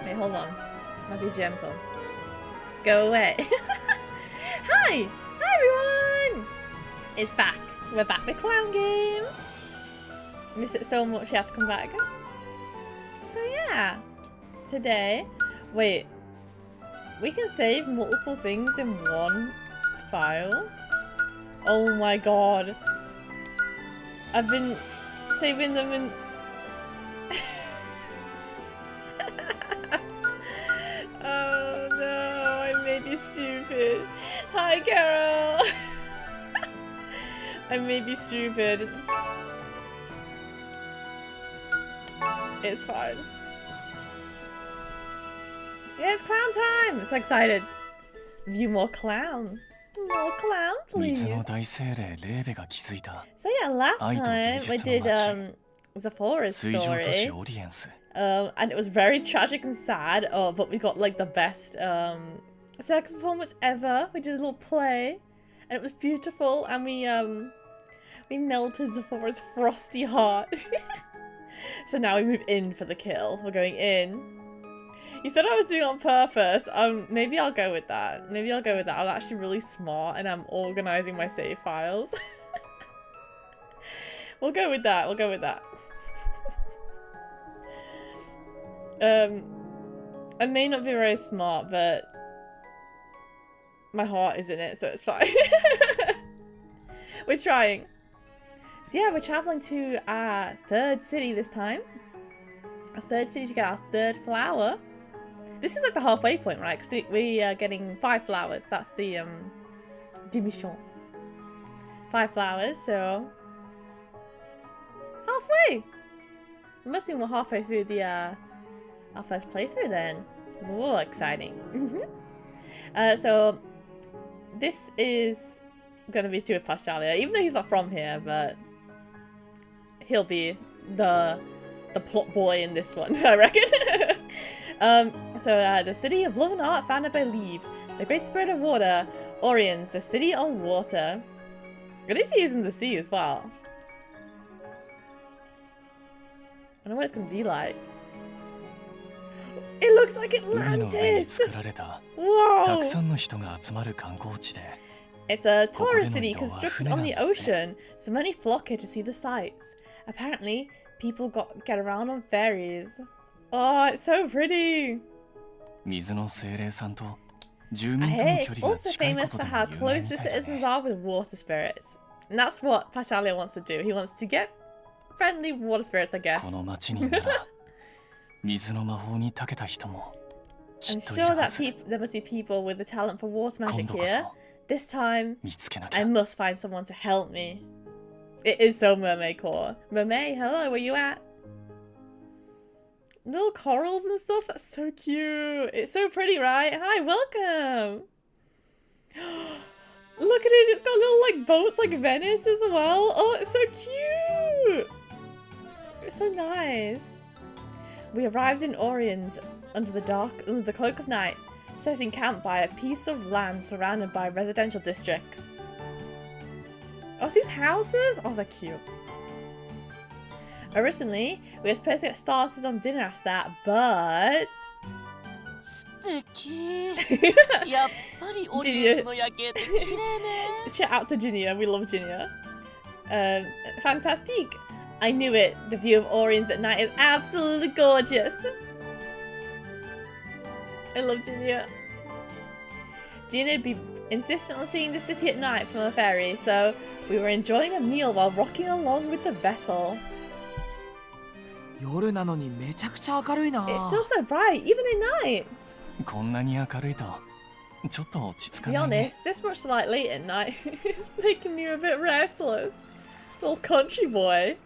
Wait, hold on. My BGM's on. Go away. Hi! Hi everyone! It's back. We're back with Clown Game. Missed it so much, you had to come back again. So yeah. Today, wait. We can save multiple things in one file? Oh my god. I've been saving them in... Oh no, I may be stupid. Hi Carol! I may be stupid. It's fine. Yeah, it's clown time! I'm so excited. View more clown. More clown, please. So yeah, last time we did Zephora's story. And it was very tragic and sad, but we got like the best sex performance ever. We did a little play and it was beautiful, and We melted Zephora's frosty heart. So now we move in for the kill. We're going in. You thought I was doing it on purpose. Maybe I'll go with that. Maybe I'll go with that. I was actually really smart and I'm organizing my save files. We'll go with that. We'll go with that. I may not be very smart, but my heart is in it, so it's fine. We're trying. So yeah, we're traveling to our third city this time. Our third city to get our third flower. This is like the halfway point, right? Because we are getting 5 flowers. That's the demi-chon. 5 flowers, so halfway. We must mean we're halfway through the our first playthrough then. Whoa, exciting. So this is gonna be to Pastalia, even though he's not from here, but he'll be the plot boy in this one, I reckon. The city of love and art founded by Leave, the great spirit of water, Orions, the city on water. At least he is in the sea as well. I don't know what it's gonna be like. It looks like Atlantis! Whoa! It's a tourist city constructed on the ocean, so many flock here to see the sights. Apparently, people get around on ferries. Oh, it's so pretty! I hear it's also famous for how close the citizens are with water spirits. And that's what Pastalia wants to do. He wants to get friendly with water spirits, I guess. I'm sure that there must be people with the talent for water magic here. This time, I must find someone to help me. It is so mermaid core. Mermaid, hello, where you at? Little corals and stuff, that's so cute. It's so pretty, right? Hi, welcome. Look at it, it's got little like boats like Venice as well. Oh, it's so cute. It's so nice. We arrived in Orions under the cloak of night, setting camp by a piece of land surrounded by residential districts. Oh, it's these houses? Oh, they're cute. Originally, we were supposed to get started on dinner after that, but... Shout out to Ginia, we love Ginia. Fantastique! I knew it, the view of Orions at night is absolutely gorgeous. I love Ginia. Ginia would be insistent on seeing the city at night from a ferry, so we were enjoying a meal while rocking along with the vessel. It's still so bright, even at night. To be honest, this much light late at night is making me a bit restless. Little country boy.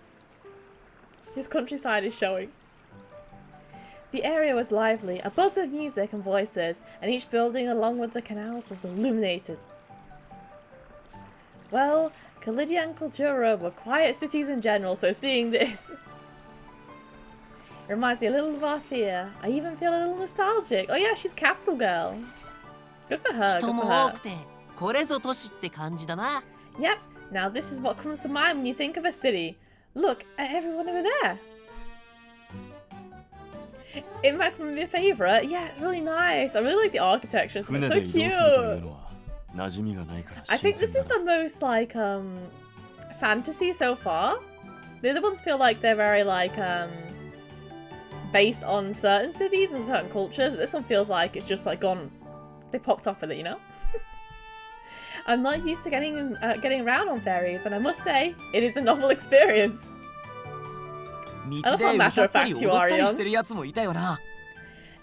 His countryside is showing. The area was lively, a buzz of music and voices, and each building along with the canals was illuminated. Well, Caelum and Cultura were quiet cities in general, so seeing this reminds me a little of Arthea. I even feel a little nostalgic. Oh yeah, she's capital girl. Good for her, good for her. Yep, now this is what comes to mind when you think of a city. Look at everyone over there. It might be my favourite. Yeah, it's really nice. I really like the architecture. It's so cute. I think this is the most like fantasy so far. The other ones feel like they're very like based on certain cities and certain cultures. This one feels like it's just like gone. They popped off with it, you know. I'm not used to getting around on ferries, and I must say it is a novel experience. I love how matter of fact you are, Ion. There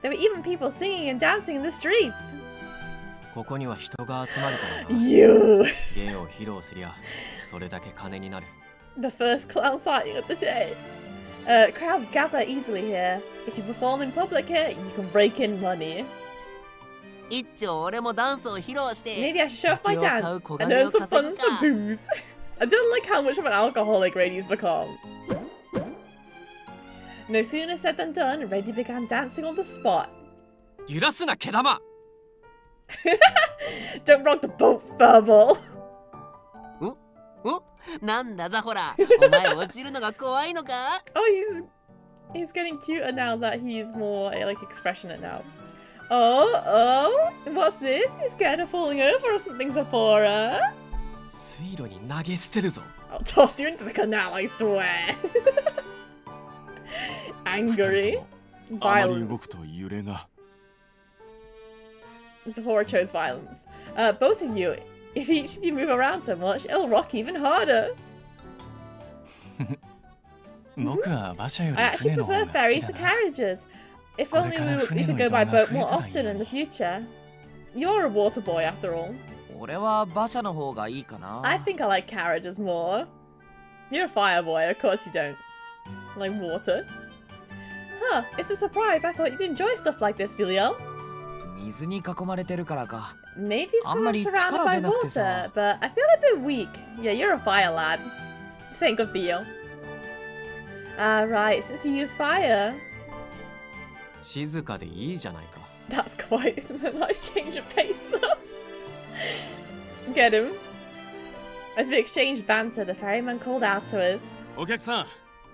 were even people singing and dancing in the streets. You! The first clown sighting of the day. Crowds gather easily here. If you perform in public here, you can rake in money. Maybe I should show off my dance and earn some funds for booze. I don't like how much of an alcoholic Rady's become. No sooner said than done, Rady began dancing on the spot. Don't rock the boat, Furball! なんだざほら、お前落ちるのが怖いのか？ Oh, he's getting cuter now that he's more like expressionate now. Oh, what's this? You scared of falling over or something, Sephora? 水路に投げ捨てるぞ。 I'll toss you into the canal, I swear. Angry. あまり動 Violence. くと揺れが。 Sephora chose violence. Both of you, if each of you move around so much, it'll rock even harder. 僕は馬車よ I り actually 船の方 prefer が好 ferries き to だな。 carriages. If only we could go by boat more often in the future. You're a water boy after all. 俺は馬車の方がいいかな。 I think I like carriages more. You're a fire boy, of course you don't. Like water. Huh, it's a surprise. I thought you'd enjoy stuff like this, Vilio. 水に囲まれてるからか。 Maybe it's because I'm あんまり surrounded 力 by 出なくてさ。 water, but I feel a bit weak. Yeah, you're a fire lad. This ain't good for you. Right, since you use fire. 静かでいいじゃないか。 That's quite a nice change of pace, though. Get him. As we exchanged banter, the ferryman called out to us. お客さん、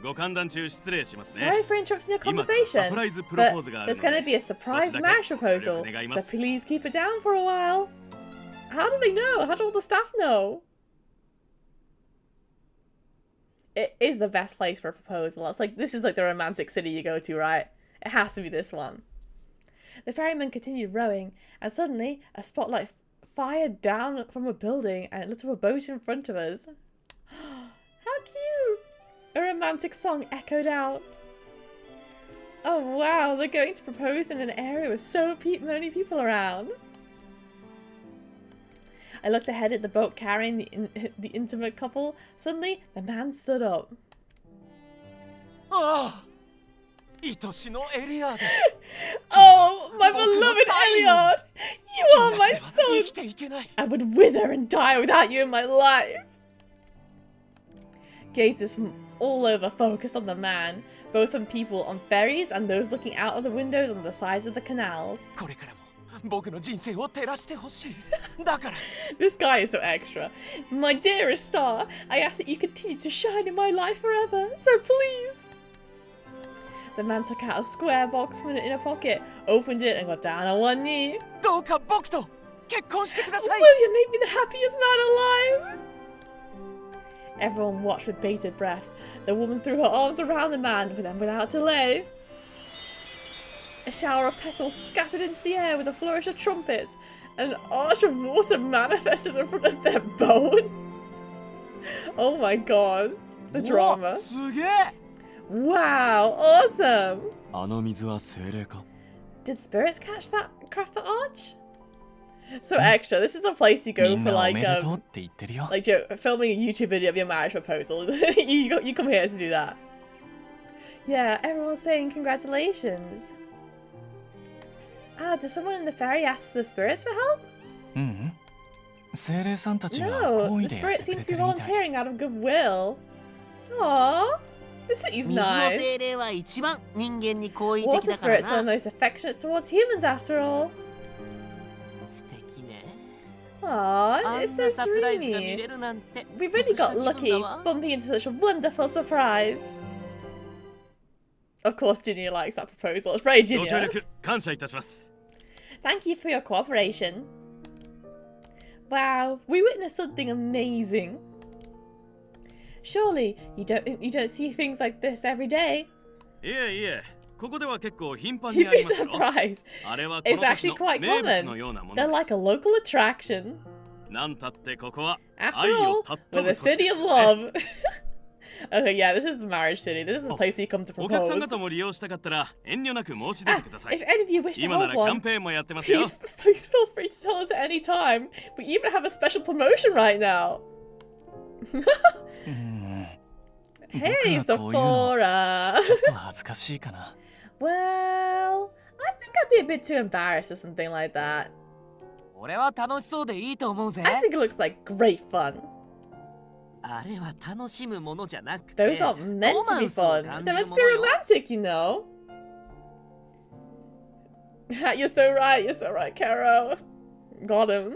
ご歓談中失礼しますね。 Sorry for interrupting your 今からサ conversation, プライズプロ but ポーズがある there's の going to で be a surprise 少しだけ marriage ご proposal, 協力願いま so す。 please keep it down for a while. How do they know? How do all the staff know? It is the best place for a proposal. It's like, this is like the romantic city you go to, right? It has to be this one. The ferryman continued rowing, and suddenly a spotlight fired down from a building and it lit up a boat in front of us. How cute! A romantic song echoed out. Oh wow, they're going to propose in an area with so many people around. I looked ahead at the boat carrying the intimate couple. Suddenly, the man stood up. ああ、愛しのエリアで。 Oh, my beloved Eliod! You are my 生き son! ていけない。 I would wither and die without you in my life. Gazes from all over focused on the man, both on people on ferries and those looking out of the windows on the sides of the canals. これからも僕の人生を照らしてほしい。だから。 This guy is so extra. My dearest star, I ask that you continue to shine in my life forever, so please. The man took out a square box from in a pocket, opened it and got down on one knee. どうか僕と結婚してくださ Will い。 you make me the happiest man alive? Everyone watched with bated breath. The woman threw her arms around the man, but then without delay. A shower of petals scattered into the air with a flourish of trumpets. An arch of water manifested in front of their boat. Oh my god. The drama. すげえ。 Wow, awesome. あの水は精霊か。 Did spirits craft the arch? So extra. This is the place you み go ん for なお like めでとうって言ってるよ。 like Joe, filming a YouTube video of your marriage proposal. you come here to do that. Yeah, everyone's saying congratulations. Does someone in the ferry ask the spirits for help? うん。精霊さんたちが No, 好意 the でやっ spirits て seem くれ to て be るみたい。 volunteering out of goodwill. Aww, this city's 水の nice. 精霊は一番人間に好意的 Water だから spirits are the な。 most affectionate towards humans after all. 素敵ね。 Aww, あ it's んな so サプライズが見 dreamy. れるなんて。 We really got 得した気 lucky 分だわ。 bumping into such a wonderful surprise. Of course, Junior likes that proposal. It's very ご協 Junior. 力感謝いたします。 Thank you for your cooperation. Wow, we witnessed something amazing. Surely you don't see things like this every day. いえいえ、ここでは結構頻繁に You'd あ be りますよ。 surprised. あれはこ It's の年 actually の quite 名物のような common. も They're ので like す。 a local attraction. なんたってここは After 愛を all, たっぷ we're る the 都市 city で of すね。 love. Okay, yeah, this is the marriage city. This is the place where you come to お客さん propose. 方も利用したかったら遠慮なく申し出てくださ If い。 any of you wish to 今な hold らキャン one, ペーンもやってますよ。 please feel free to tell us at any time. We even have a special promotion right now. うん。 Hey, 僕がこういうの Sephora. ちょっと恥ずかしいかな。 Well, I think I'd be a bit too embarrassed or something like that. 俺は楽しそうでいいと思うぜ。 I think it looks like great fun. あれは楽しむものじゃなくて。 Those aren't meant ロ to マ be ンスを fun. 感 They're じ meant る to も be のよ。 romantic, you know. You're so right. You're so right, Caro. Got him.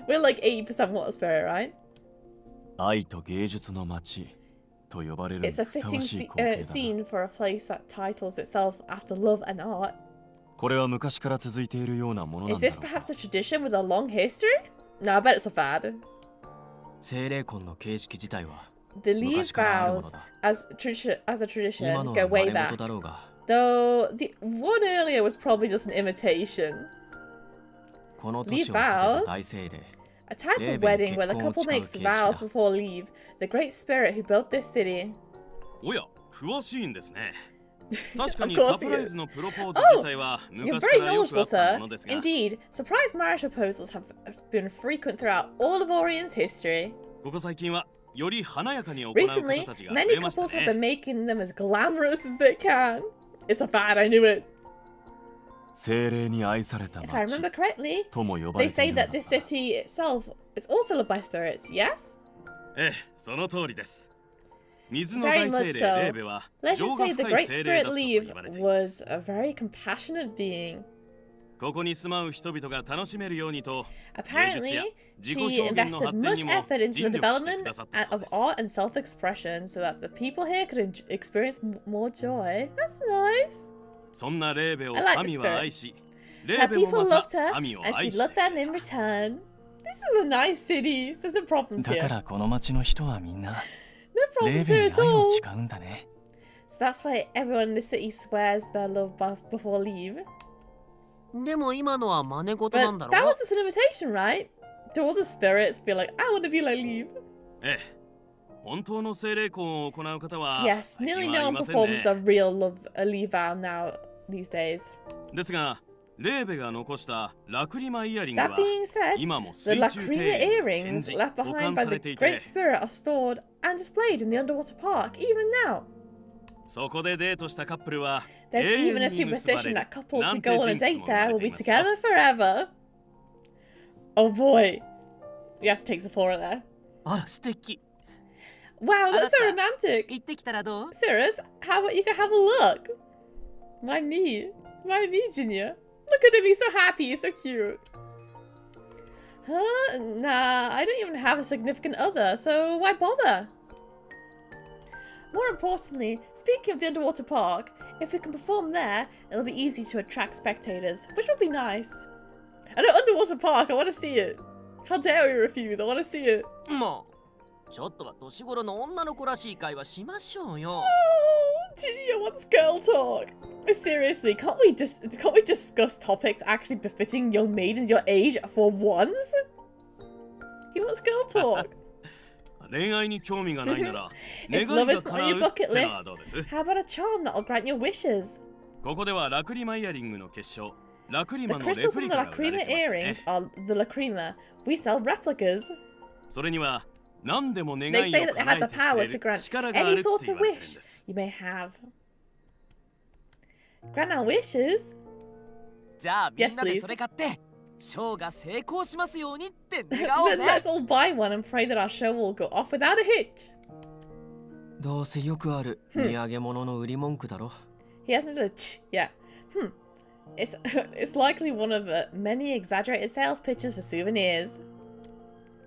We're like 80% water spirit, right? 愛と芸術の街と呼ばれる It's a ふさ fitting わしい光景だ scene for a place that titles itself after love and art. これは昔から続いているようなものなん Is だ this ろう perhaps a tradition with a long history? No, I bet it's a fad. 精霊婚の形式自体は The leave 昔からあるもの vows だ。 as a tradition 今の go は way 真似 back. 事だろうが、 Though the one earlier was probably just an imitation. この年をかけ vows? た大精霊。 A type of wedding where the couple makes vows before leave. The great spirit who built this city. おや、詳しいんですね。確かに Of course サプライズのプロポーズ Oh, 自体は You're 昔か very らよくあ knowledgeable, ったも sir. のですが、 Indeed, surprise marriage proposals have been frequent throughout all of Orion's history. ここ最近はより華やかに行う方 Recently, たちが増 many えました couples have been ね。 making them as glamorous as they can. It's a fad, I knew it. 精霊に愛された If I 街 remember correctly, とも呼ば they れてい say るのだ that this city itself is also loved by spirits, yes? ええ、その通りです。水の Very 大 much 精霊 so. レーベは Let's 情 just が say the 深い Great 精霊だ Spirit ったと Leave 言われています was a very compassionate being. ここに住まう人々が楽しめるようにと、 Apparently, 自己 she 表現の invested 発展 much にも effort into 尽 the 力してく development ださったそう of です。 art and self-expression so that the people here could experience more joy. That's nice. そんなレーベを I like 神 the は愛し、レ Her ーベも people ま loved た her, 神を and 愛 she して loved them in return. This is a nice city. There's no problems だか here. らこの町の人はみんな No レー problems ベ here に at 愛を all. 誓うんだね。 So that's why everyone in the city swears their love before leave. でも今のは真似事なん But だ that ろ was just an imitation, right? Do all the spirits be like, I want to be like leave? ええ、本当の精霊婚を行う方は Yes, 最 nearly 近 no はい one ません performs ね。 a real leave vow now these days. ですが、レーベが残したラクリマイヤリング That は being said, 今も the 水中 lacrima 庭園に展 earrings 示 left 保 behind 管 by され the てい Great て、 Spirit are stored and displayed in the underwater park, even now. そこでデートしたカップルは There's 永 even 遠 a に結ば superstition れる that couples な who んて go on a ジンクス date も there 生 will まれて be いますよ。 together forever. Oh boy. Yes, take Sephora there. あら素敵 Wow, that's so romantic. 行ってきたらどう Cirrus, how about you go have a look? Why me? Why me, Junior? Look at him, he's so happy, he's so cute. Huh? Nah, I don't even have a significant other, so why bother? More importantly, speaking of the underwater park, if we can perform there, it'll be easy to attract spectators, which would be nice. I know underwater park, I want to see it. How dare we refuse, I want to see it. もうちょっとは年頃の女の子らしい会話しましょうよ Oh, Junior wants girl talk. Seriously, can't we discuss topics actually befitting young maidens your age for once? He wants girl talk. 恋愛に興味がないなら If 願 love い is が on 叶 your うっ bucket てのは list, どうです how about a charm that'll grant your wishes? ここではラクリマイヤリングの結晶ラクリ The マのレ crystals プ in リ the カが売ら lacrima れてました earrings ね are the lacrima. We sell replicas. それには何でも願い They を say that they 叶 have え the てく power れ to る grant 力がある any って sort 言 of われてるん wish です you may have. Grant our wishes? じゃあみん Yes, なで please. それ買ってショーが成功しますようにって願おう Then ぜ let's all buy one and pray that our show will go off without a hitch. どうせよくある土産物の売り文句だろ。 He hasn't done a yet. It's likely one of many exaggerated sales pitches for souvenirs.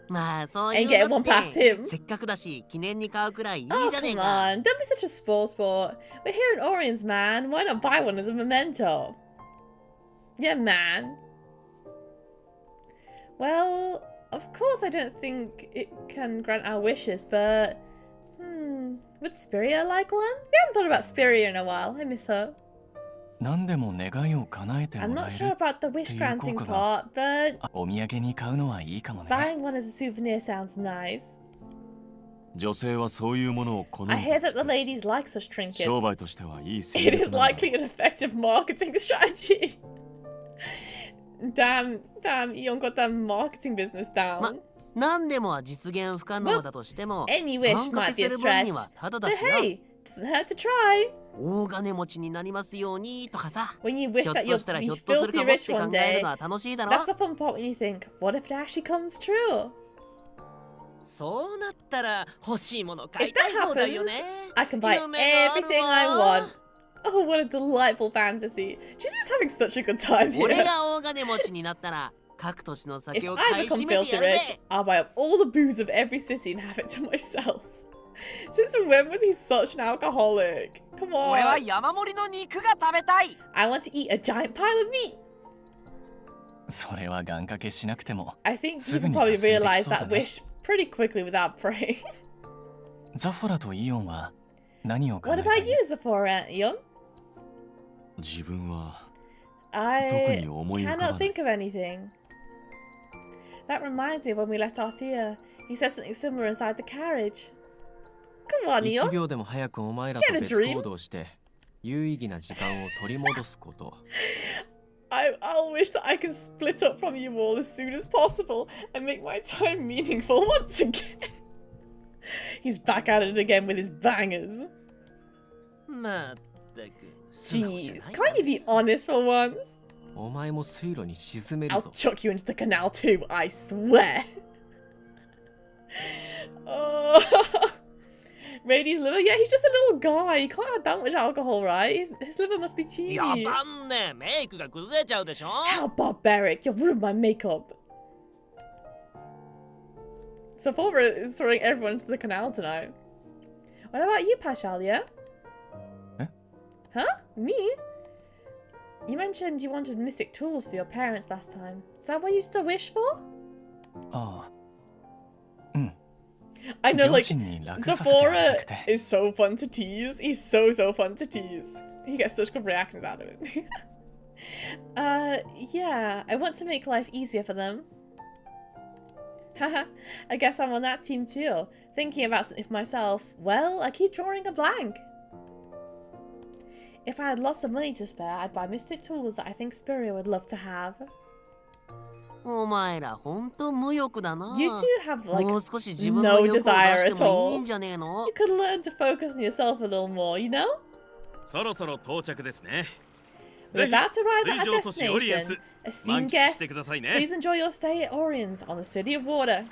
まあそういう And get の one っ past て him. せっかくだし記念に買うくらいいい Oh, じゃねえ come か on. Don't be such a sport. We're here in Orion's, man. Why not buy one as a memento? Yeah, man. Well, of course I don't think it can grant our wishes, but... Would Spiria like one? We haven't thought about Spiria in a while. I miss her. 何でも願いを叶えて I'm もら not え sure る。 about the wish granting っていう効果が。 part, but お土産に買うのはいいかもね。 buying one as a souvenir sounds nice. 女性はそういうものを好む I hear that the ladies like such trinkets. 商売としてはいい戦 It 略 is なんだ likely an effective marketing strategy. Damn, Eon got that marketing business down. 何でもは実現不可能だとしても Any wish 満 might 喫 be a する分 stretch. にはただ But だしよ hey, doesn't hurt to try. 大金持ちになりますようにとかさ When you ひ wish ょっ that と you'll したら be ひょっとする filthy かもっ rich て考 one える day. のは楽しいだろ That's the fun part when you think, what if it actually comes true? そうなったら欲しいもの買 If いたい that 放題よ happens, ね I can buy 夢がある everything I わ want. Oh, what a delightful fantasy. Gina's having such a good time 俺 here. が大金持ちになったら各都市の If 酒を I 買い become 占めて filthy やる rich, ぜ。 I'll buy up all the booze of every city and have it to myself. Since when was he such an alcoholic? Come 俺は on. 山盛りの肉が食べたい。 I want to eat a giant pile of meat. それは願掛けしなくても I think す you ぐ can に probably 達成でき realize そうだ that ね。 wish pretty quickly without praying. ザフォラとイオンは何を考 What え about てい you, る？ Sephora, Ion? 自分は I 特に思い浮かば cannot ない。 think of anything. That reminds me of when we left Althea. He said something similar inside the carriage. Come on, 1 Ion. 秒でも早くお前らと Get a 別 dream. 行動して有意義な時間を取り戻すこと。 I'll wish that I can split up from you all as soon as possible and make my time meaningful once again. He's back at it again with his bangers. まったく。素直じゃ Jeez, ない can't you be honest for once? お前も水路に沈める I'll ぞ。 chuck you into the canal too, I swear. Oh. Rady's liver? Yeah, he's just a little guy. He can't have that much alcohol, right? His liver must be いや teeny. ばんね。メイクが崩れちゃうでしょ。 How barbaric. You've ruined my makeup. Sephora is throwing everyone into the canal tonight. What about you, Pashalia? Eh? Huh? Me? You mentioned you wanted mystic tools for your parents last time. Is that what you still wish for? ああ、うん。 I know, 両 like, 親に楽させてあげ Sephora たくて。 is so fun to tease. He's so fun to tease. He gets such good reactions out of it. Yeah, I want to make life easier for them. Haha, I guess I'm on that team too. Thinking about something for myself, well, I keep drawing a blank. If I had lots of money to spare, I'd buy mystic tools that I think Spiria would love to have. お前らほんと無欲だな。 You two have, like, もう少し自分の no 欲を出 desire し at てもいい all. んじゃねえの？ You could learn to focus on yourself a little more, you know? そろそろ到着ですね。 We're ぜひ about to arrive at 水 our 上都市オリエン destination. ス Esteemed 満喫して guests, くださいね。 please enjoy your stay at Oriens on the City of Water.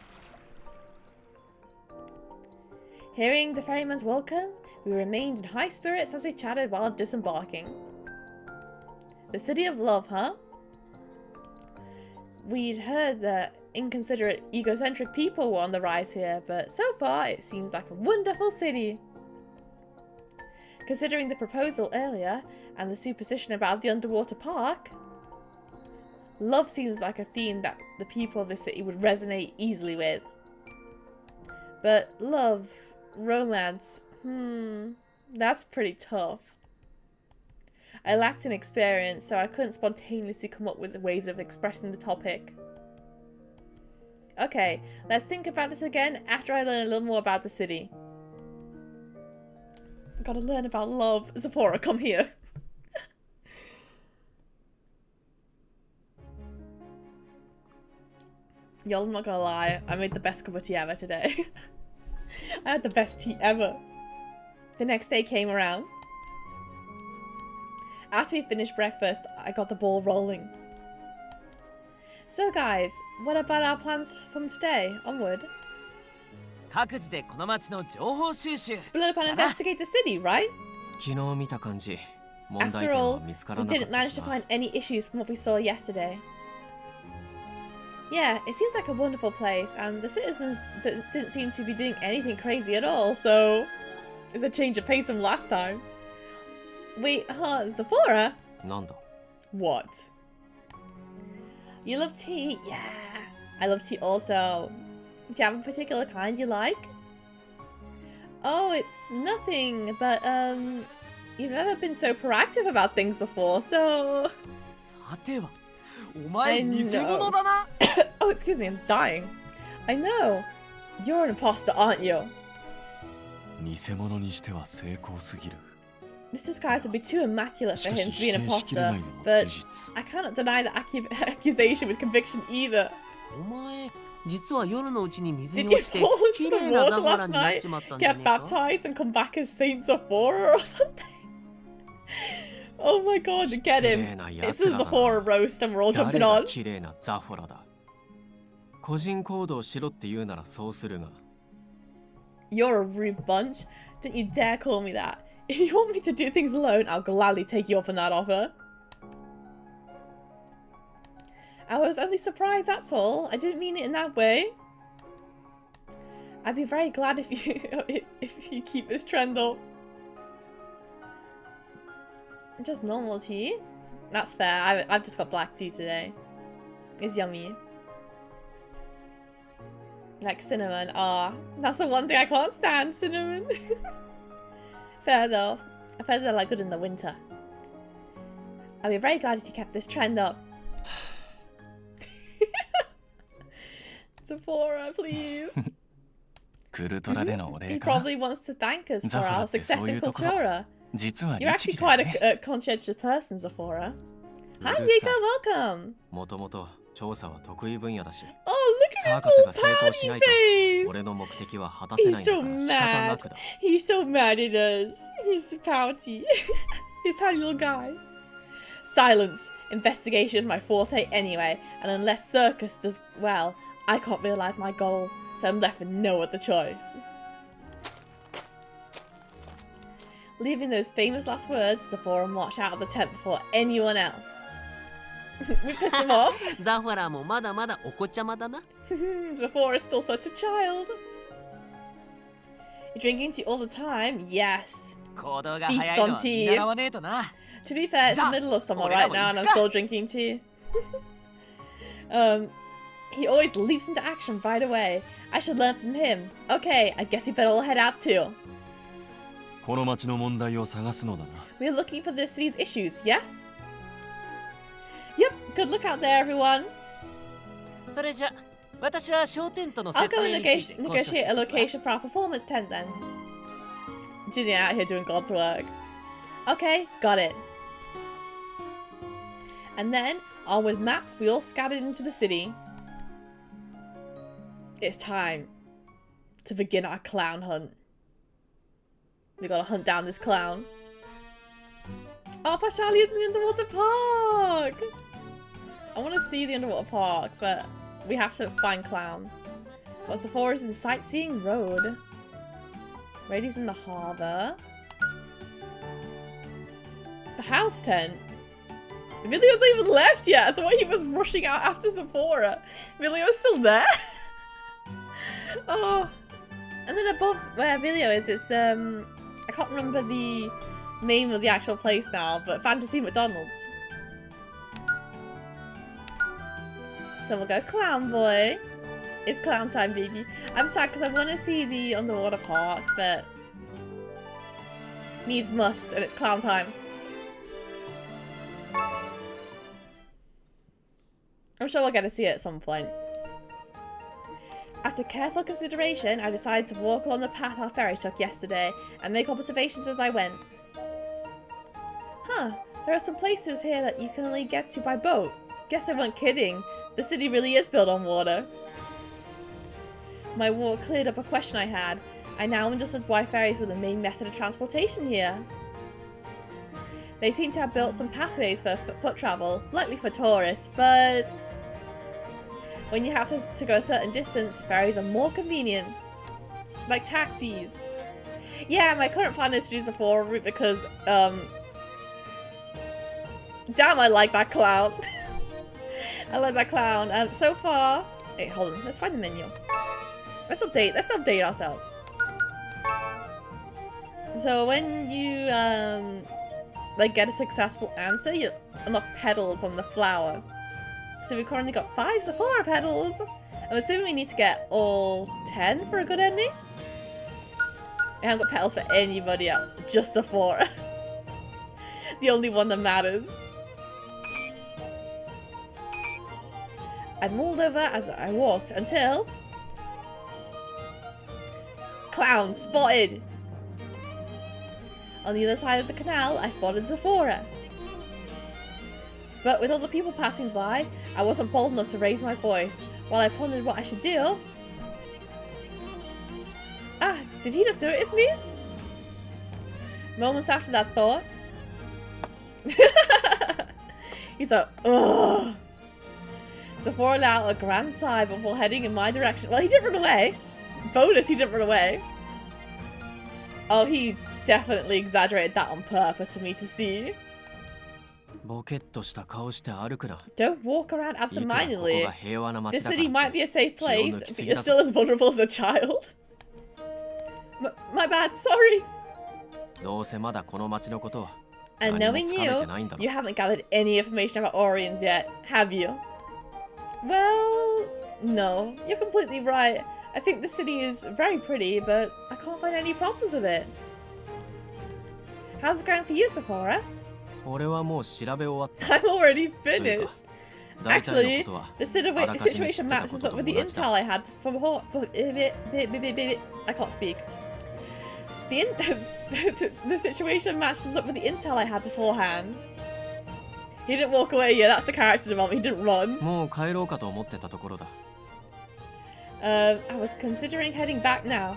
Hearing the ferryman's welcome, we remained in high spirits as we chatted while disembarking. The City of Love, huh? We'd heard that inconsiderate, egocentric people were on the rise here, but so far it seems like a wonderful city. Considering the proposal earlier and the superstition about the underwater park, love seems like a theme that the people of the city would resonate easily with. But love, romance, that's pretty tough. I lacked an experience, so I couldn't spontaneously come up with ways of expressing the topic. Okay, let's think about this again after I learn a little more about the city. Gotta learn about love. Sephora, come here. Y'all, I'm not gonna lie, I made the best cup of tea ever today. I had the best tea ever. The next day came around. After we finished breakfast, I got the ball rolling. So guys, what about our plans from today onward? 各自でこの町の情報収集。 Split up and investigate the city, right? 昨日見た感じ、問題 After 点は all, 見つか we らなかっ didn't た manage し to な。 find any issues from what we saw yesterday. Yeah, it seems like a wonderful place, and the citizens didn't seem to be doing anything crazy at all, so it's a change of pace from last time. Wait, Sephora? なんだ What? You love tea? Yeah, I love tea also. Do you have a particular kind you like? Oh, it's nothing, but you've never been so proactive about things before, so... さては、お前 I 偽 know. 物だな。 Oh, excuse me, I'm dying. I know. You're an imposter, aren't you? 偽物にしては成功すぎる。 This disguise would be too immaculate し for か him し to be 否 an 定しきれな imposter, いのも but 事実。 I cannot deny the accusation with conviction either. お前、実は夜のうちに水 Did に you 落ちて fall 綺 into the 麗な water ザファラ last になっ night, ちまったんじゃ get ねえか？ baptized and come back as Saint Sephora or something? Oh my god, get 失礼 him. な It's 奴 the らだ Sephora な。 roast and we're all 誰 jumping が on. 綺麗なザフォラだ。個人行動しろって言うならそうするが。 You're a rude bunch. Don't you dare call me that. If you want me to do things alone, I'll gladly take you up on that offer. I was only surprised, that's all. I didn't mean it in that way. I'd be very glad if you if you keep this trend up. Just normal tea? That's fair. I've just got black tea today. It's yummy. Like cinnamon. Ah, that's the one thing I can't stand, cinnamon. Fair though. I've heard they're like good in the winter. I'd be very glad if you kept this trend up. Sephora, please. He probably wants to thank us for our success in Cultura. You're actually quite a conscientious person, Sephora. Hi, Yuka, welcome. Oh, look at his little pouty face. He's so mad. He's so mad at us. He's pouty. He's a pouty little guy. Silence. Investigation is my forte anyway, and unless Circus does well, I can't realise my goal, so I'm left with no other choice. Leaving those famous last words, Sephora marched out of the tent before anyone else. We pissed him off. Sephora's still such a child. You're drinking tea all the time? Yes. Feast on tea. To be fair, it's the middle of summer right now and I'm still drinking tea. He always leaps into action right away. I should learn from him. Okay, I guess you better all head out too. We're looking for the city's issues, yes? Yep, good look out there, everyone. I'll go and negotiate a location for our performance tent then. Ginny out here doing God's work. Okay, got it. And then, on with maps, we all scattered into the city. It's time to begin our clown hunt. We gotta hunt down this clown. Oh, Pashali is in the underwater park! I want to see the underwater park, but we have to find clown. But Sephora's in the sightseeing road. Rady's in the harbour. The house tent. Emilio's not even left yet. I thought he was rushing out after Sephora. Emilio's still there. Oh. And then above where Emilio is, it's I can't remember the name of the actual place now, but Fantasy McDonald's. So we'll go Clown Boy. It's clown time, baby. I'm sad because I want to see the underwater park, but needs must, and it's clown time. I'm sure we'll get to see it at some point. After careful consideration, I decided to walk along the path our ferry took yesterday and make observations as I went. Huh, there are some places here that you can only get to by boat. Guess I weren't kidding. The city really is built on water. My walk cleared up a question I had. I now understood why ferries were the main method of transportation here. They seem to have built some pathways for foot travel, likely for tourists, but when you have to go a certain distance, ferries are more convenient. Like taxis. Yeah, my current plan is to use a 4 route because, damn, I like that clown. I like that clown. And so far, wait, hold on. Let's find the menu. Let's update ourselves. So when you like get a successful answer, you unlock petals on the flower. So we've currently got 5 Sephora petals. I'm assuming we need to get all 10 for a good ending. I haven't got petals for anybody else, just Sephora. The only one that matters. I mulled over as I walked until clown spotted. On the other side of the canal, I spotted Sephora. But with all the people passing by, I wasn't bold enough to raise my voice. While I pondered what I should do... Ah, did he just notice me? Moments after that thought... He's like, ugh. Sephora let out a grand sigh before heading in my direction. Well, he didn't run away. Bonus, he didn't run away. Oh, he definitely exaggerated that on purpose for me to see. ボケっとした顔して歩くな。 Don't walk around いくらここ absentmindedly. が平和な This 街だか city ら might be a safe 気を place, 抜き but すぎ you're だぞ。 still as vulnerable as a child. My bad, sorry. どうせまだこの街のことは And 何も knowing つかめ you, てないんだろ you haven't gathered any information about Orions yet, have you? Well, no. You're completely right. I think the city is very pretty, but I can't find any problems with it. How's it going for you, Sephora? 俺はもう調べ終わった。 I'm already finished. 大体の Actually, ことは the situation matches up with the intel I had from I can't speak. The situation matches up with the intel I had beforehand. He didn't walk away. Yeah, that's the character development. He didn't run. もう帰ろうかと思ってたところだ。 I was considering heading back now.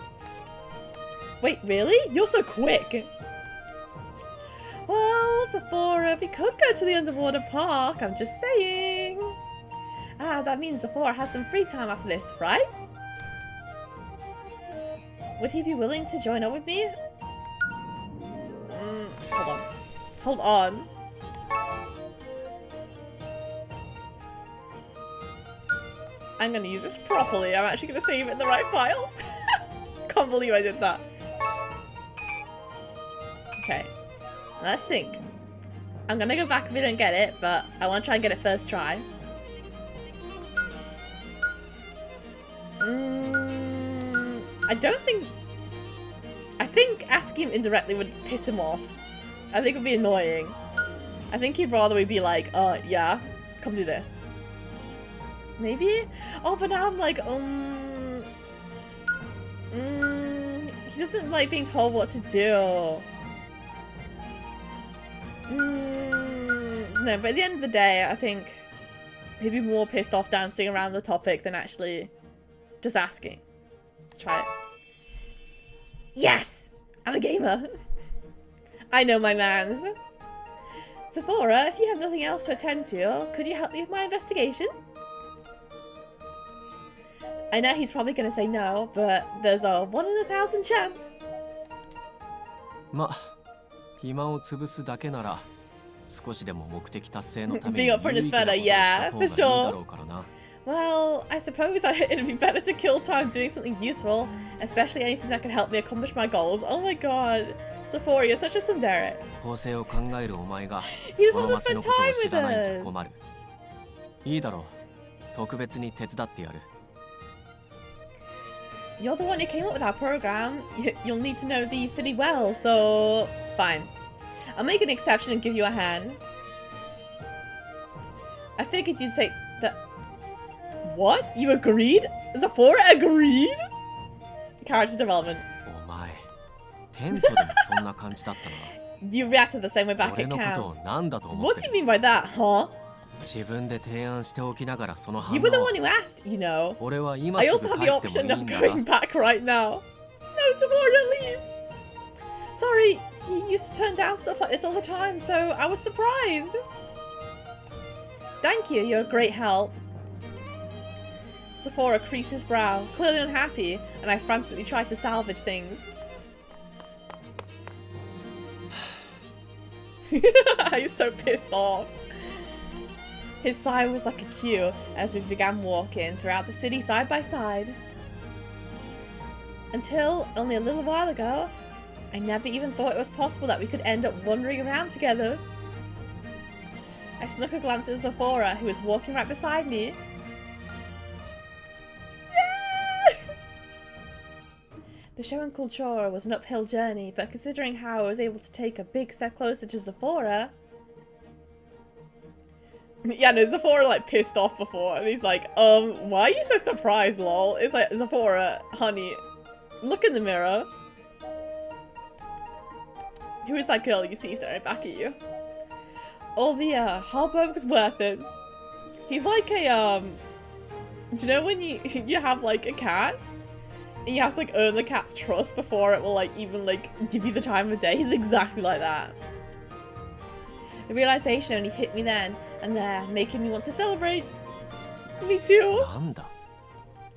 Wait, really? You're so quick. Well, Sephora, we could go to the underwater park. I'm just saying. Ah, that means Sephora has some free time after this, right? Would he be willing to join up with me? Hold on. Hold on. I'm gonna use this properly. I'm actually gonna save it in the right files. Can't believe I did that. Okay. Let's think. I'm gonna go back if we don't get it, but I want to try and get it first try. I don't think... I think asking him indirectly would piss him off. I think it would be annoying. I think he'd rather we be like, yeah, come do this. Maybe? Oh, but now I'm like, he doesn't like being told what to do. No, but at the end of the day, I think he'd be more pissed off dancing around the topic than actually just asking. Let's try it. Yes! I'm a gamer. I know my mans. Sephora, if you have nothing else to attend to, could you help me with my investigation? I know he's probably going to say no, but there's a 1 in 1,000 chance. ま、暇を潰すだけなら少しでも目的達成のために Being upfront is better, yeah, for sure. Well, I suppose it'd be better to kill time doing something useful, especially anything that could help me accomplish my goals. Oh my god, Sephora, you're such a tsundere. 構成を考えるお前が He just この wants to 街 spend のことを time 知 with らないんじゃ us. 困る。いいだろう。特別に手伝ってやる。 You're the one who came up with our program. You'll need to know the city well, so fine. I'll make an exception and give you a hand. I figured you'd say that. What? You agreed? Sephora agreed? Character development. お前、テントでもそんな感じだったな。 You reacted the same way back 俺 at のこと camp. を何だと思っ What て do る you mean by that, huh? 自分で提案しておきながらその反 You were the 応 one who asked, you know. 俺は今 I す also ぐ have 帰 the っても option いい of んだ going な。 back right now. No, Sephora, don't leave. Sorry, you used to turn down stuff like this all the time, so I was surprised. Thank you, you're a great help. Sephora creased his brow, clearly unhappy, and I frantically tried to salvage things. He's so pissed off. His sigh was like a cue as we began walking throughout the city side by side. Until, only a little while ago, I never even thought it was possible that we could end up wandering around together. I snuck a glance at Sephora, who was walking right beside me. Yeah! The show in Cultura was an uphill journey, but considering how I was able to take a big step closer to Sephora... Yeah, no, Sephora like pissed off before, and he's like, why are you so surprised, lol? It's like, Sephora, honey, look in the mirror. Who is that girl you see staring back at you? All the hard work was worth it. He's like a do you know when you have like a cat and you have to like earn the cat's trust before it will like even like give you the time of day? He's exactly like that. The realization only hit me then and there, making me want to celebrate. Me too. なんだ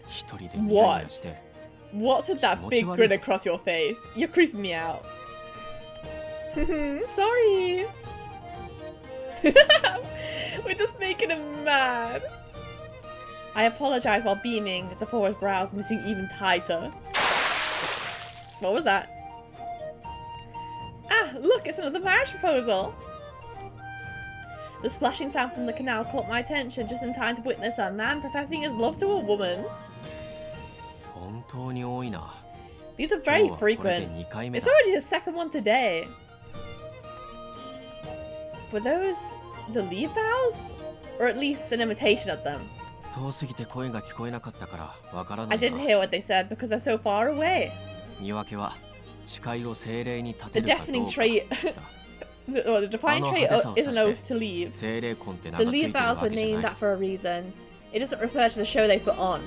一人でニヤニヤして What's with that big grin across your face? You're creeping me out. Sorry. We're just making him mad. I apologize while beaming, Sephora's brows knitting even tighter. What was that? Ah, look, it's another marriage proposal. The splashing sound from the canal caught my attention just in time to witness a man professing his love to a woman. 本当に多いな。 These are very 今日はこれで frequent. 2回目 It's だ。 already the second one today. Were those the leave vows? Or at least an imitation of them? 遠すぎて声が聞こえなかったからわからな I い didn't な。 hear what they said because they're so far away. 見分けは誓いを精霊に立 The てるかど deafening うか trait, だ。 the defining trait is an oath to leave. 精霊魂って名 The がついて leave る vows わ were けじゃ named ない that。for a reason. It doesn't refer to the show they put on.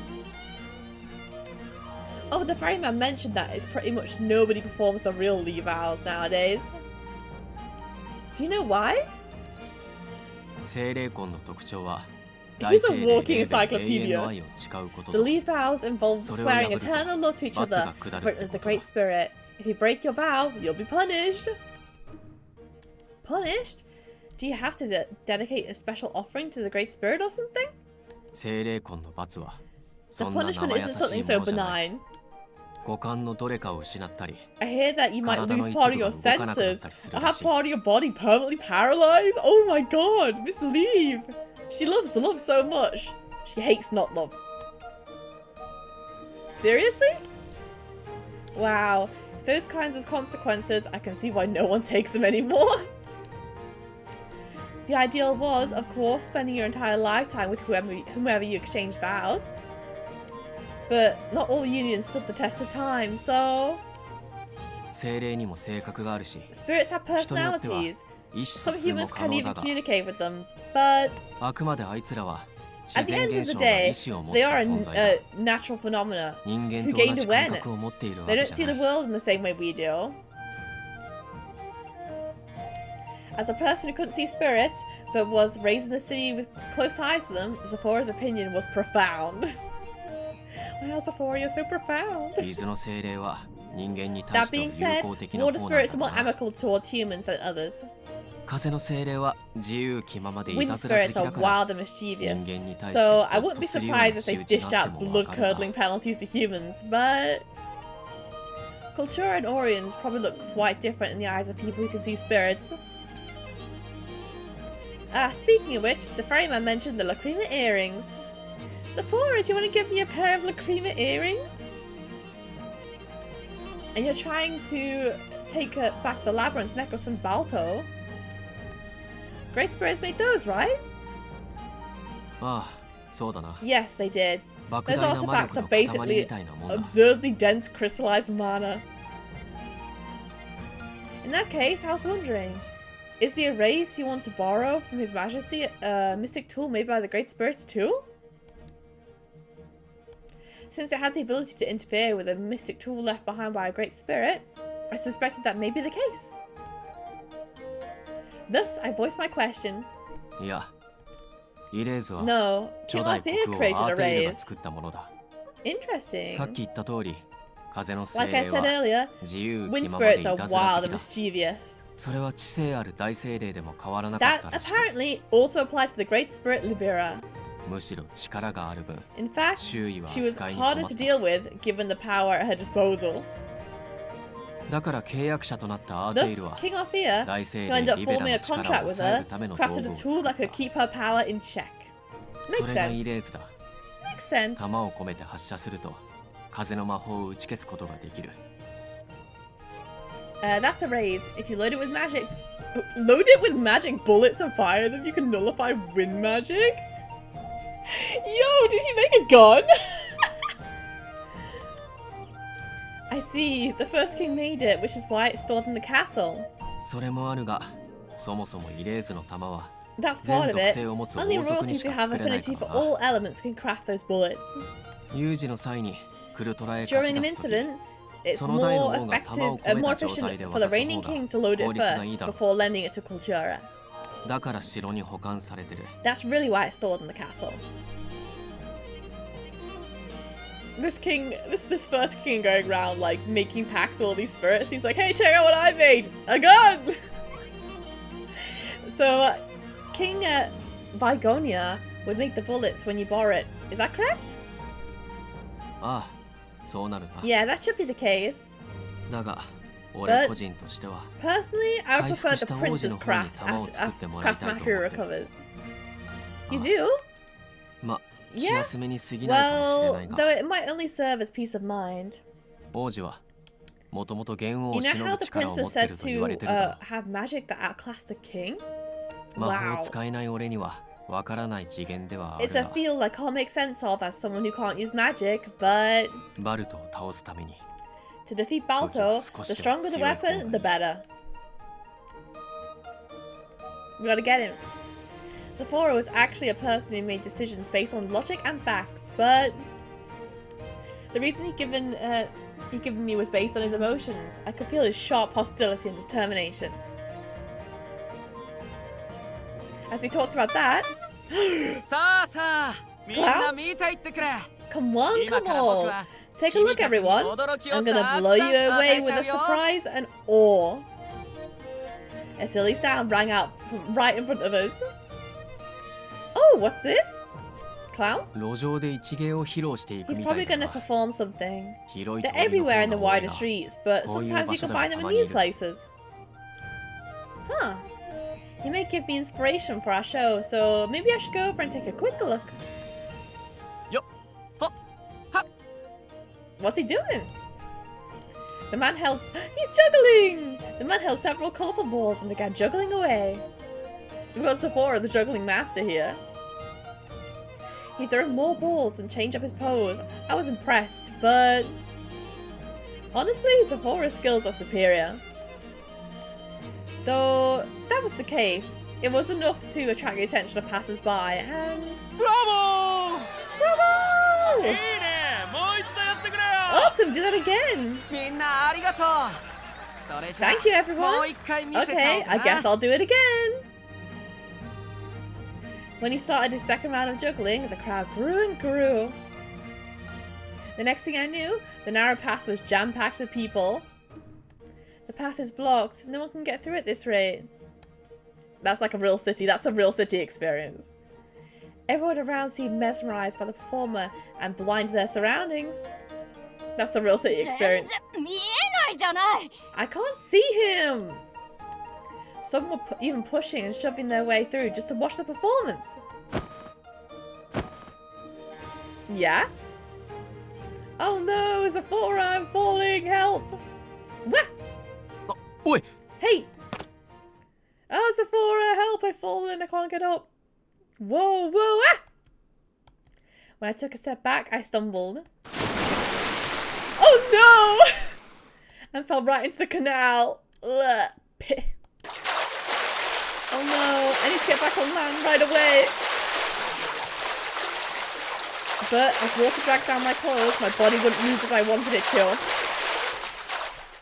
Oh, the ferryman mentioned that it's pretty much nobody performs the real leave vows nowadays. Do you know why? 精霊魂の特徴は He's a 大精霊 walking 霊魂に永遠 encyclopedia. の愛を誓うこと The だ。 leave vows involve swearing eternal love to each other for the Great Spirit. If you break your vow, you'll be punished. Punished? Do you have to dedicate a special offering to the Great Spirit or something? 精霊魂の罰は The そんな punishment 生優 isn't し something い so ものじゃない。 benign. 五感のどれかを失ったり I hear that you might 体の lose 一 part of 部が your 動かなくなっ senses たりす or るら have しい。 part of your body permanently paralyzed. Oh my god, Miss Leave. She loves love so much. She hates not love. Seriously? Wow. If those kinds of consequences, I can see why no one takes them anymore. The ideal was, of course, spending your entire lifetime with whomever you exchange vows. But not all unions stood the test of time, so... 精霊にも性格があるし Spirits have 人によっては personalities. 意思 Some 疎通も humans 可 can't 能 even だが communicate with them, but あくまであいつらは at 自 the 然 end of 現 the 象が day, 意志を持っ they た are 存在だ natural phenomena 人間 who と同 gained じ感覚 awareness. を持っているわ They け don't じ see ゃ the ない world in the same way we do. As a person who couldn't see spirits, but was raised in the city with close ties to them, Sephora's opinion was profound. Wow, Sephora, you're so profound. 水の精霊は人間に対 That して being は said, 友好的な方 water なん spirits are だ more な amicable towards humans than others. 風の精霊は自由気ままでい Wind たずら好 spirits き are だから wild and mischievous, 人間に対して so I ゾッ wouldn't と be するような surprised if 仕 they 打ちに dished なって out もわかるが blood-curdling penalties to humans, but... Cultura and Orions probably look quite different in the eyes of people who can see spirits. Speaking of which, the ferryman mentioned the lacrima earrings. Sephora, do you want to give me a pair of lacrima earrings? And you're trying to take back the labyrinth necklace from Balto. Great spirits made those, right? ああそうだな Yes, they did. 莫 Those 大な魔 artifacts 力 are の塊 basically みたいなもんだ absurdly dense crystallized mana. In that case, I was wondering, is the erase you want to borrow from His Majesty a mystic tool made by the Great Spirits too? Since it had the ability to interfere with a mystic tool left behind by a Great Spirit, I suspected that may be the case. Thus, I voiced my question. いやイレーズは No, 初 King 代 Arthur 国王 created アーテイルが arrays. 作ったものだ Interesting. さっき言った通り風の精 Like I 霊 said は earlier, 自由 wind 気ままでい spirits た are ずら wild 好 and きだ mischievous. それは知性ある大精霊でも変わらなかっ That たらしい apparently also applies to the Great Spirit Libera. むしろ力がある分 In fact, 周囲は she was 扱いに困 harder っ to た deal with given the power at her disposal. だから契約者となったアーテイ Thus, ルは King Arthur, 大精 who 霊 ended リ up ベラ forming a の力を contract with 抑え her, るための道 crafted 具 a を tool 作 that っ could た keep her power in check. そ Makes れがイ sense. レーズだ Makes sense. 弾を込めて発射すると風の魔法を打ち消すことができる That's a raise. If you load it with magic... Load it with magic bullets and fire them, you can nullify wind magic? Yo, did he make a gun? I see. The first king made it, which is why it's stored in the castle. それもあるがそもそもイレーズの弾は That's 全 part of 属 it. 性を持つ王 Only 族に royalties し who か have 作れない affinity か for らな all elements can craft those bullets. 有事の際にクルトラへ貸 During し an 出す時 incident, it's その代の more 王が effective 弾を and 込め more た状態 efficient で for the 渡す reigning 方 king が to load 効 it 率がいい first だろ before lending it to Cultura. うだから城に保管されてる That's really why it's stored in the castle. This first king going around like making pacts with all these spirits. He's like, hey, check out what I made! A gun! So, King Vigonia would make the bullets when you borrow it. Is that correct? ああ、そうなるな。 Yeah, that should be the case. だが、俺個人としては Personally, I would prefer the 回復した prince's 王子の方に crafts 玉を after, 作ってもらい crafts たいと mastery 思ってる。 recovers. あ You do? ま、気 Yeah. 休めに過ぎないかもしれな Well, いが、 though it might only serve as peace of mind. 王子はもともと元王 You を know 忍 how ぶ the 力 prince を持 was って said ると言われ to てるだろう。 have magic that outclassed the king? 魔法を Wow. 使えない俺にはわからない次元ではある It's a が、 field I can't make sense of as someone who can't use magic, but バルトを倒すために to defeat Balto, the stronger the weapon, the better. We gotta get him. Sephora was actually a person who made decisions based on logic and facts, but the reason he given me was based on his emotions. I could feel his sharp hostility and determination. As we talked about that, さあさあ、みんな見たいってくれ。 come on, 今 come から僕 on. は Take a look, everyone. I'm gonna blow you away with a surprise and awe. A silly sound rang out from right in front of us. Oh, what's this? Clown? 路上で一芸を披露していく He's みた probably いだ gonna な。 perform something. 広い They're 通りの everywhere in the 方が多い wider が streets, but こういう sometimes 場 you 所 can でも find them た in まにい these る。 places. Huh. He may give me inspiration for our show, so maybe I should go over and take a quick look. よっ、ほっ、はっ。 What's he doing? The man held... He's juggling! The man held several colourful balls and began juggling away. We've got Sephora, the juggling master, here. He threw more balls and changed up his pose. I was impressed, but... honestly, Sephora's skills are superior. Though that was the case, it was enough to attract the attention of passers-by, and... ブラボー Bravo! いいねもう一度やってくれよ Awesome, do that again! みんなありがとう。それじゃあ Thank you, everyone. もう一回見せちゃお Okay, うか I な。 guess I'll do it again. When he started his second round of juggling, the crowd grew and grew. The next thing I knew, the narrow path was jam-packed with people. The path is blocked. No one can get through at this rate. That's like a real city. That's the real city experience. Everyone around seemed mesmerized by the performer and blind to their surroundings. That's the real city experience. 全然見えないじゃない。 I can't see him! Some were even pushing and shoving their way through just to watch the performance. Yeah? Oh no, Sephora, I'm falling! Help! Wah! おい Hey! Oh, Sephora, help! I've fallen, I can't get up. Whoa, whoa, ah! When I took a step back, I stumbled. Oh no! And fell right into the canal. Ugh. Oh no, I need to get back on land right away. But as water dragged down my clothes, my body wouldn't move as I wanted it to.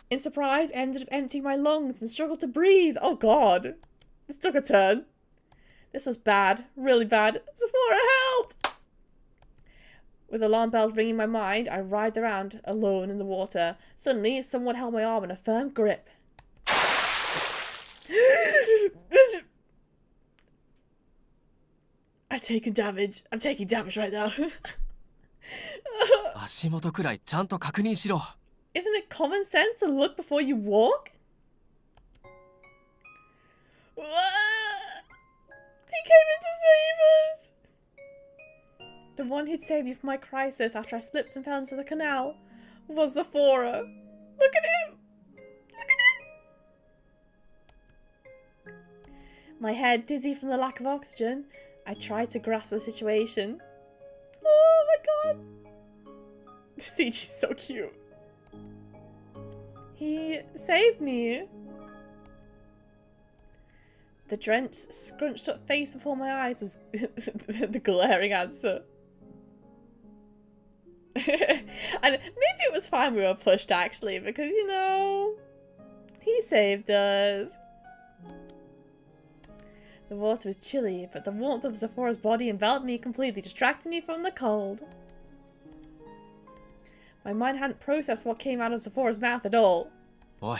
In surprise, I ended up emptying my lungs and struggled to breathe. Oh god. This took a turn. This was bad. Really bad. Sephora, help! With alarm bells ringing in my mind, I writhed around, alone in the water. Suddenly, someone held my arm in a firm grip. I've taken damage. I'm taking damage right now. 足元くらいちゃんと確認しろ。 Isn't it common sense to look before you walk? He came in to save us! The one who'd saved me from my crisis after I slipped and fell into the canal was Sephora. Look at him! Look at him! My head dizzy from the lack of oxygen, I tried to grasp the situation. Oh my god! The CG is so cute. He saved me. The drenched, scrunched up face before my eyes was the glaring answer. And maybe it was fine we were pushed actually, because you know, he saved us. The water was chilly, but the warmth of Sephora's body enveloped me completely, distracting me from the cold. My mind hadn't processed what came out of Sephora's mouth at all. おい、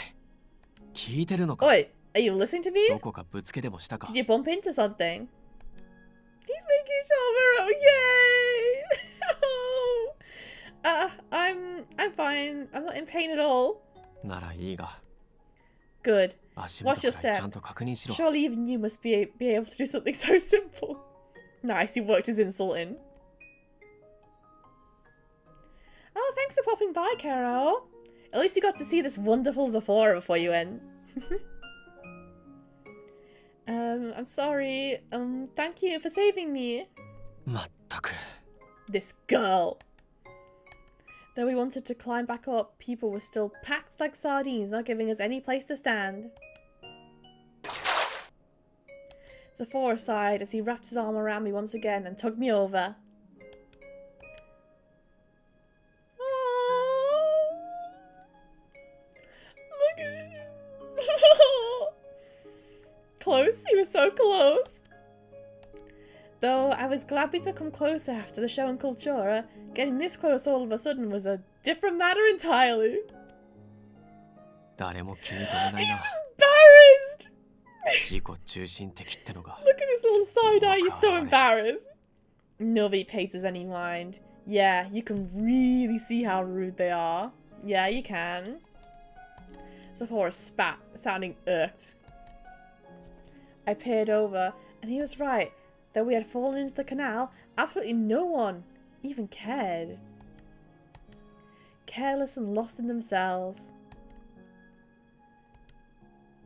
聞いてるのか Oi, Are you listening to me? どこかぶつけでもしたか Did you bump into something? He's making sure we're yay! I'm fine. I'm not in pain at all. ならいいが Good. 足 What's 元 your から step? ちゃんと確認しろ Surely even you must be able to do something so simple. Nice, he worked his insult in. Oh, thanks for popping by, Caro. At least you got to see this wonderful Zephora before you went. I'm sorry. Thank you for saving me. まったく This girl. Though we wanted to climb back up, people were still packed like sardines, not giving us any place to stand. Zephora sighed as he wrapped his arm around me once again and tugged me over. Oh, look at him. Close, he was so close. Though I was glad we'd become closer after the show in Cultura, getting this close all of a sudden was a different matter entirely. 誰も気に留めないな He's embarrassed! 自己中心的ってのが Look at his little side eye, he's so embarrassed. Nobody pays us any mind. Yeah, you can really see how rude they are. Yeah, you can. Zephora spat, sounding irked. I peered over, and he was right. Though we had fallen into the canal, absolutely no one even cared. Careless and lost in themselves.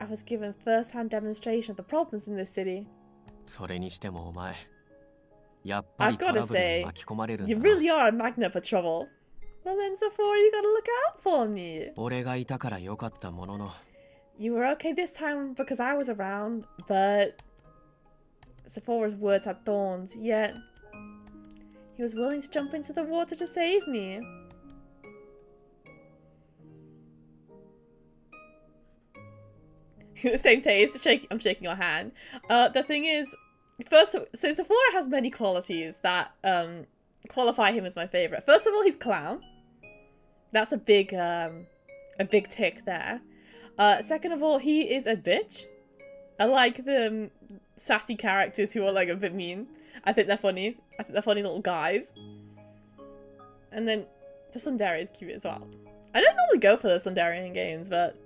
I was given first-hand demonstration of the problems in this city. それにしてもお前やっぱり I've トラ gotta ブルに say, 巻き込まれるん you だな really are a magnet for trouble. Well then, Zephora, you gotta look out for me. 俺がいたからよかったものの You were okay this time because I was around, but... Sephora's words had thorns, yet... He was willing to jump into the water to save me. The same taste. I'm shaking your hand. The thing is, first, so Zephora has many qualities that qualify him as my favorite. First of all, he's clown. That's a big tick there. Second of all, he is a bitch. I like the sassy characters who are like a bit mean. I think they're funny. I think they're funny little guys. And then the Sundari is cute as well. I don't normally go for the Sundarian games, but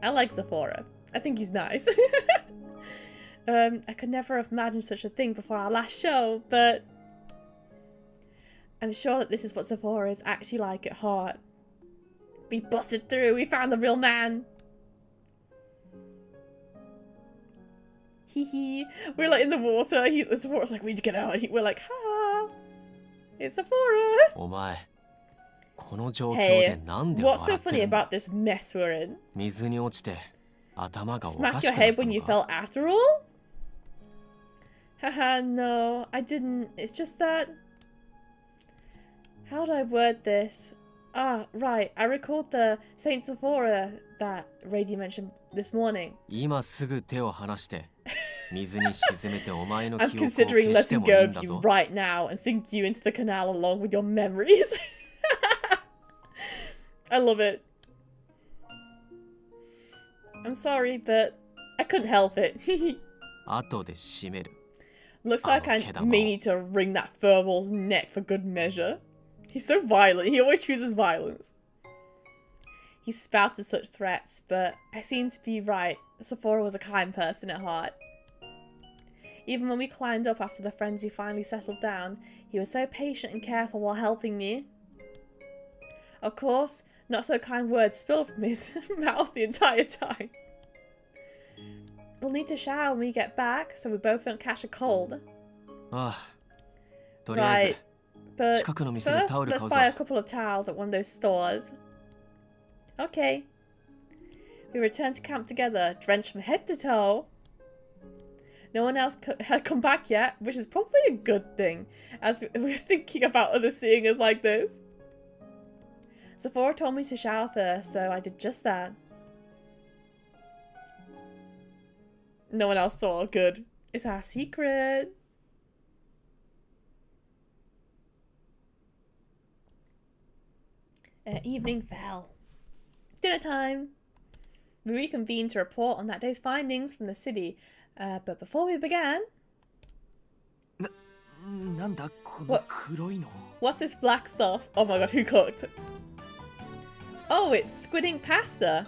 I like Zephora. I think he's nice. I could never have imagined such a thing before our last show, but I'm sure that this is what Zephora is actually like at heart. We busted through, we found the real man. Hee hee. We're like in the water, Zephora's like, we need to get out. We're like, ha! It's Zephora! お前この状況で Hey, なんで what's so 笑って funny るんだ about this mess we're in? 水に落ちて頭がおか Smack し your くなっ head た when の you か fell after all? Haha, no, I didn't. It's just that... How do I word this? Ah, right. I recalled the Saint Zephora that Rady mentioned this morning. 今すぐ手を離して水に沈めてお前の I'm 記憶を considering 消して letting も go いいん of だ you ぞ right now and sink you into the canal along with your memories. I love it. I'm sorry, but I couldn't help it. 後で締める Looks like I may need to wring that furball's neck for good measure. He's so violent. He always chooses violence. He spouted such threats, but I seem to be right. Zephora was a kind person at heart. Even when we climbed up after the frenzy finally settled down, he was so patient and careful while helping me. Of course, not so kind words spilled from his mouth the entire time. We'll need to shower when we get back, so we both don't catch a cold. ああとりあえ Right, ず but 近くの店で first タオル let's 買うぞ buy a couple of towels at one of those stores. Okay. We returned to camp together, drenched from head to toe. No one else had come back yet, which is probably a good thing, as we're thinking about others seeing us like this. Zephora told me to shower first, so I did just that. No one else saw. Good. It's our secret. Evening fell. Dinner time. We reconvened to report on that day's findings from the city. But before we began... なんだこの黒いの。 What's this black stuff? Oh my god, who cooked? Oh, it's squid ink pasta.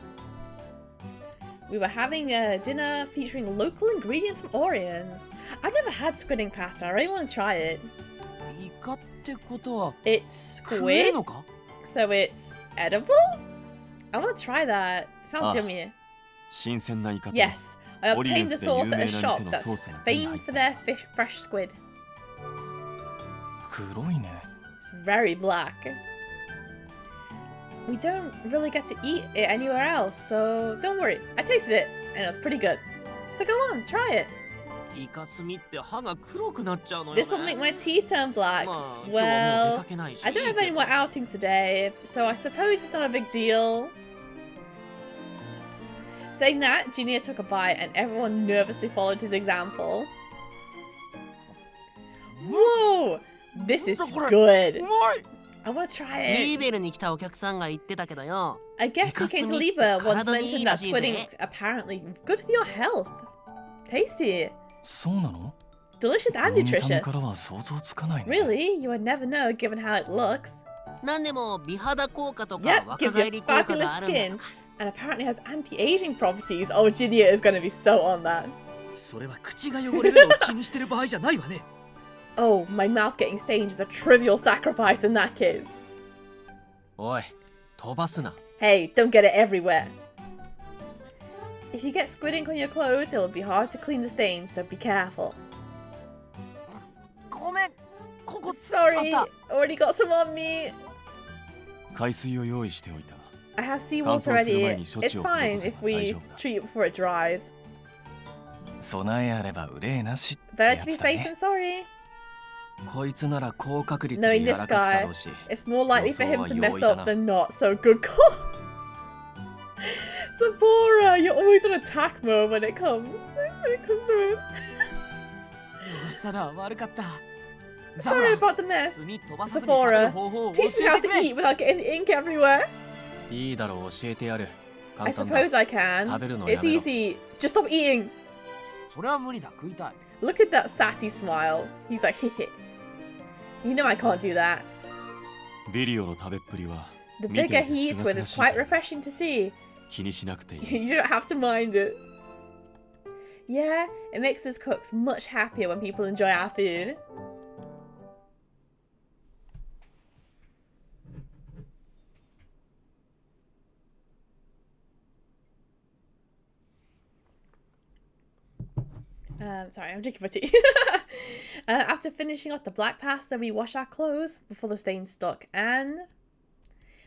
We were having a dinner featuring local ingredients from Orions. I've never had squid ink pasta. I really want to try it. イカってことは It's 食える squid, のか？ so it's edible? I want to try that. It sounds yummy. 新鮮なイカと Yes, I obtained the sauce at a shop that's ソースが手に入 famed っ for た。 their fresh squid. 黒いね。 It's very black. We don't really get to eat it anywhere else, so don't worry. I tasted it, and it was pretty good. So go on, try it. イカスミって歯が黒くなっちゃうのよね。 This will make my teeth turn black. まあ、今日はもう出 Well, かけないし。 I don't have any more outings today, so I suppose it's not a big deal. Saying that, Junior took a bite, and everyone nervously followed his example. Whoa! This is good. うまい。 I want to try リー it. ベルに来たお客さんが言ってたけどよ。 I guess who came to Liba once mentioned that squid ink apparently good for your health. Tasty. そうなの？ Delicious and 見た目 nutritious. からは想像つかないね。 Really? You would never know given how it looks. なんでも美肌効果とか Yep, 若 gives 返 you り効果 fabulous があるんだ skin and apparently has anti-aging properties. Oh, Junior is going to be so on that. それは口が汚れるのを気にしてる場合じゃないわね。 Oh, my mouth getting stained is a trivial sacrifice in that case. おい、飛ばすな。 Hey, don't get it everywhere. If you get squid ink on your clothes, it'll be hard to clean the stains, so be careful. ごめん。ここついちまっ Sorry, た。 already got some on me. 海水を用意しておいた。 I have seawater 乾燥する ready. 前に処置 It's を fine 施せ if ば we 大丈夫だ。 treat it before it dries. 備えあれば憂いなしって Better や to be つだ safe ね。 than sorry. こいつなら高確率で Knowing や this らかすだ guy, ろうし。 it's more likely for him to mess 予想は容易だ up な。 than not, so good call. Sephora, you're always on attack mode when it comes to him. どうしたら悪かった。 Sorry about the mess. 炭飛ばさずに食べる Sephora, 方法を教 teach me え how て to くれ。 eat without getting the ink everywhere. いいだろう、教えてやる。 I 簡単だ。 suppose I can. 食べるのや It's めろ。 easy. Just stop eating. それは無理だ。食いたい。 Look at that sassy smile. He's like, hehe. You know I can't do that. ビリオの食べっぷりは The 見て bigger いて he す eats が with す is がしい quite refreshing to see. 気にしなくていい。 You don't have to mind it. Yeah, it makes us cooks much happier when people enjoy our food. Sorry, I'm drinking my tea. After finishing off the black pasta, we washed our clothes before the stains stuck, and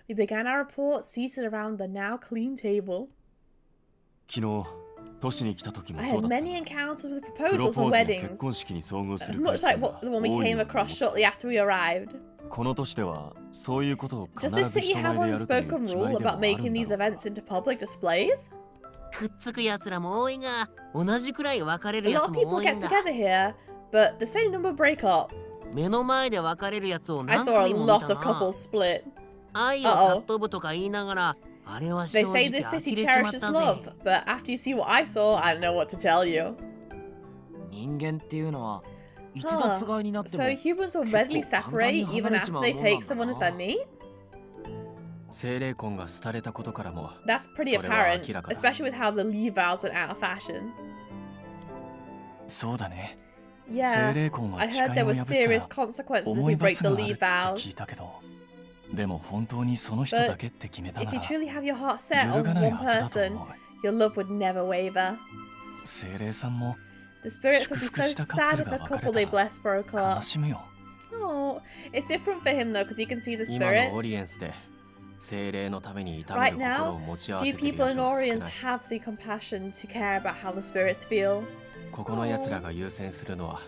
we began our report seated around the now clean table. 昨日都市に来た時も I そう had だった。 many encounters with プロ proposals ポー and ズや weddings, 結婚式に遭遇する much 回 like 数が what the one we 多い came の across に shortly after we arrived. この年ではそういうことを必 Does this ず city 人 have 前でやるという unspoken 決ま rule りでもあ about る making ん these だろう events into public displays? くっつくやつらも多いが、同じくらい別れ A るや lot つ of も people 多い get んだ。 together here, but the same number break up. 目の前で別れるやつを I 何 saw a 回も見 lot た of な。 couples split. 愛を尊ぶとか言いながら、あれは正 They 直 say 呆 this れ city ちまっ cherishes た love, ぜ。 but after you see what I saw, I don't know what to tell you. 人間っていうのは一度つがいになっても So humans will readily separate even after they take someone as their mate? 精霊魂が廃れたことからも、 That's pretty それは apparent, 明らかだ。 especially with how the leave vows went out of fashion. そうだね。 Yeah, 精霊魂 I は誓 heard い there を were 破 serious った consequences if 重 we い break 罰 the があるっ leave て聞 vows. いたけど、でも本当にその人 But だけって決めた If な you ら truly have your heart set 揺る on がない one はずだと person, 思う。 your love would never waver. 精霊さんも The spirits would be so 祝福した sad カ if ッ the プルが別 couple れ they たら blessed broke 悲 up. しむよ。 Oh, it's different for him though, because he can see the 今のオリエ spirits. ンスで精霊のために痛め Right る心を now, 持ち合わせ few ている people や in つは少 Orions ない。 have the compassion to care about how the spirits feel. ここの奴らが優先するのは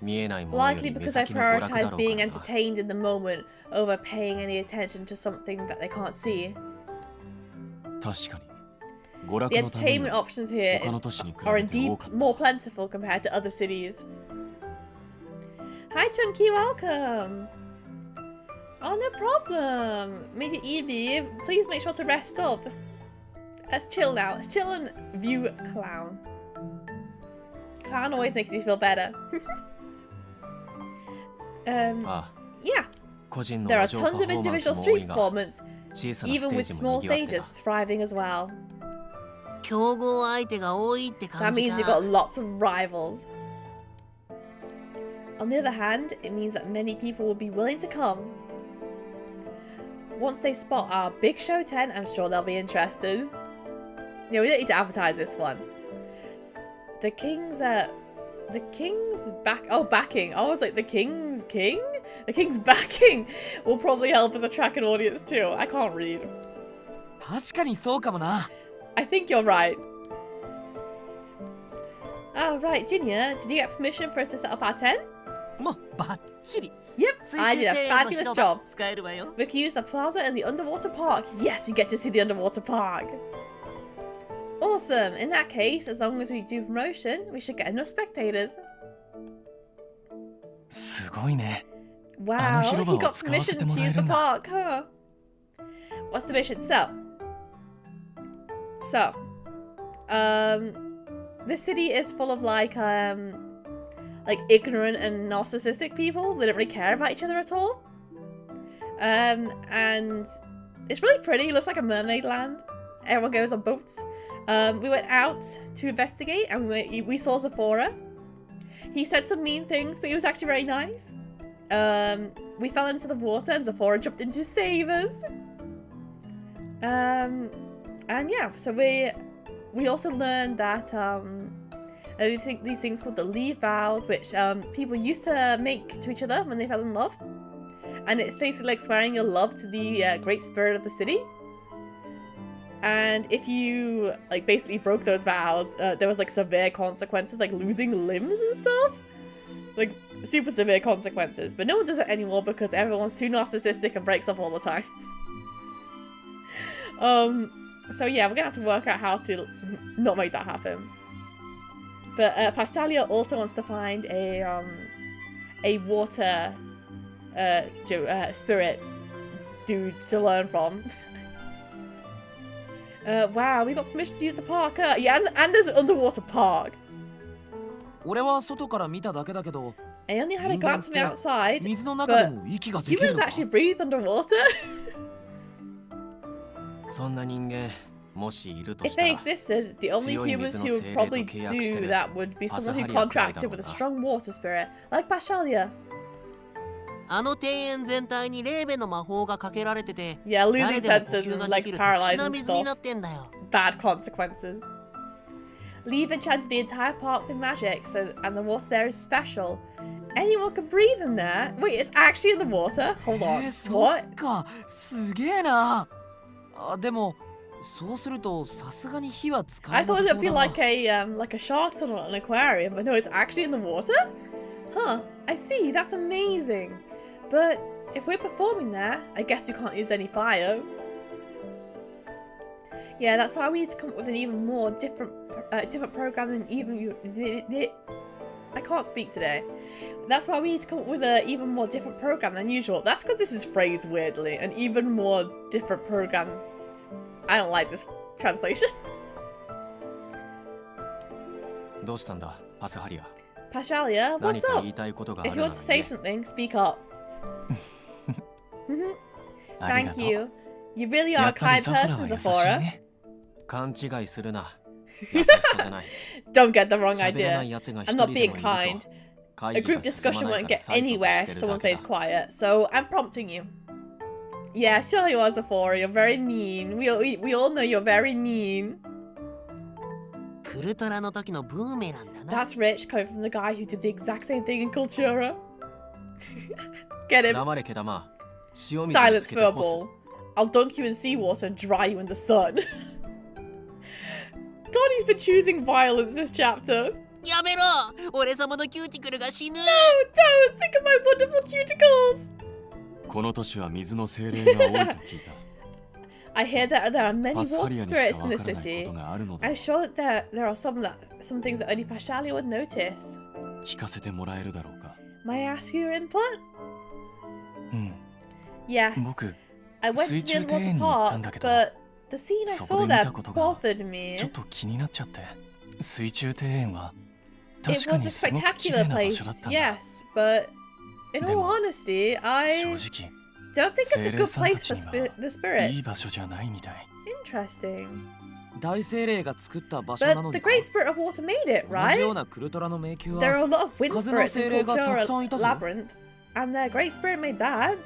見えないものよ Likely り目 because they 先の娯楽だ prioritize ろう being からな。 entertained in the moment over paying any attention to something that they can't see. 確かに娯楽 The のために entertainment options here 他の都市に比 are べて indeed 多かった。 more plentiful compared to other cities. Hi Chunky, welcome! Oh, no problem! Major Evie, please make sure to rest up. Let's chill now. Let's chill and view Clown. Clown always makes you feel better. Yeah. There are tons of individual street performance, even with small stages thriving as well. 競合相手が多いって That 感じ means you've か got lots of rivals. On the other hand, it means that many people will be willing to come. Once they spot our big show tent, I'm sure they'll be interested. Yeah, we don't need to advertise this one. The king's backing. I was like, the king's king? The king's backing will probably help us attract an audience too. I can't read. 確かにそうかもな。 I think you're right. Oh, right, Junior, did you get permission for us to set up our tent? もうバッチリ Yep, I did a fabulous job. 使えるわよ We can use the plaza and the underwater park. Yes, we get to see the underwater park. Awesome. In that case, as long as we do promotion, we should get enough spectators. すごいね。 Wow, he got 使わせ permission ても to らえ use る the んだ。 park, huh? What's the mission? So, this city is full of like ignorant and narcissistic people. They don't really care about each other at all. And it's really pretty. It looks like a mermaid land. Everyone goes on boats. We went out to investigate and we saw Zephora. He said some mean things, but he was actually very nice. We fell into the water and Zephora jumped in to save us. And yeah, so we also learned that these things called the leave vows, which people used to make to each other when they fell in love. And it's basically like swearing your love to the great spirit of the city. And if you like basically broke those vows, there was like severe consequences, like losing limbs and stuff. Like super severe consequences. But no one does it anymore because everyone's too narcissistic and breaks up all the time. So yeah, we're gonna have to work out how to not make that happen. But Pastalia also wants to find a water spirit dude to learn from. Wow, we got permission to use the park. Yeah, and there's an underwater park. 俺は外から見ただけだけど、 I only had a glance from the outside, 水の中でも息ができる humans のか。 actually breathe underwater. そんな人間もしいると If した they ら existed, the only humans who would probably do that would be someone who contracted with a strong water spirit, like Pashalia. あの庭園全体にレーベの魔法がかけられてて Yeah, losing 誰でも呼 senses 吸 and がで legs きる paralyzed 特殊な and 水にな stuff. ってんだよ Bad consequences. Leave enchanted the entire park with magic, and the water there is special. Anyone can breathe in there. Wait, it's actually in the water? Hold on. そ What? っか、すげえな。あ、でもそうするとさすがに火は使 I えな thought さ it そ would う be だな。 like a shark tunnel, an aquarium, but no, it's actually in the water? Huh, I see, that's amazing. But if we're performing there, I guess we can't use any fire. Yeah, that's why we need to come up with an even more different program than even I can't speak today. That's why we need to come up with an even more different program than usual. That's because this is phrased weirdly. An even more different program. I don't like this translation. どうしたんだパスハリア Pashalia, 何 what's か up? 言いたいことがあ If る you な want ら to say ね something, speak up. ありが Thank とう。 you. You really や are a っぱり kind ザフラ person, は優しい Zephora. ね。勘違いするな優しさじゃない Don't get the wrong 喋らない idea. 奴が一 I'm 人 not で being もいる kind. と A 会議 group が進 discussion まない won't から get 催促 anywhere し if てる someone だけ stays だ quiet, so I'm prompting you. Yeah, sure you are, Zephora. You're very mean. We all know you're very mean. クルトラの時のブーメランだな That's rich coming from the guy who did the exact same thing in Cultura. Get him. 黙れ毛玉塩水に Silence つけ for て a 干す ball. I'll dunk you in seawater and dry you in the sun. God, he's been choosing violence this chapter. やめろ俺様のキューティクルが死ぬ No, don't think of my wonderful cuticles. この年は水の精霊が多いと聞いた。 I hear that there are many パスハ water リアにし spirits か in わ this からないこ city. とがあるので I'm sure that there are some things that only Pashalia would notice. 聞かせてもらえるだろうか。 May I ask your input? うん。 Yes. 僕、 I went to the 水中庭 underwater 園に行ったん park, だけど、 but The scene I そこ saw で見 there たことが bothered me. ちょっと気になっちゃって。水中庭園は It 確か was に a すごく綺 spectacular 麗な場 place, 所だったんだ。 yes, but in で all も honesty, I 正直 don't think it's a 精霊 good さんた place ち for には the いい場 spirits. 所じゃないみたい。 Interesting. 大精霊が作った場所な But の the に Great Spirit of Water made it, 同じよう right? なクルトラの迷宮 There are は a lot of wind 風の spirits 精 in 霊がたく Cultura さんいたぞ。 Labyrinth, and the Great Spirit made that.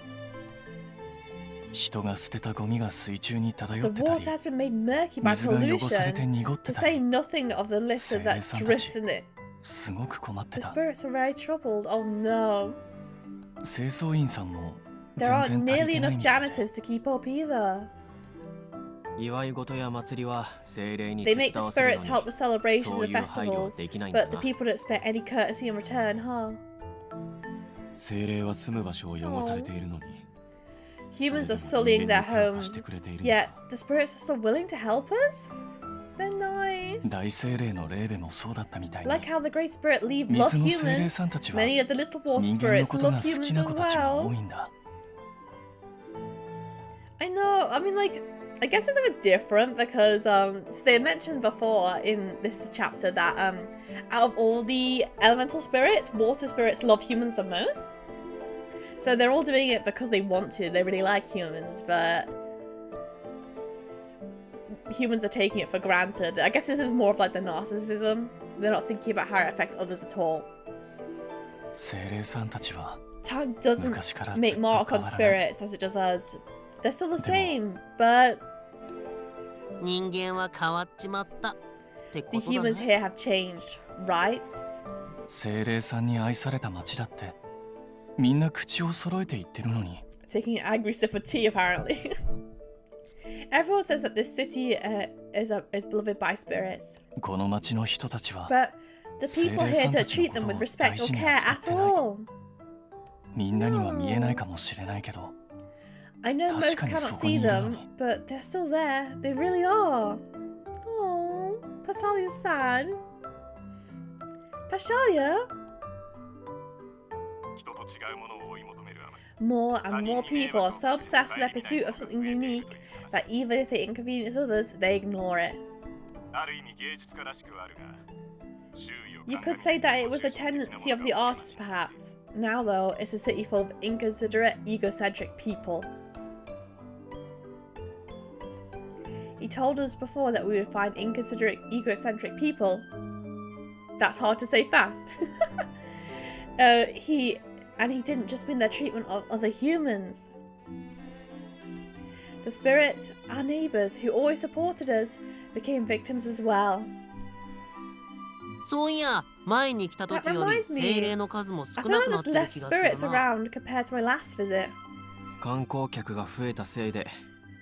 人が捨てたゴミが水中に漂っ The てたり water has been made murky by 水が汚されて pollution. 濁っ To てた say り nothing of the litter that 精霊さんたち drifts in it. すごく困って The た。 spirits are very troubled. Oh no. 清掃員さんも There 全 aren't 然足 nearly りてない enough みたいで janitors to keep up either. 祝い事や祭りは精霊に They 手 make 伝 the わせるの spirits に help with celebrations そう and いう配慮は festivals, できないんだ but the な。 people don't expect any courtesy in return, huh? 精霊は住む場所を汚されているのに Humans are それ sullying でも人 their 間に手を homes, 貸してくれているの yet か the spirits are still willing to help us? They're nice. 大精霊のレーベもそうだったみたいに Like how the Great Spirit love 水の精霊 humans, さんたちは many of the little water 人間の spirits ことが love 好き humans な as 子たちが多 well. いんだ。 I know, I mean, like, I guess it's a bit different because so they mentioned before in this chapter that out of all the elemental spirits, water spirits love humans the most. So they're all doing it because they want to, they really like humans, but humans are taking it for granted. I guess this is more of like the narcissism. They're not thinking about how it affects others at all. 精霊さんたちは Time doesn't 昔からず make っと mark 変 on わらない。 spirits as it does us. They're still the same, but 人間は変わっちまったってこ the とだ humans ね。 here have changed, right? 精霊さんに愛された街だってみんな口を揃えて言ってるのに Taking an angry sip of tea, apparently. Everyone says that this city is beloved by spirits, この街の人たちは but the people here don't treat them with respect or care at all. みんなには見えないかもしれないけど I know most 確かに cannot そこ see にいるの them, に but they're still there. They really are. Oh, Pasalia's sad. Pasalia? 人と違うものを追い求めるあまり More and more people are so obsessed with their pursuit of something unique that even if they inconvenience others, they ignore it. ある意味芸術家らしくはあるが周囲を You could say that it was a tendency of the artist, perhaps. Now, though, it's a city full of inconsiderate, egocentric people. He told us before that we would find inconsiderate, egocentric people. That's hard to say fast. He didn't just mean their treatment of other humans. The spirits, our neighbours, who always supported us, became victims as well. そういや、前に来た That 時より reminds me. 精霊の数も I 少 feel な like くなって there's る less 気が spirits するな。 around compared to my last visit. 観光客が増えたせいで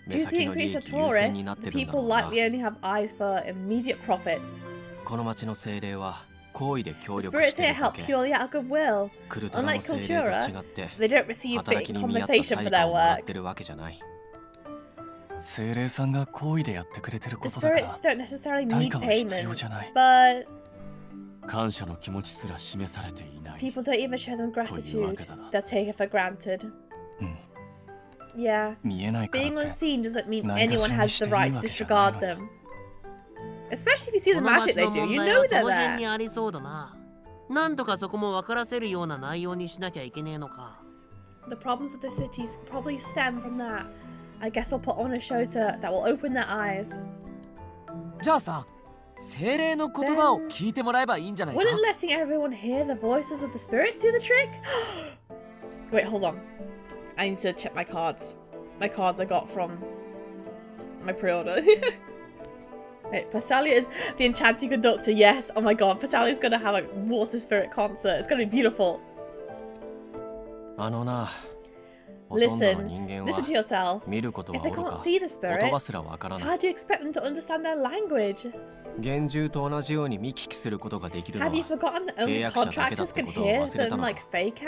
目 Due to the 先の利 increase 益 of 優先に tourists, なって the るんだ people ろうな。 likely only have eyes for immediate profits. この町の精霊は好意で協 The 力し spirits てい here るだ help け。 purely out of goodwill. クルトラの Unlike 精霊と Cultura, 違って they don't receive 働き fitting に見合った compensation 対 for 価 their をもらっ work. てるわけじゃない。精霊さんが好意でやってくれてる The ことだから spirits don't necessarily 対 need 価は必要 payment, じゃない but 感謝の気持ちすら示されていない people don't even show them gratitude. They'll take it for granted. うん Yeah, 見えないからっ being て unseen doesn't mean ないがし anyone ろに has して the いい right to わけじゃない disregard のに them. Especially if you see こ the の magic 町 they の do, 問 you 題 know はそ they're の辺に there. ありそうだな。なんとかそこも分からせるような内容にしなきゃいけねえのか。The problems of the cities probably stem from that. I guess we'll put on a show that will open their eyes. じゃあさ精霊の言葉を聞いてもらえばいいんじゃないか Wouldn't letting everyone hear the voices of the spirits do the trick? Wait, hold on. I need to check my cards. My cards I got from my pre-order. Wait, Pastalia is the enchanting conductor. Yes. Oh my god, Pastalia's gonna have a water spirit concert. It's gonna be beautiful. あのな、ほとんどの Listen, 人間 listen は to yourself. 見ることは If they おろ can't か see the 言葉 spirits, すらわからな how い。 do you expect them to understand their language? 幻獣と同じように見聞きすることができるの Have you は forgotten that only 契約者だけだ contractors って can ことを hear 忘れた them の like か。 they can?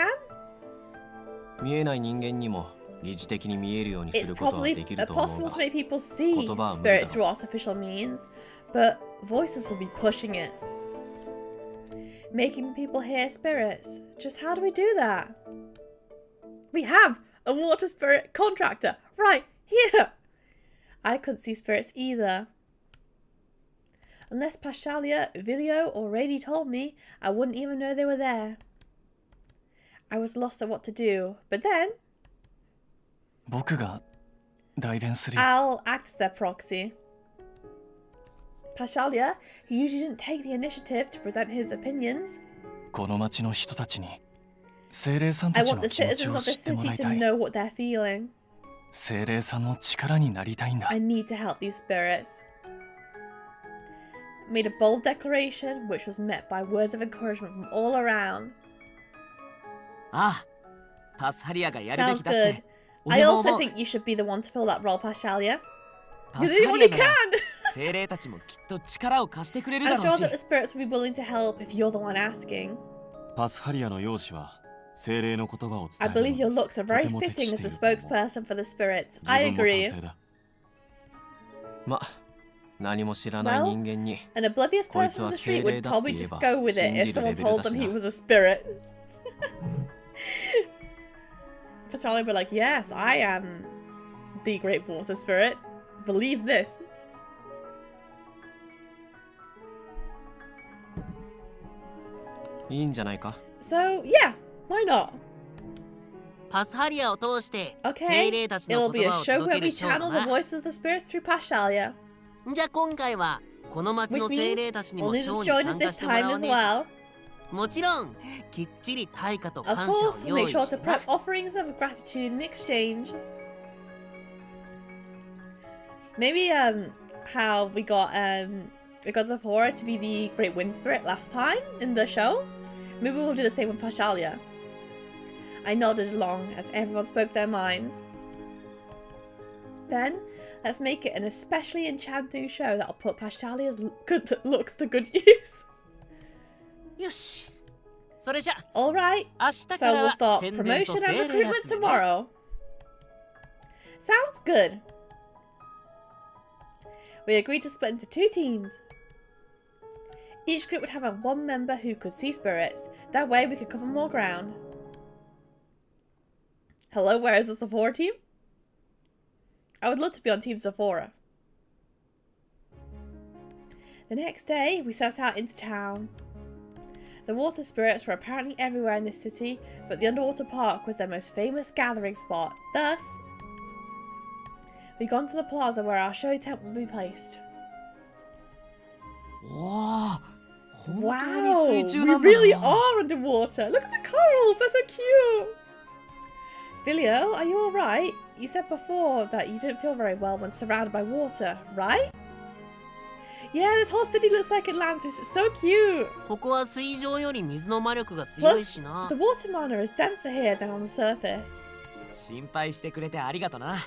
見えない人間にも疑似的に見えるように It's することは probably できると思う possible が to make people see 言葉は無理だろう。 spirits through artificial means, but voices will be pushing it. Making people hear spirits. Just how do we do that? We have a water spirit contractor right here. I couldn't see spirits either. Unless Pashalia, Vilio, or Rady told me, I wouldn't even know they were there. I was lost at what to do, but then 僕が代弁するよ。 I'll act as their proxy. Pashalia, who usually didn't take the initiative to present his opinions, この町の人たちに精霊さん I たち want の the 気持ち citizens を of the 知っても city らい to たい。 know what they're feeling. 精霊さんの力になりたいんだ。 I need to help these spirits. Made a bold declaration, which was met by words of encouragement from all around. ああ、パスハリアがやるべ Sounds きだっ good. て。 I 俺も also 思う。 think you should be the one to fill that role, Pashalia. パ You're ス the ハ only リア can! なら精霊たちもきっと力を貸してくれるだ I'm ろう sure し that the spirits will be willing to help if you're the one asking. パスハリアの容姿は精霊の言葉を I 伝え believe your るの looks are very とても適 fitting し as て a いると思う。 spokesperson for the spirits. 自 I 分も agree. 賛成だ。ま、何も知らない Well, 人間に an oblivious こいつ person on は the 精 street 霊 would だって probably 言え just ば go with it 信 if じるレ someone ベル told だ them し he な。 was a spirit. Pashalia would be like, yes, I am the great water spirit. Believe this. いいんじゃないか。 So, yeah, why not? パスハリアを通して精 Okay, 霊たちの it'll be 言 a 葉を show 届 where け we るショー channel だ the な。 voices of the spirits through Pashalia. じゃあ今回はこの町 Which の精 means 霊たちにも only シ the ョーに join us 参加 this してもら time わ as ねえか。 well. もちろんきっちり対価と Of 感謝 course, を用 make 意 sure し to てな。 prep offerings of gratitude in exchange. Maybe how we got Sephora to be the great wind spirit last time in the show. Maybe we'll do the same with Pashalia. I nodded along as everyone spoke their minds. Then, let's make it an especially enchanting show that'll put Pashalia's good looks to good use. よし。それじゃ Alright, 明日か so ら we'll は start 宣伝と promotion 精 and 霊 recruitment 集めね。 tomorrow. Sounds good. We agreed to split into 2 teams. Each group would have one member who could see spirits. That way we could cover more ground. Hello, where is the Sephora team? I would love to be on Team Sephora. The next day, we set out into town. The water spirits were apparently everywhere in this city, but the underwater park was their most famous gathering spot. Thus, we gone to the plaza where our show tent would be placed. おお、本当に Wow, 水中 we なんだ really な。 are underwater. Look at the corals, they're so cute. Vilio, are you alright? You said before that you didn't feel very well when surrounded by water, right? Yeah, this whole city looks like Atlantis. It's so cute. ここは水上より水の魔力が強い Plus, しな the。water mana is denser here than on the surface. 心配してくれてありがとな。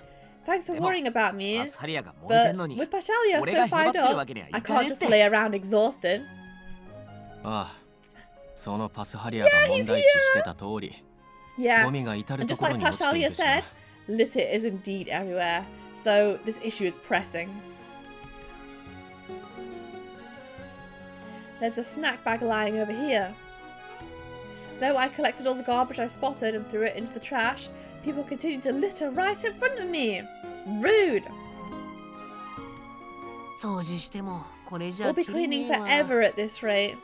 Thanks for worrying about me. パスハリアが燃えて But んのに with Pashalia 俺 so がへばっ fired てるわ up, けにはい I かね can't えっ just て。 lay around exhausted. ああ、そのパスハリアが問題視してた通り、 Yeah, ゴミが至る and と just ころ like に落ちてい Pashalia るしな said, litter is indeed everywhere. So this issue is pressing. There's a snack bag lying over here. Though I collected all the garbage I spotted and threw it into the trash, people continued to litter right in front of me. Rude! 掃除してもこれじ We'll ゃ be きりね cleaning えわ。 forever at this rate.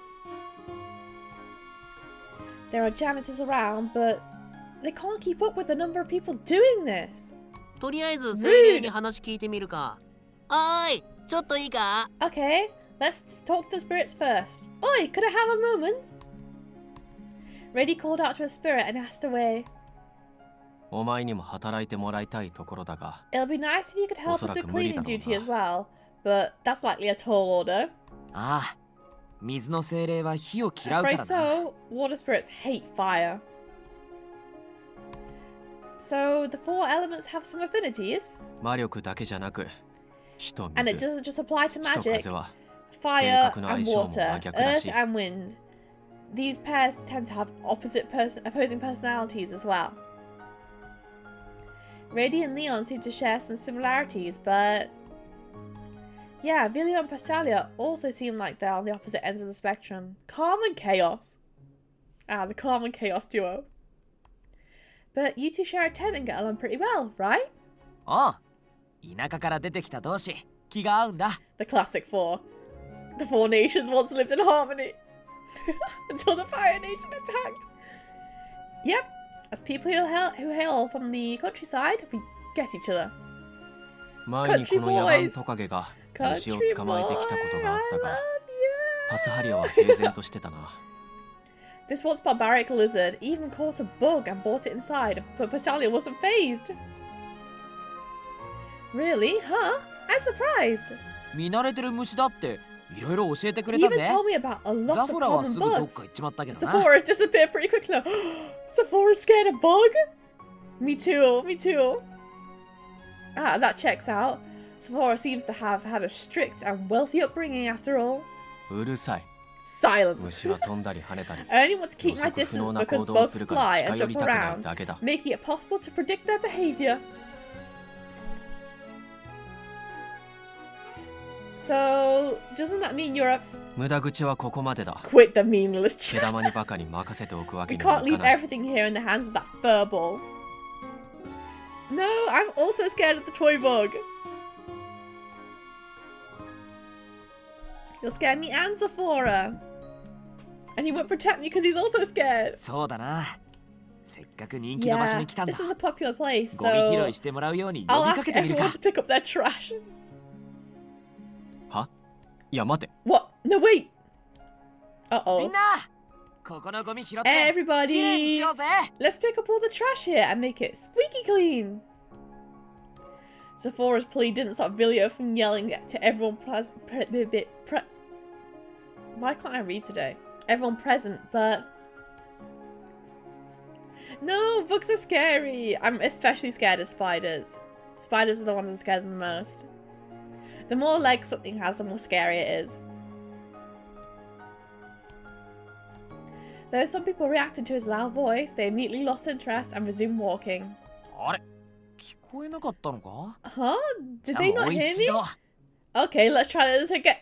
There are janitors around, but they can't keep up with the number of people doing this. とりあえず精霊に話聞いてみるか。おーい、ちょっといいか？ Okay, let's talk to the spirits first. Oi, could I have a moment? Reddy called out to a spirit and asked away. お前にも働いてもらいたいところだが、 It'll be nice if you could help us with おそらく無理 cleaning だろうな。 duty as well, but that's likely a tall order. ああ、水の精霊は火を嫌うか Afraid らな。 so, water spirits hate fire. So the 4 elements have some affinities, 魔力だけじゃなく、火と and it 水、 doesn't just apply to 土と magic. 風は Fire 性格の and 相性も water, 真逆だし。 earth and wind. These pairs tend to have opposing personalities as well. Rady and Leon seem to share some similarities, but yeah, Vilio and Pashalia also seem like they're on the opposite ends of the spectrum. Calm and chaos. Ah, the calm and chaos duo. But you two share a tent and get along pretty well, right? ああ、田舎から出てきた同士、気が合うんだ。 The classic four. The four nations once lived in harmony until the Fire Nation attacked. Yep, as people who hail from the countryside, we get each other. 前にこの野蛮トカゲが虫を捕まえてきたことがあったが、パスハリアは平然としてたな。This once barbaric lizard even caught a bug and brought it inside, but Pasalia wasn't phased. Really? Huh? I'm surprised. 見慣れてる虫だっていろいろ教えてくれ You た even ぜ。 told me about a lot ザ of フォラは common すぐどっか bugs. 行っちまったけどな。 Sephora disappeared pretty quickly. Sephora scared a bug? Me too, me too. Ah, that checks out. Sephora seems to have had a strict and wealthy upbringing after all. うるさい。 Silence. 虫は飛んだり跳ねたり、 I only want to keep 予 my 測不能 distance な because 行動を bugs するから fly 近 and 寄り jump たくない around, だけだ。 making it possible to predict their behavior. So, doesn't that mean you're a 無駄口はここまでだ。 quit the meaningless 毛 chat? 玉にばかり任せておくわけ We には can't い leave かない。 everything here in the hands of that furball. No, I'm also scared of the toy bug. You'll scare me and Sephora. And he won't protect me because he's also scared. そうだな。せっかく人気の場所 Yeah, に来たんだ。 this is a popular place, ゴミ拾 so いしてもらうように呼 I'll びか ask けてみるか everyone。to pick up their trash. はいや待て。 What? No, wait. み Uh-oh. んな、ここのゴミ拾ってきれいにし Everybody, ようぜ。 let's pick up all the trash here and make it squeaky clean. Sephora's plea didn't stop Vilio from yelling to everyone Why can't I read today? Everyone present, but... No, bugs are scary. I'm especially scared of spiders. Spiders are the ones I'm scared of the most. The more legs something has, the more scary it is. Though some people reacted to his loud voice, they immediately lost interest and resumed walking. あれ、聞こえなかったのか？ Huh? じ Did ゃあ they も not う hear 一 me? 度。 Okay, let's try this again.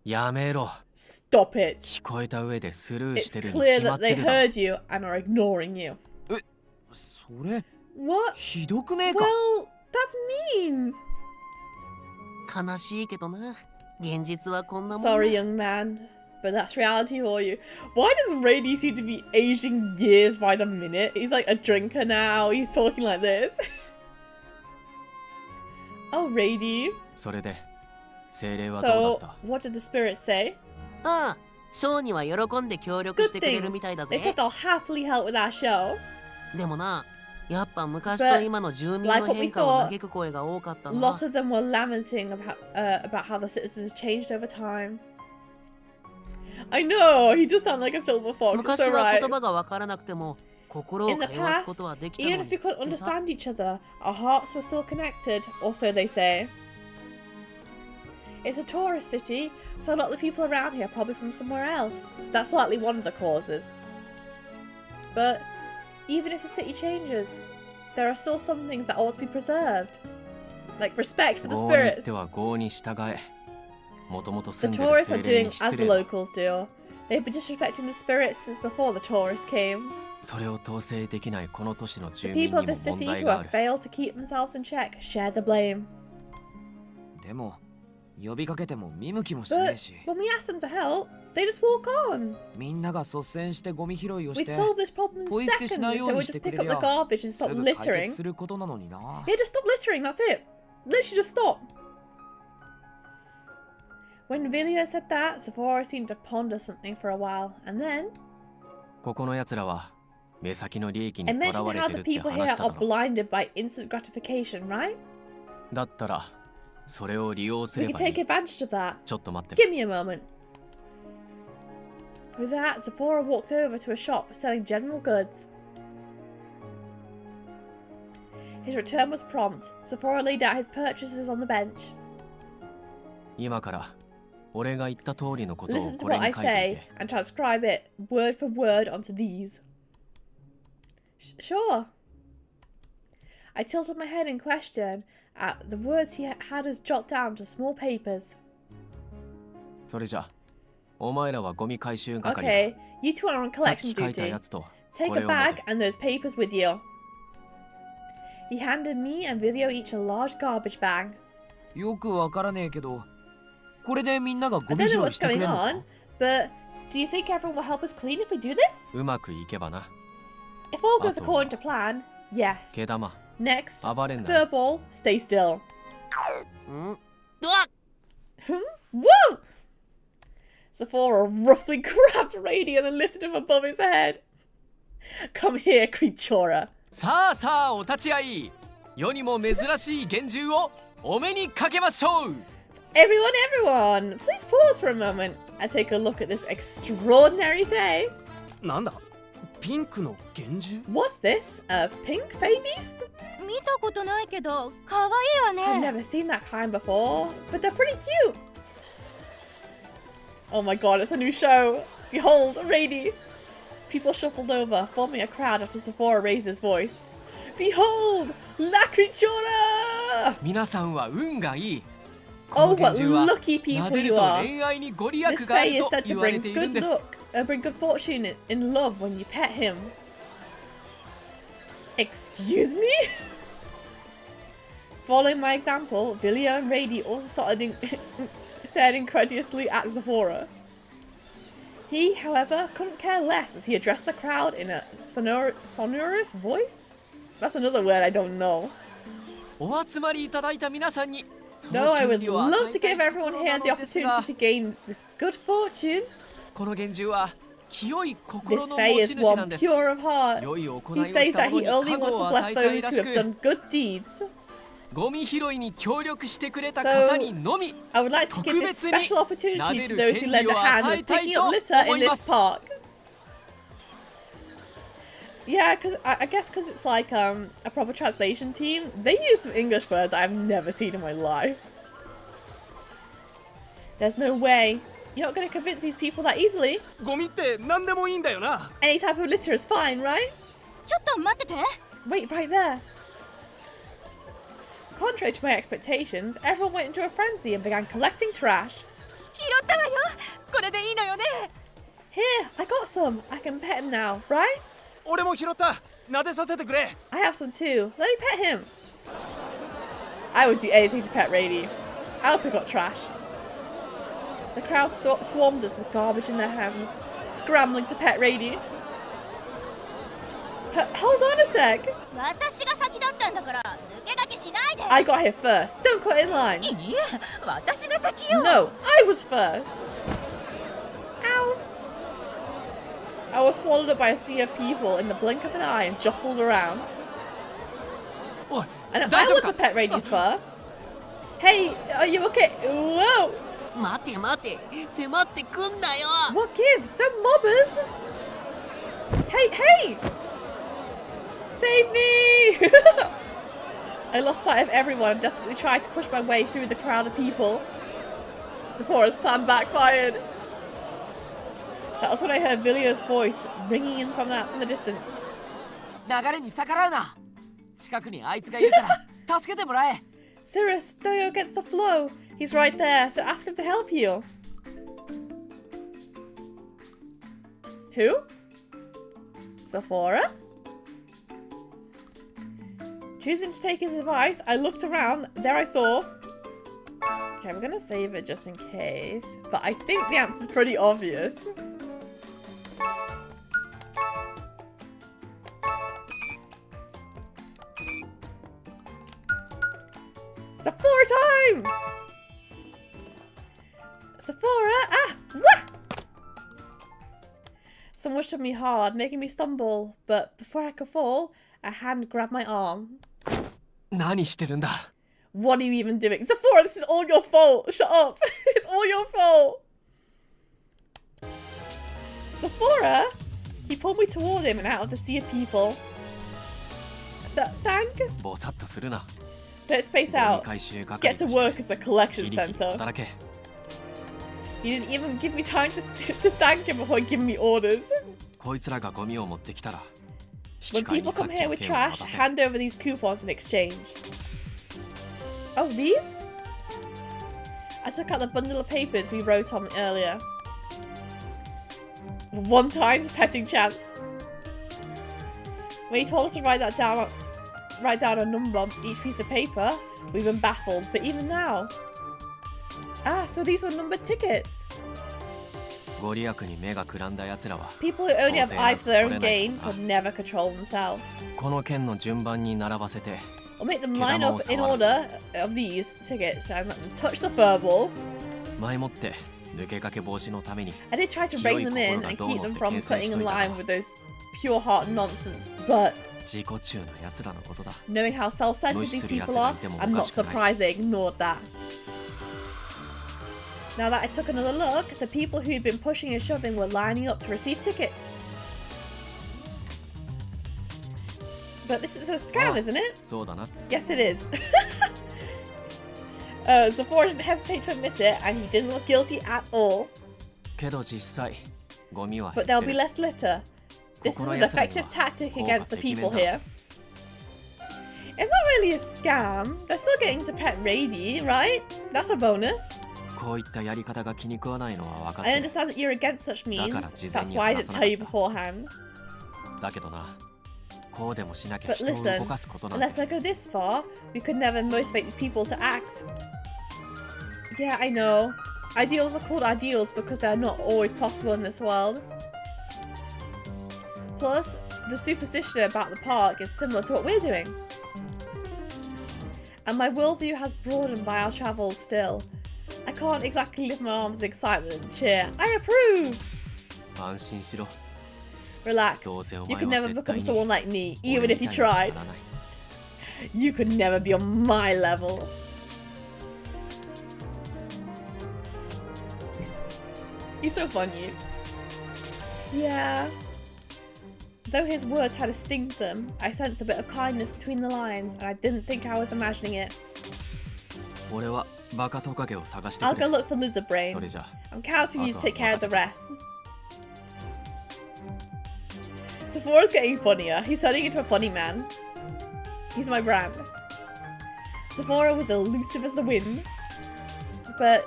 やめろ。 Stop it. 聞こえた上でスルー It's してるに clear 決ま that っ they てるだろ。 heard you and are ignoring you. それ What? ひどくねえか？ Well, that's mean. 悲しいけどな。現実はこんなもんだ。 Sorry, young man, but that's reality for you. Why does Rady seem to be aging years by the minute? He's like a drinker now. He's talking like this. Oh, Rady. それで精霊はどうだ So, った？ what did the spirits say? ああ、ショーには喜んで協力 Good してくれる things. みたいだ They ぜ said。they'll happily help with our show. でもな、やっぱ昔 But と今の住民 like の what we 変化を thought, 嘆く声が多かったな。 Lots of them were lamenting about how the citizens changed over time. I know, he does sound like a silver fox. It's 昔 so は right. 言葉がわからなくても心を In the 通わすこ past, とはできたの even に if we couldn't ってさ understand each other, our hearts were still connected, or so they say. It's a tourist city, so a lot of the people around here are probably from somewhere else. That's likely one of the causes. But even if the city changes, there are still some things that ought to be preserved. Like respect for the 業に行っ spirits. ては業に従え。もともと The 住んでる tourists 精 are 霊 doing に as 失 the 礼だ。 locals do. They've been disrespecting the spirits since before the tourists came. それを統制できないこの都市の The 住民に people も of this 問 city 題 who があ have る。 failed to keep themselves in check share the blame. でも呼びかけても見向きもしね But えし、 when we ask them to help, they just walk on. みんなが率先してゴミ拾いをし We'd て solve this problem in ポイ捨て seconds しない if よ they う would にして just くれ pick り up the ゃ garbage and す stop ぐ解 littering. 決することなのにな。 Yeah, just stop littering, that's it. Literally just stop. When Vilio said that, Sephora seemed to ponder something for a while, and then ここの奴らは目先の利益に I とら mentioned われ how てる the って people 話 here した are だろ。 blinded by instant gratification, right? だったらそれを利用す We れ can ばい take い。 advantage of that. ちょっと待って。 Give me a moment. With that, Sephora walked over to a shop selling general goods. His return was prompt. Sephora laid out his purchases on the bench. 今から俺が言った通りのことを Listen to これ what に I 書いてい say て。 and transcribe it word for word onto these. Sure. I tilted my head in question at the words he had us jot down to small papers. それじゃお前らはゴミ回収係だ。 Okay, you two are on さっ collection き書いた duty. やつと Take こ a れを持 bag て。 and those papers with you. He handed me and Video each a large garbage bag. よくわからねえけど、これでみんながゴ I ミ don't 拾 know い what's してくれ going るのか on, but do you think everyone will help us clean if we do this? うまくいけばな。 If all goes あとは according to plan, yes. 毛玉、 Next, 暴れんな。 third ball, stay still. んうわっ Whoa! Sephora roughly grabbed Radiant and lifted him above his head. Come here, creatura. さあさあお立ち会い。世にも珍しい幻獣をお目にかけましょう。 Everyone, please pause for a moment and take a look at this extraordinary fae. なんだピンクの幻獣 What's this? A pink fae beast? 見たことないけど可愛い I've わね never seen that kind before, but they're pretty cute. Oh my god, it's a new show. Behold, Rady. People shuffled over, forming a crowd after Sephora raised his voice. Behold, La Creatura! 皆さんは運がいい。 Oh, この what 幻獣は lucky 撫 people でる you と are. 恋愛にご利益 This があ fae る is と said 言 to われ bring ているん good です。 bring good fortune in love when you pet him. Excuse me? Following my example, Villia and Rady also stared incredulously at Sephora. He, however, couldn't care less as he addressed the crowd in a sonorous voice. That's another word I don't know. お集まりいただいた皆さんに、そ No, の I 権 would 利を love 与 to えたい give と everyone ころ here な the のですが、 opportunity to gain this good fortune. この幻獣は清い心 This の fae 持 is ち主な one んです。 pure of heart. 良い行い He をし says た that 者 he に only 加護 wants to を bless 与えたい those ら who し have く、 done good deeds. ゴミ拾いに協力してくれた So, 方にのみ I would like to give this special opportunity to those who lend a hand with picking up litter in this park. Yeah, because I guess because it's like a proper translation team, they use some English words I've never seen in my life. There's no way. You're not going to convince these people that easily. ゴミって何でもいいんだよな Any type of litter is fine, right? ちょっと待ってて Wait right there. Contrary to my expectations, everyone went into a frenzy and began collecting trash. 拾ったわよこれでいいのよね Here, I got some. I can pet him now, right? 俺も拾った撫でさせてくれ I have some too. Let me pet him. I would do anything to pet Rady. I'll pick up trash. The crowd swarmed us with garbage in their hands, scrambling to pet Rady. Hold on a sec. 私が先だったんだから抜け駆けしないで I got here first. Don't cut in line. いいえ私が先よ No, I was first. Ow. I was swallowed up by a sea of people in the blink of an eye and jostled around. おい、 And I 大丈夫 want か to pet Rady's fur. Hey, are you okay? Whoa! 待て待て迫ってくんだよ What gives? Don't mob us! Hey, hey! Save me! I lost sight of everyone and desperately tried to push my way through the crowd of people. Sephora's plan backfired. That was when I heard Villia's voice ringing in from the distance. 流れに逆らうな。近くにあいつがいるから助けてもらえ。 Cirrus, don't go against the flow. He's right there, so ask him to help you. Who? Sephora? Choosing to take his advice, I looked around. There I saw... Okay, I'm gonna save it just in case. But I think the answer's pretty obvious. Sephora time! Sephora! Ah! Wah! Someone shoved me hard, making me stumble. But before I could fall, a hand grabbed my arm. 何してるんだ What are you even doing? Sephora, this is all your fault! Shut up! It's all your fault! Sephora? He pulled me toward him and out of the sea of people. Thank? ぼさっとするな。 Let's space ゴミ out. 回収 Get 係 to として work as a collection ギリギリ center. 働け。 He didn't even give me time to thank him before giving me orders. こいつらがゴミを持ってきたら、 When 引き換え people にさっ come き here の with 券を trash, 渡せ。 hand over these coupons in exchange. Oh, these? I took out the bundle of papers we wrote on earlier. One time's petting chance. When he told us to write that down, write down a number on each piece of paper, we've been baffled. But even now... Ah, so these were numbered tickets. ご利益に目がくらんだ奴らは People who only have eyes for their own 当然 gain could never control themselves. この剣の順番に並ばせて Or make them line up in order of these tickets and let them touch the furball. 前もって抜け駆け防止のために I did try to rein them in and keep them from putting in line with those pure heart nonsense, but 自己中な奴らのことだ knowing how self-centered these people are, I'm not surprised they ignored that. Now that I took another look, the people who'd been pushing and shoving were lining up to receive tickets. But this is a scam, isn't it? そうだな Yes, it is. Sephora didn't hesitate to admit it, and he didn't look guilty at all. けど実際ゴミは But 減っ there'll て be る less litter. This is an effective tactic against the people here. It's not really a scam. They're still getting to pet Rady, right? That's a bonus. こういったやり方が気に食わないのは分かっ I てる understand that you're against such means. That's why I didn't tell you beforehand. だけどなこうでもしなきゃ But 人を動 listen, かすことなんて unless I go this far, we could never motivate these people to act. Yeah, I know. Ideals are called ideals because they're not always possible in this world. Plus, the superstition about the park is similar to what we're doing. And my worldview has broadened by our travels still. I can't exactly lift my arms in excitement and cheer. I approve! 安心しろ Relax. どうせお You 前 could は never 絶 become 対に someone like me, 俺 even み if た you いには tried. ならない You could never be on my level. He's so funny. Yeah. Though his words had a sting to them, I sensed a bit of kindness between the lines, and I didn't think I was imagining it. 俺はバカトカゲを探して I'll く go れ look for lizard brain. それじゃ I'm counting you to take care of the rest. Sephora's getting funnier. He's turning into a funny man. He's my brand. Sephora was elusive as the wind. But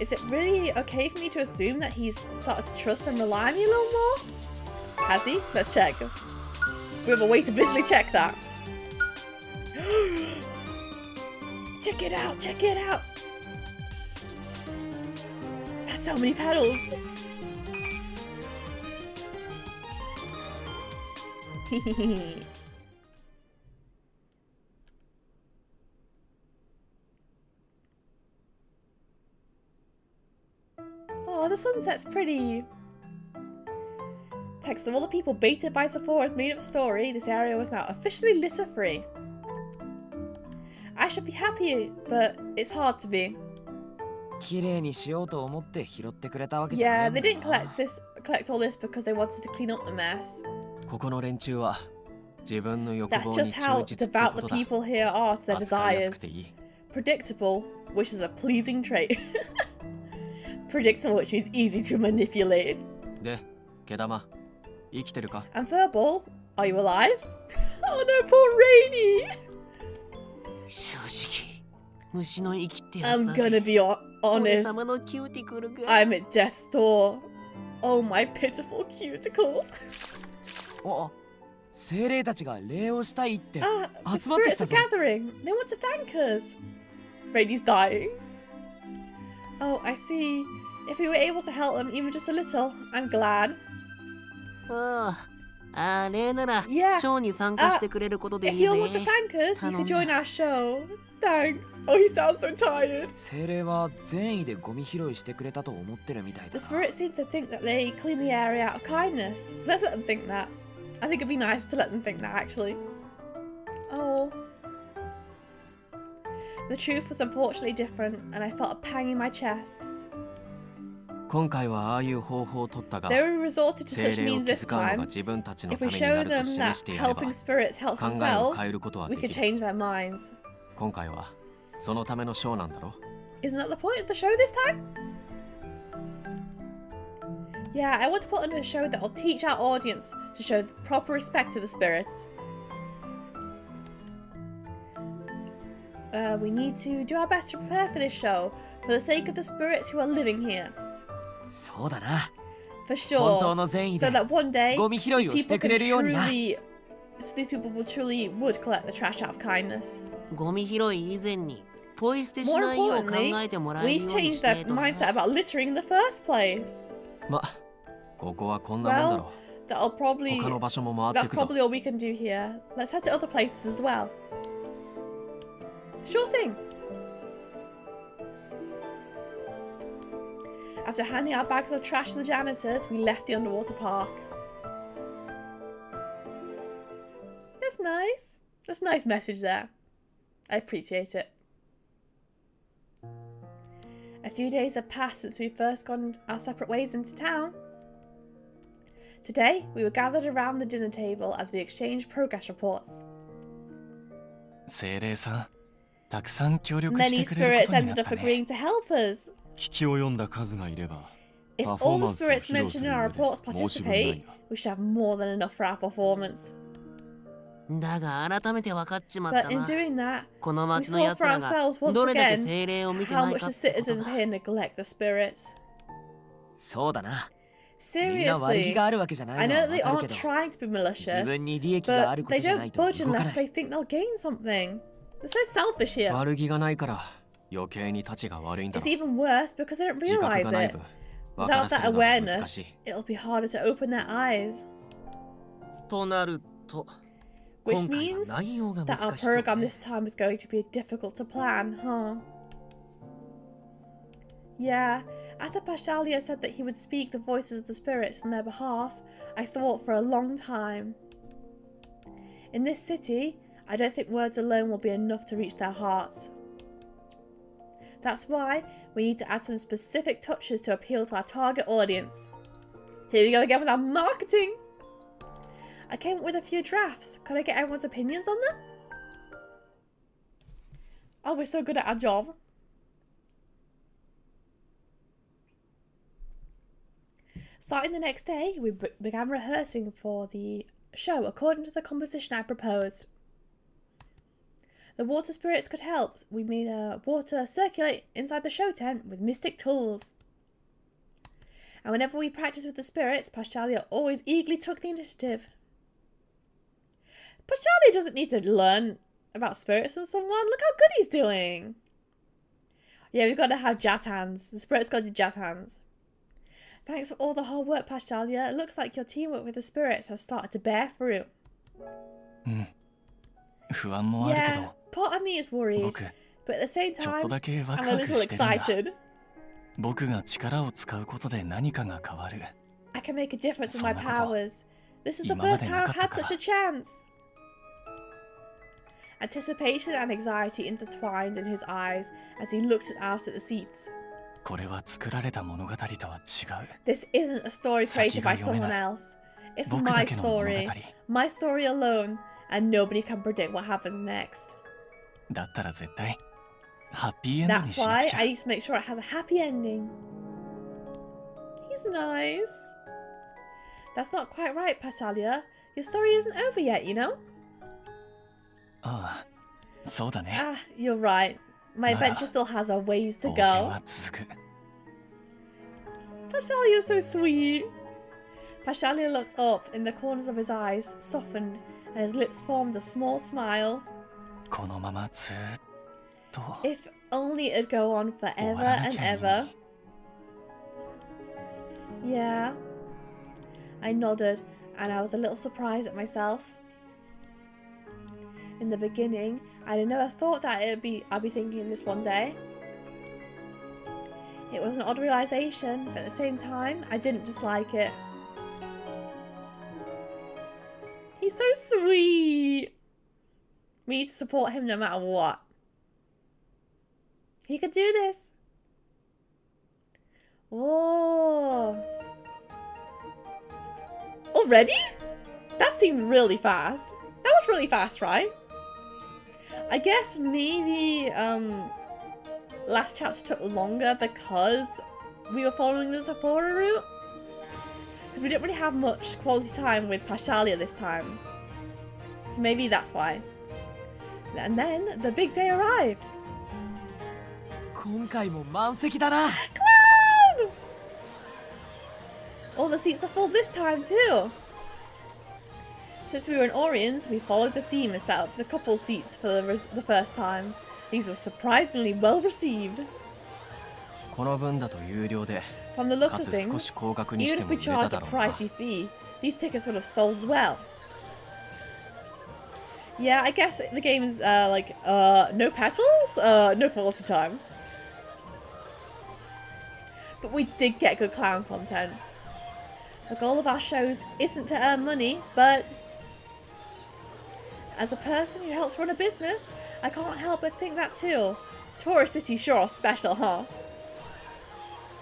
is it really okay for me to assume that he's started to trust and rely on me a little more? Has he? Let's check. We have a way to visually check that. Check it out, check it out. That's so many petals. Oh, the sunset's pretty. Thanks to all the people baited by Sephora's made-up story, this area was now officially litter-free. I should be happy, but it's hard to be. 綺麗にしようと思って拾ってくれたわけじゃ Yeah, ね they えん didn't だな collect all this because they wanted to clean up the mess. ここの連中は自分の欲 That's 望に just how 忠実って devout こ the とだ people here are to their 扱いやすく desires. ていい Predictable, which is a pleasing trait. Predictable, which is easy to manipulate. で毛玉生きてるか And Furball, are you alive? Oh no, poor Rady! 正直虫の息ってやつ I'm だぜ gonna be 俺 honest. 様のキューティクルが I'm at death's door. Oh, my pitiful cuticles. お精霊たちが礼をしたいって Ah, the 集まってき spirits た are ぞ gathering. They want to thank us. Rady's dying. Oh, I see. If we were able to help them even just a little, I'm glad. ああれなら Yeah. ショーに参加してくれることで If いい you ぜ want to thank us, you could join Hello. our show. Thanks. Oh, he sounds so tired. 精霊は善意でゴミ拾いしてくれたと思ってるみたい The だな spirits seem to think that they clean the area out of kindness. Let's let them think that. I think it'd be nice to let them think that, actually. Oh. The truth was unfortunately different, and I felt a pang in my chest. 今回はああいう方法を取ったが They were resorted to 精 such 霊を means 気 this 遣うのが time. 自分たちの If た we めにな show ると them 示 that してやれば helping spirits help 考えを themselves, 変えることは we で could きる change their minds. 今回はそのためのショーなんだろ Isn't that the point of the show this time? Yeah, I want to put on a show that will teach our audience to show the proper respect to the spirits. We need to do our best to prepare for this show, for the sake of the spirits who are living here. そうだな For 本当 sure. の善意 So で that one day, ゴミ拾い these をして people く can れるようにな truly So these people would collect the trash out of kindness. ゴミ拾い以前にポイ捨てし More ないよう考 importantly, えてもら we え need る to ように change しな their いとな。 mindset about littering in the first place. ま、ここはこんなもんだ Well, ろ that'll probably 他の場所も回って that's くぞ probably all we can do here. Let's head to other places as well. Sure thing. After handing our bags of trash to the janitors, we left the underwater park. That's nice. That's a nice message there. I appreciate it. A few days have passed since we first gone our separate ways into town. Today, we were gathered around the dinner table as we exchanged progress reports. 精霊さん、たくさん協力し Many てくれる spirits ことにな ended っ up たね。 agreeing to help us. 聞きを読んだ数がいれば If パフォー all マ the ンスを spirits 披露 mentioned す in る our 上で reports 申し分ない participate, が we should have more than enough for our performance. だが改めて分かっちまった But in な。 doing that, この we 町の saw 奴 for らが ourselves once どれだけ again 精霊を見て how ない much か the ってこと citizens だ。 here neglect the spirits. そうだな。みんな悪気 Seriously, があるわけじゃな I いの know は that they わか aren't るけど、 trying to be 自 malicious, 分に利益があ but るこ they とじゃな don't いと budge 動か unless ない。 they think they'll gain something. They're so selfish here. 悪気がないから余計に立ちが悪いんだ It's ろ even worse because they don't 自覚 realize がない it. 分分から Without せ that るのが難 awareness, しい it'll be harder to open their eyes. となると、 Which 今回は means 内容が that our 難しそう program ね。 this time is going to be difficult to plan, huh? Yeah, after Pashalia said that he would speak the voices of the spirits on their behalf, I thought for a long time. In this city, I don't think words alone will be enough to reach their hearts. That's why we need to add some specific touches to appeal to our target audience. Here we go again with our marketing! I came up with a few drafts. Could I get everyone's opinions on them? Oh, we're so good at our job. Starting the next day, we began rehearsing for the show according to the composition I proposed. The water spirits could help. We made water circulate inside the show tent with mystic tools. And whenever we practiced with the spirits, Pashalia always eagerly took the initiative. Pashalia doesn't need to learn about spirits from someone. Look how good he's doing. Yeah, we've got to have jazz hands. The spirits got to do jazz hands. Thanks for all the hard work, Pashalia. It looks like your teamwork with the spirits has started to bear fruit. 不安もあるけ Yeah, ど、 part of me is worried, 僕 but at the same ちょっ time, とだけワク I'm a ワク little してるんだ。 excited. 僕が力を使うことで何かが変わる。 I can make a difference with my そんなこと powers. This is the 今まで first な time か I've った had から。 such a chance. Anticipation and anxiety intertwined in his eyes as he looked out at the seats. これは作られた物語とは違う。 This isn't a story created by 先が読め someone ない。 else. It's 僕 my だけの物語。 story. My story alone, and nobody can predict what happens next. だったら絶対ハッピーエンドに That's しな why くちゃ I。need to make sure it has a happy ending. He's nice. That's not quite right, Pashalia. Your story isn't over yet, you know? ああ、そうだね。 Ah, you're right. My なら adventure still has a ways to 冒険 go. は続く。 Pashalia's so sweet. Pashalia looked up, and the corners of his eyes softened, and his lips formed a small smile. このままずーっと If only it'd go on 終 forever わらな and きゃいいの ever. に。 Yeah. I nodded, and I was a little surprised at myself. In the beginning, I'd never thought that I'd be thinking this one day. It was an odd realization, but at the same time, I didn't dislike it. He's so sweet. We need to support him no matter what. He could do this. Whoa. Already? That seemed really fast. That was really fast, right? I guess maybe last chapter took longer because we were following the Sephora route. Because we didn't really have much quality time with Pashalia this time. So maybe that's why. And then the big day arrived. 今回も満席だな。 Clown! All the seats are full this time too. Since we were in Oriens, we followed the theme and set up the couple seats for the first time. These were surprisingly well received. この分だと有料で、 From the looks か of つ things, 少し高額にし even て if も we 売れた charged だ a ろうな。 pricey fee, these tickets would have sold as well. Yeah, I guess the game is no petals, no quality time. But we did get good clown content. The goal of our shows isn't to earn money, but as a person who helps run a business, I can't help but think that too. Tourist City sure are special, huh?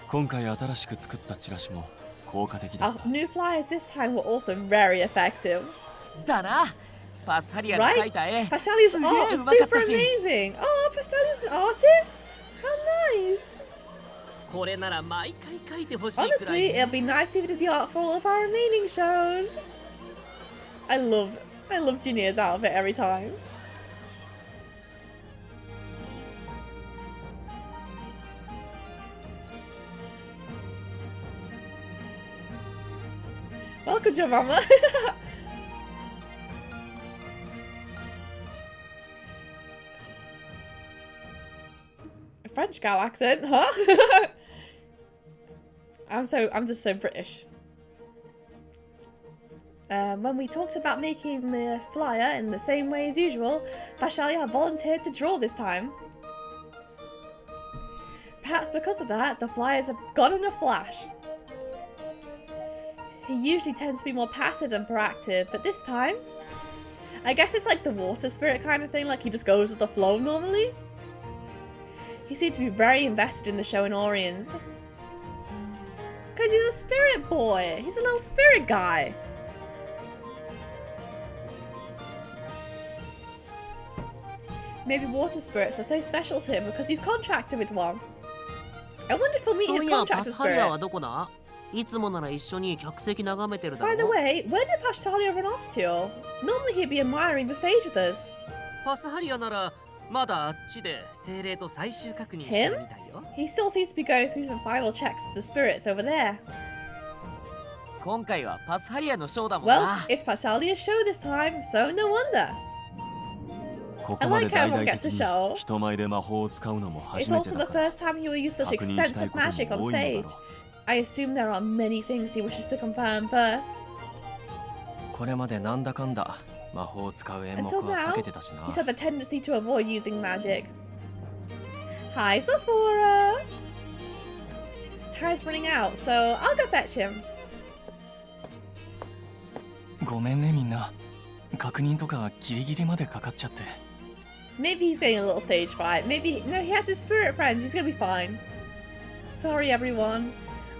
今回新しく作ったチラシも効果的だ Our った。 new flyers this time were also very effective. だな。パスハリアの Right? 描いた絵 Pasali's すげ art え was うまかっ super たし。 amazing. Oh, Pasali's an artist? How nice. これなら毎回書いてほしいくらい Honestly, it'll be nice if we did the art for all of our remaining shows. I love Junior's outfit every time. Welcome, Jemima. A French gal accent, huh? I'm just so British. When we talked about making the flyer in the same way as usual, Pashalia volunteered to draw this time. Perhaps because of that, the flyers have gone in a flash. He usually tends to be more passive than proactive, but this time, I guess it's like the water spirit kind of thing, like he just goes with the flow normally. He seemed to be very invested in the show in Oriens. Because he's a spirit boy. He's a little spirit guy. Maybe water spirits are so special to him because he's contracted with one. I wonder if we'll meet そう his いやパ contracted スハリアは spirit. どこだ？いつもなら一緒に客席眺めてるだろ By the way, where did Pashtalia run off to? Normally he'd be admiring the stage with us. パスハリアならまだあっちで精霊と最終確認してるみたいよ。 He still seems to be going through some final checks with the spirits over there. 今回はパスハリアのショーだもん Well, な。 it's Pashalia's show this time, so no wonder. ここまで I like how 大 everyone 々 gets to 的 show. に人前で魔法を使うのも It's 初め also て the だから first time he will use such 確認したい extensive ことも magic on 多いのだ stage. ろう。 I assume there are many things he wishes to confirm first. これまでなんだかんだ魔法を使う演目 Until は now, 避けてたしな。 he's had the tendency to avoid using magic. Hi, Sephora! Time's running out, so I'll go fetch him. ごめんねみんな。確認とかギリギリまでかかっちゃって。 Maybe he's getting a little stage fright. Maybe... No, he has his spirit friends. He's gonna be fine. Sorry, everyone.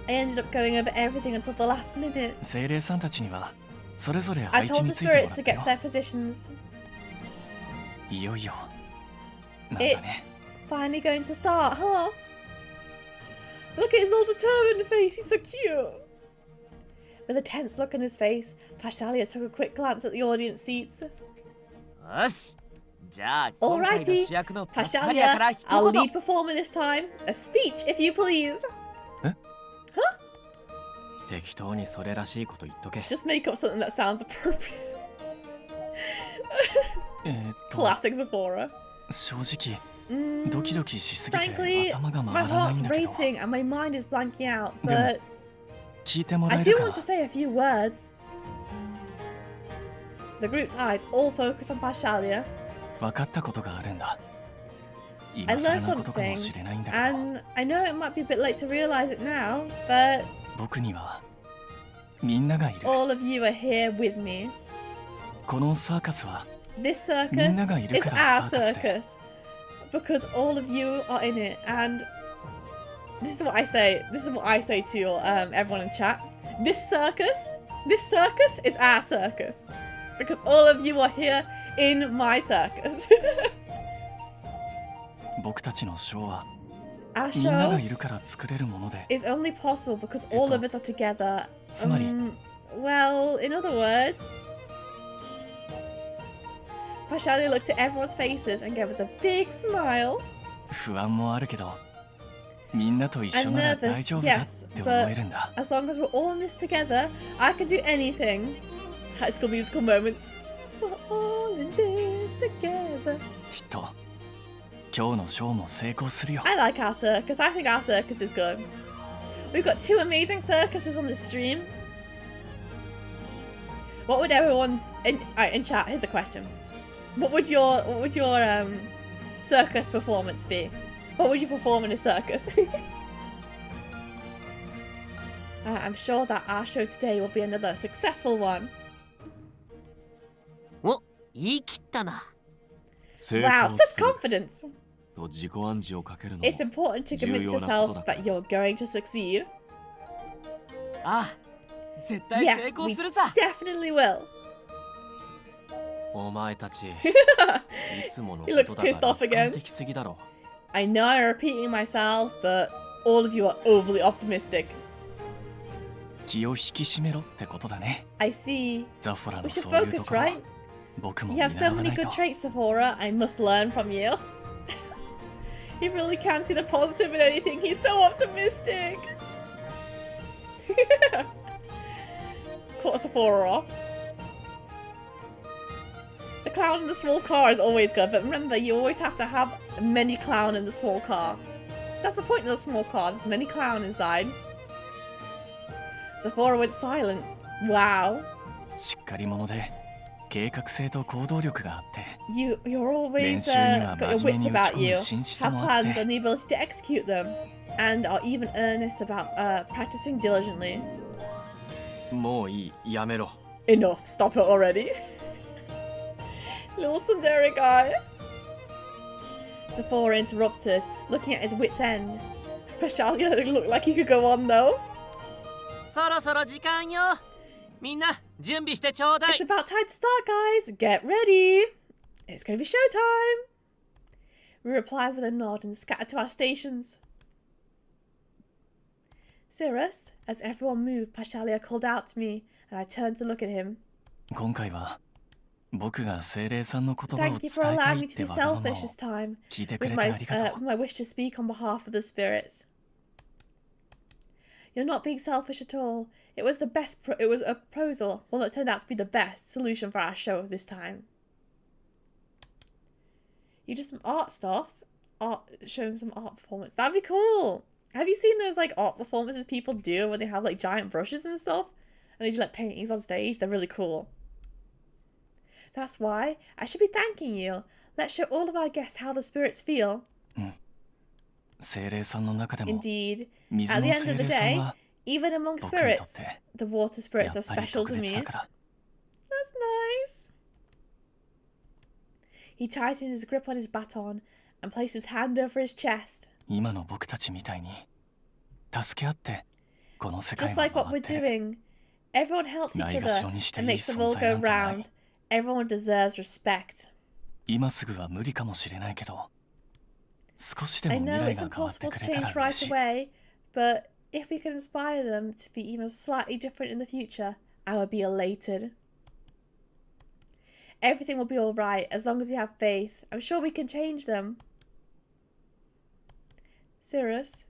I ended up going over everything until the last minute. 精霊さんたちにはそれぞれ I 配置 told に the ついてもらっ spirits た to get よ their positions. いよいよなんだね。 It's finally going to start, huh? Look at his little determined face. He's so cute. With a tense look on his face, Pashalia took a quick glance at the audience seats. よし。じゃあ今回の Alrighty, 主役のパスハリアから Pashalia, 一 our 言。 lead performer this time. A speech, if you please. 適当にそれらしいこと言っとけ。 Just make up something that sounds appropriate. Classic Sephora. 正直 Mm, ドキドキしすぎて frankly, 頭が my 回らない heart's んだけど racing and my mind is blanking out, でも but 聞いてもら I え do るか want な to say a few words. The group's eyes all focus on Pashalia. 分かったことがあるんだ I 今更 learned なことかも something, しれないんだけど and I know it might be a bit late to realize it now, but 僕にはみんながいる all of you are here with me. このサーカスは This circus みんながいる is から our サーカスで circus because all of you are in it, and this is what I say. This is what I say to everyone in chat. This circus is our circus because all of you are here in my circus. 僕たちのショーは Our みんなが show いるから作れるもので is only possible because all of us are together. つまり Well, in other words, Pashalia looked at everyone's faces and gave us a big smile. 不安もあるけどみんなと一緒 I'm なら nervous, 大丈夫だ yes, って思 but えるんだ as long as we're all in this together, I can do anything. High School Musical moments. We're all in this together. きっと今日のショーも成功するよ。 I like our circus. I think our circus is good. We've got 2 amazing circuses on this stream. What would everyone's in chat? Here's a question. What would your circus performance be? What would you perform in a circus? I'm sure that our show today will be another successful one. お、言い切ったな。 成 Wow, 功 such する confidence. と自己暗示をかけるのも It's important to convince 重要なこと yourself だ。 that you're going to succeed. ああ、絶対 Yeah, 成功 we するさ。 definitely will. お前たちいつもの He こ looks とだ pissed から off again. 完璧すぎだろ。 I know I'm repeating myself, but all of you are overly optimistic. 気を引き締めろってことだね。 I see. ザフォラ We の should そういうと focus, ころ right? 僕も You 見 have so 習わ many ない good と。 traits, Sephora. I must learn from you. He really can't see the positive in anything. He's so optimistic. Caught Sephora off. The clown in the small car is always good, but remember, you always have to have a mini clown in the small car. That's the point of the small car. There's many clown inside. Sephora went silent. Wow. しっかり者で計画性と行動力があって You're always 練習には got your 真面 wits 目に打ち about 込む you, 真実 have もあっ plans て and the ability to execute them, and are even earnest about practicing diligently. もういい、やめろ。 Enough, stop it already. Little Sundari guy. Sephora interrupted, looking at his wit's end. Pashalia looked like he could go on though. そろそろ時間よ。みんな準備してちょうだい It's。about time to start, guys. Get ready. It's gonna be showtime. We replied with a nod and scattered to our stations. Cirrus, as everyone moved, Pashalia called out to me, and I turned to look at him. 今回は僕が精霊さんの言葉を Thank 伝 you for えた allowing い me っ to て be わがままを selfish this time 聞いてく with れて my, ありがとう。 with my wish to speak on behalf of the spirits. You're not being selfish at all. It was it was a proposal, one that turned out to be the best solution for our show this time. You did some art stuff, showing some art performance. That'd be cool. Have you seen those like art performances people do where they have like giant brushes and stuff, and they do like paintings on stage? They're really cool. That's why I should be thanking you. Let's show all of our guests how the spirits feel. 精霊さんの中でも Indeed, 水 at の the end 精 of the 霊さん day, は even among 僕にとっ spirits, て the water や spirits っ are ぱり special 特 to 別 me. だから。 That's nice. He tightened his grip on his baton and placed his hand over his chest. 今の僕たちみたいに助け合ってこの世界 Just は like what 回 we're ってる。 everyone helps each ないがしろ other にして and いい makes the 存 world 在 go なんてない round. Everyone deserves respect. 今すぐは無理かもしれないけど少しで I も know 未来 it's が変わって impossible く to れた change ら right 嬉しい。 away, but if we can inspire them to be even slightly different in the future, I would be elated. Everything will be alright as long as we have faith. I'm sure we can change them. Cirrus?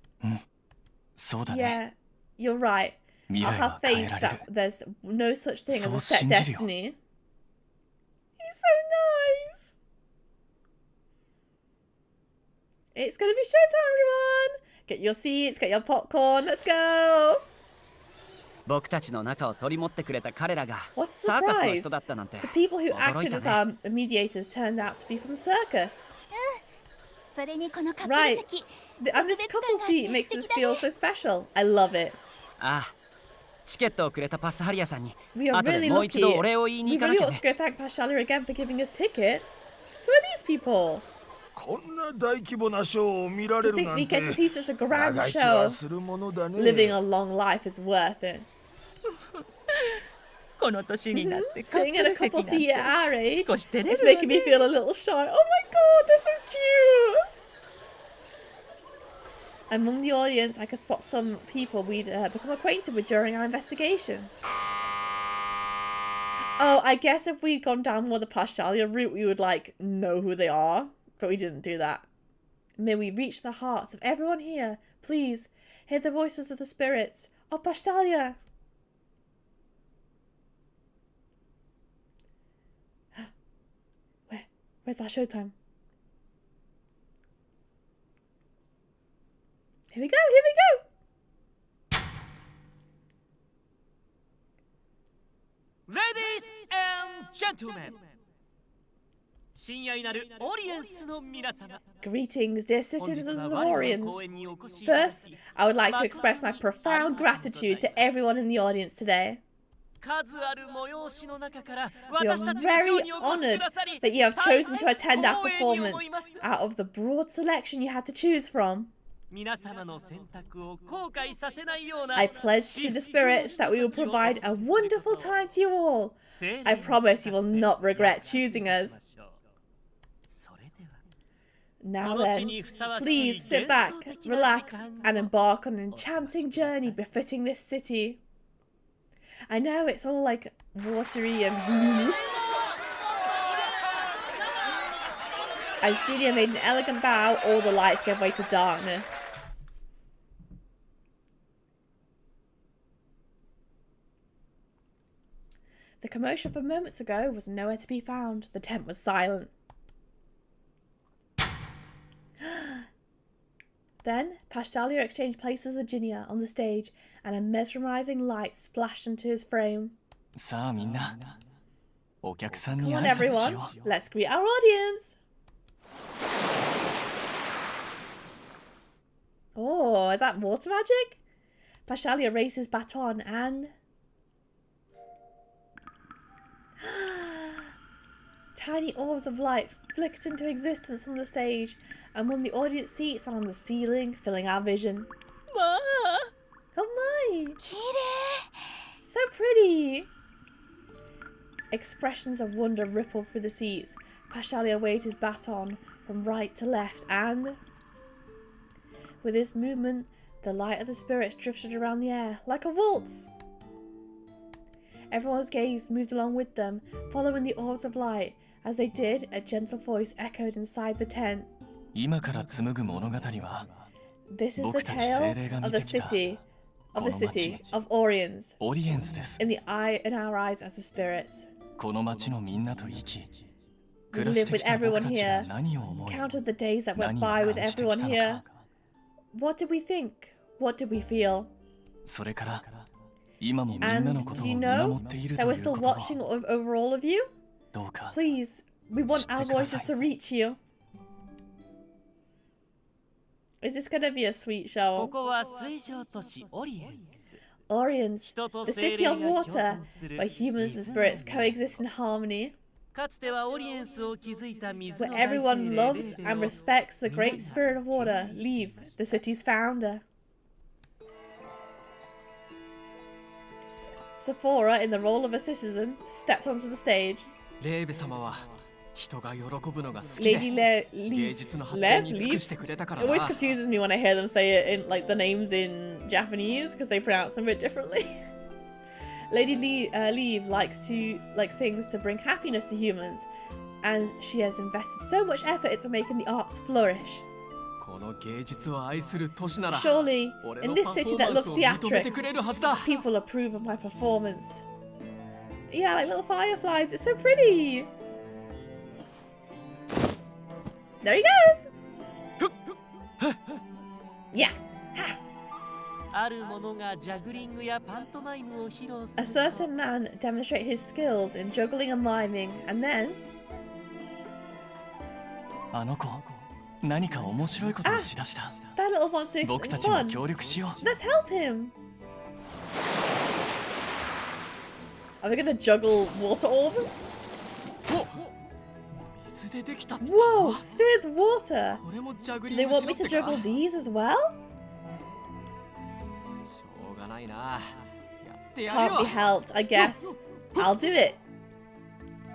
そうだね。 Yeah, you're right. 未 I'll 来 have は変え faith られる that。there's no such thing as a そう set 信じるよ。 destiny. He's so nice. It's gonna be showtime, everyone. Get your seats, get your popcorn. Let's go. 僕たちの中を取り持ってくれた彼らが What a サーカスの surprise. 人だったなんて The people who 驚い acted た as ね our mediators turned out to be from Circus. それにこのカップル Right. 席 And this couple seat makes us feel so special. I love it. ああチケットをくれたパスハリアさんに We are 後で really もう一度 lucky. お礼を言いに We 行かな really きゃ ought ね to go thank Pashalia again for giving us tickets. Who are these people? こんな大規模なショーを見ら To れる think なん we て get to see such a grand 長生きは show. するものだね。 Living a long life is worth it. この年になってカッ Sitting プ in a ル席 couple なん seat て at our age, 少し照れ it's るわ making me ね feel a little shy. Oh my god, they're so cute! Among the audience, I could spot some people we'd become acquainted with during our investigation. Oh, I guess if we'd gone down more the Pashalia route, we would, like, know who they are. But we didn't do that. May we reach the hearts of everyone here. Please, hear the voices of the spirits of Pashalia. Where's our showtime? Here we go, here we go! Ladies and gentlemen! 親愛なるオリエンスの皆様 Greetings, dear citizens of Orions. First, I would like to express my profound gratitude to everyone in the audience today. 数ある催しの中から We are 私たちのショ very ーにお越し honoured くださり that you have chosen to attend our 光栄に performance 思います out of the broad selection you had to choose from. 皆様の選択を後悔させないような I pledge to the spirits that we will provide a wonderful time to you all. I promise you will not regret choosing us. それでは Now then, please sit back, relax, and embark on an enchanting journey befitting this city. I know it's all like watery and blue. As Julia made an elegant bow, all the lights gave way to darkness. The commotion from moments ago was nowhere to be found. The tent was silent. Then, Pastalia exchanged places with Ginia on the stage, and a mesmerizing light splashed into his frame. さあみんな、お客さんに Come 挨 on, 拶し everyone. よ Let's greet our audience. Oh, is that water magic? Pastalia raised his baton and... Tiny orbs of light flicked into existence on the stage and won the audience seats and on the ceiling, filling our vision. Ma! Oh my! 綺麗 So pretty! Expressions of wonder rippled through the seats. Pastalia waved his baton from right to left and... With this movement, the light of the spirits drifted around the air like a waltz. Everyone's gaze moved along with them, following the orbs of light. As they did, a gentle voice echoed inside the tent. 今から紡ぐ物語は This is the 僕たち tale 精霊が of 見 the てきた city, of the この町 city of Orions, オリエンスです。 in our eyes as the spirits. この町のみんなと生き We 暮らし live て with きた僕 everyone たち here, が何を思い counted the days that went 何を by with 感じてき everyone たの here. か What did we think? What did we feel? それから今もみんな And のこと do を you 見 know 守っている that と we're いう still ことを watching over all of you? どうか Please, we want our voices to reach you. Is this gonna be a sweet こ show? こは水上都市オリエンス Orions, 人と the 精 city 霊 of が共 water, 存する where humans and spirits coexist in harmony, かつてはオリエンスを築いた水 where の大精 everyone 霊 loves レーベ and を respects the great spirit of water, Leave, the city's founder. Sephora, in the role of a citizen, stepped onto the stage. レーベ様は人が喜ぶのが好き Lady で Le 芸術の発 Lev 展に尽くしてくれたから It な always confuses me when I hear them say it in like the names in Japanese because they pronounce them a bit differently. Lady Leave likes things to bring happiness to humans, and she has invested so much effort into making the arts flourish. この芸術を愛する都市なら Surely, 俺 in の this パフ city ォーマ that ン looks スを認めて theatrics, くれるはずだ people approve of my performance. Yeah, like little fireflies. It's so pretty. There he goes. Yeah. Ha. ある者がジャグリングやパントマイムを披露す A る certain man demonstrated his skills in juggling and miming, and then あの子何か面白いことをしだした that little wants to 僕た have ちも fun. 協力しよう Let's help him. Are we gonna juggle water orb? 水でできた Whoa, spheres of water. これもジャグ Do リ they ングし want ろ me っ to てか juggle these as well? しょうがないなやってやる Can't よ be helped, I guess. I'll do it.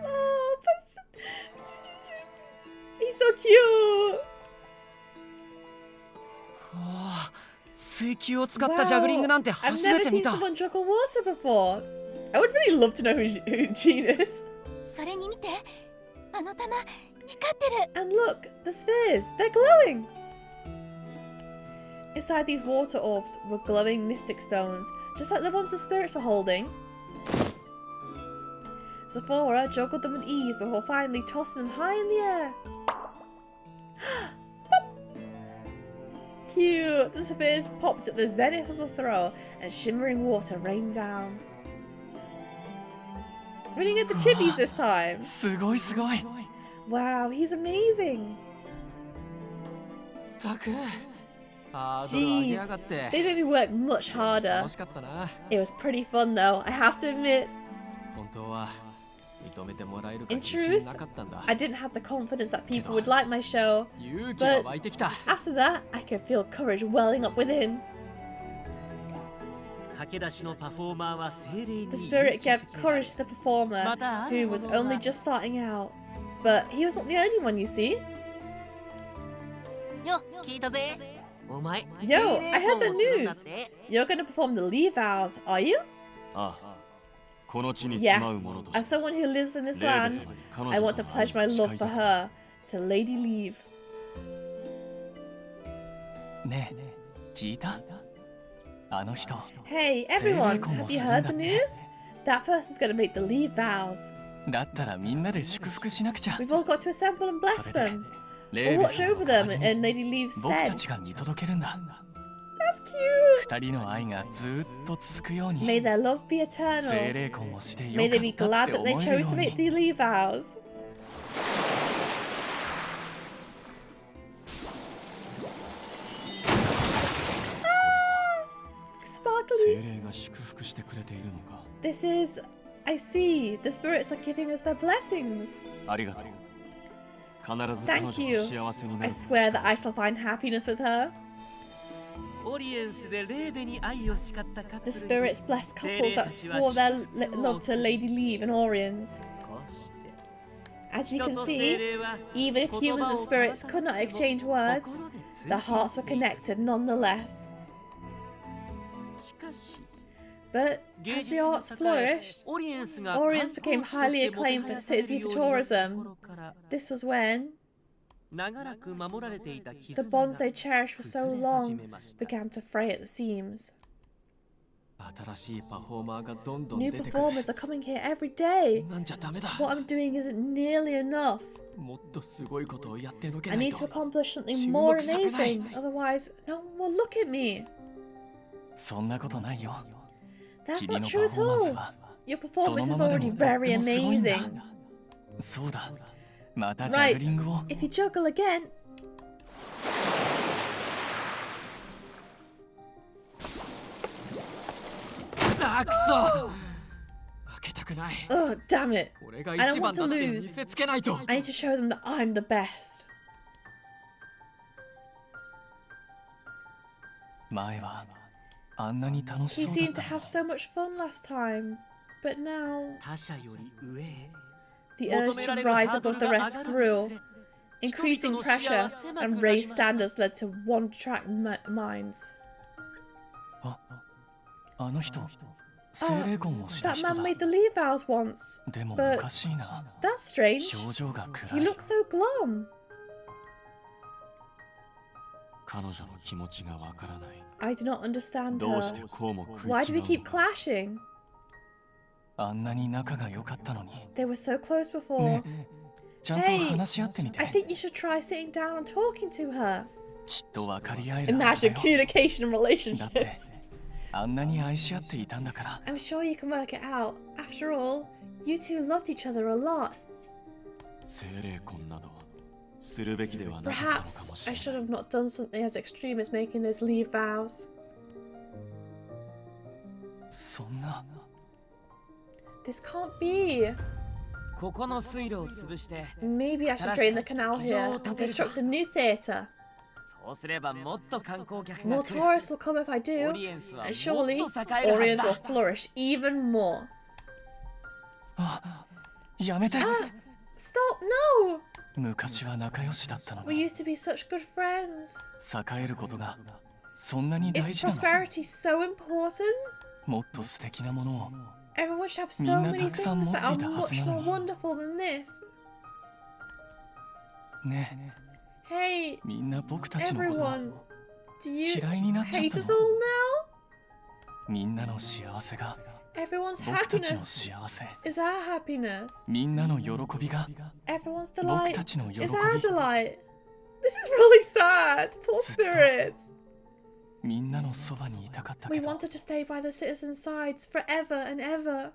Oh, he's so cute. 水球を使ったジャグリングなんて I've 初め never て seen 見た someone juggle water before. I would really love to know who Jean is. それに見てあの玉光ってる And look, the spheres, they're glowing. Inside these water orbs were glowing mystic stones, just like the ones the spirits were holding. Sephora juggled them with ease before finally tossing them high in the air. Cute! The spheres popped at the zenith of the throw and shimmering water rained down. We didn't get the chippies this time. すごいすごい。 Wow, he's amazing. たくハードル上げやがって They made me work much harder. 楽しかったな。 It was pretty fun though, I have to admit. 本当は認めてもらえるか In 自信 truth, なかったんだ。 I didn't have the confidence that people would like my show. 勇気が湧いてきた。 After that, I could feel courage welling up within. 駆け出しのパフォーマーは精霊に The spirit gave courage to the performer, who was only just starting out. But he was not the only one, you see. よ、聞いたぜ。お前、 Yo, I heard the news. You're gonna perform the Lee vows, are you? ああ、この地に住まう Yes. 者として As someone who lives in this レーベ land, 様に彼 I 女 want と to の pledge my 愛を誓 love い for たく her to Lady Leave. ねえ、聞いた？あの人。 Hey, everyone, have you heard the news? That person's gonna make the Leave vows. だったらみんなで祝福しなくちゃ。 We've all got to assemble and bless それで them. レー Or ベ watch 様の over 代わ them りに in Lady Leave's 僕た stead. ちが見届けるんだ。 That's cute. 二人の愛がずっと続くように。 May their love be 精 eternal. 霊婚をしてよ May か they be った glad って that they 思えるよ chose う to make に。 the Leave vows. Sparkly. 精霊が祝福してくれているのか。 This is, I see, the spirits are giving us their blessings. ありがとう。必ず彼女 Thank と you. 幸せにな I る。 swear that I shall find happiness with her. オリエンスでレーベに愛を誓ったカップ The ルに spirits bless couples that swore their love to Lady Leave and Orions. こうして As you 人 can と精 see, 霊は even if humans and spirits could not exchange words, their hearts were connected nonetheless. しかし But 芸 as 術 the が arts 栄え flourished, オリエンスが Orions 観光 became 地として highly もて acclaimed は for やされ cities る of ようになった tourism. 頃から This was when 長らく守られていた the 絆 bonds が they cherished for so 崩れ始 long めました began to fray at the seams. 新しいパフォーマーがどんどん New 出てくる。 performers are coming here every day. なんじゃダメだ。 What I'm doing isn't nearly enough. もっとすごいことをやってのけ I ない need to と。 accomplish something 注 more 目されない。 amazing, otherwise no one will look at me. そんなことないよ。 That's 君 not の true パ at フォーマンス all. は Your その performance ま is まで already もとって very もすごいんだ。 amazing. そうだ。またジャ Right, グリングを。 if you juggle again, あくそ。負けたくない。 ugh, damn it. 俺が I don't 一番 want だ to って lose. 見せつけないと。 I need to show them that I'm the best. 前はあんなに楽し He そうだ seemed った to の have so much fun last time, but now 他者より上へ the urge to rise above the rest grew. Increasing pressure and raised standards led to one-track minds. あの人精霊婚をした That 人 man だ。 made the leave vows once. でも but おかしいな。 That's strange. 表情が He 暗い。 looks so glum. 彼女の気持ちがわからない。 I do not understand どうして her. こうも食い Why 違 do we う keep のか。 clashing? あんなに仲が良かったのに。 They were so close before. ねえ、ちゃんと Hey, 話し合ってみて。 I think you should try sitting down and talking to her. きっと分かり合えるはずだ Imagine よ。 communication and だって relationships. あんなに愛し合っていたんだから。 I'm sure you can work it out. After all, you two loved each other a lot. 精霊婚などはするべきではなかったのかも Perhaps し I れ should ない。 have not done something as extreme as making those leave vows. そんな。 This can't be. ここの水路を潰して Maybe I should drain the canal here and construct a new theatre. そうすればもっと観光客 More が来る tourists will come if I オ do, リエンスは and も surely っと栄えるは Orions ず will だ flourish even more. あ、やめて。 Stop, no! 昔は仲良しだったの We に。 used to be such good friends. 栄えることがそんなに Is 大事なの。 prosperity so important? もっと素敵なものを。 Everyone should have so many Minna things taksam that are motti much more tahasnani. wonderful than this. ね Hey, え、みんな僕たちのこと everyone, do you 嫌いになっちゃっ hate た us の。 all now? みんなの幸せが Everyone's 僕たちの happiness 幸せ is our happiness. みんなの喜びが Everyone's 僕 delight たちの喜 is び our delight. This is really sad. Poor spirits. みんなのそばにいたかった We けど wanted to stay by the citizens' sides forever and ever.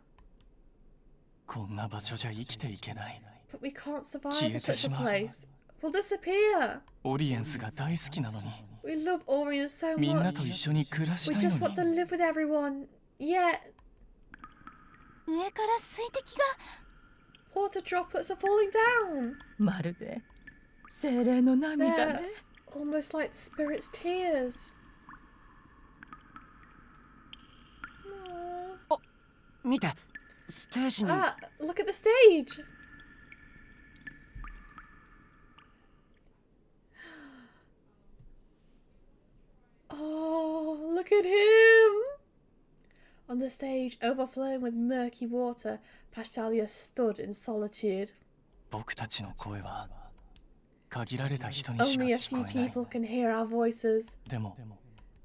こんな場所じゃ生きていけない But we can't survive 消え in て such し a まう place. We'll disappear. オリエンスが大好きなのに We love Orient so みんなと much. 一緒に暮らし We たい just の want to に live with everyone. Yet, 上から水滴が water droplets are falling down. まるで精霊の涙 They're ね。 almost like the spirit's tears. Aww. 見て、ステージに Ah, look at the stage. Oh, look at him. On the stage, overflowing with murky water, Pastalia stood in solitude. 僕たちの声は限られた人にしか Only a 聞 few こえない people can hear our voices. でも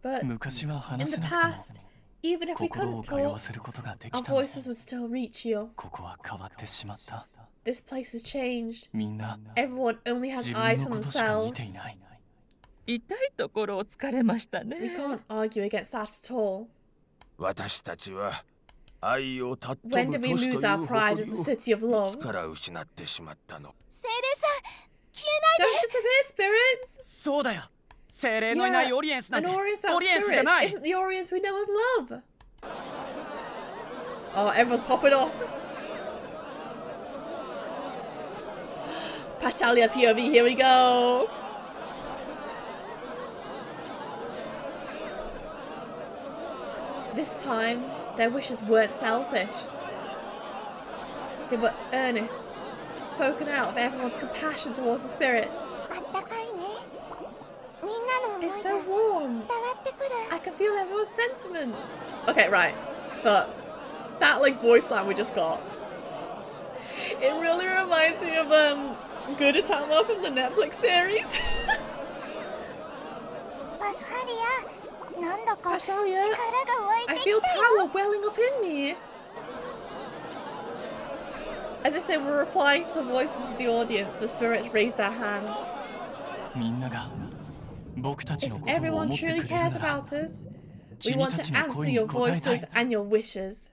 But 昔は in 話 the せなくても past, even if we 心 couldn't を通わ talk, せることがで our きたの voices would still reach you. ここは変わってしまった This place has changed. みんな Everyone only has 自 eyes 分 on のことしか見 themselves. ていない痛いところを突かれましたね。 We can't argue against that at all. 私たちは愛を尊ぶ When 都 did we 市という lose our pride 誇 as り the を city of い love? つから失ってしまったの。精霊さん消えない Don't disappear, spirits! そうだよ。精霊のいない Yeah, オリエンスなん An て Orient's not オリエンスじゃ spirits ない。 isn't the Orients we know and love. Oh, everyone's popping off. Pastalia POV, here we go. This time, their wishes weren't selfish. They were earnest, spoken out of everyone's compassion towards the spirits. あったかいね。みんなの思い It's が so warm. 伝わってくる。 I can feel everyone's sentiment. Okay, right. But that like voice line we just got. It really reminds me of Good Atama from the Netflix series. パスハリア、なんだか Pastalia, 力が湧い I てき feel たよ。 power welling up in me. As if they were replying to the voices of the audience, the spirits raised their hands. みんなが僕たち If のことを everyone 思ってく truly れる cares なら about us, we 君 want たち to の answer 声に your 応えたい voices and your wishes.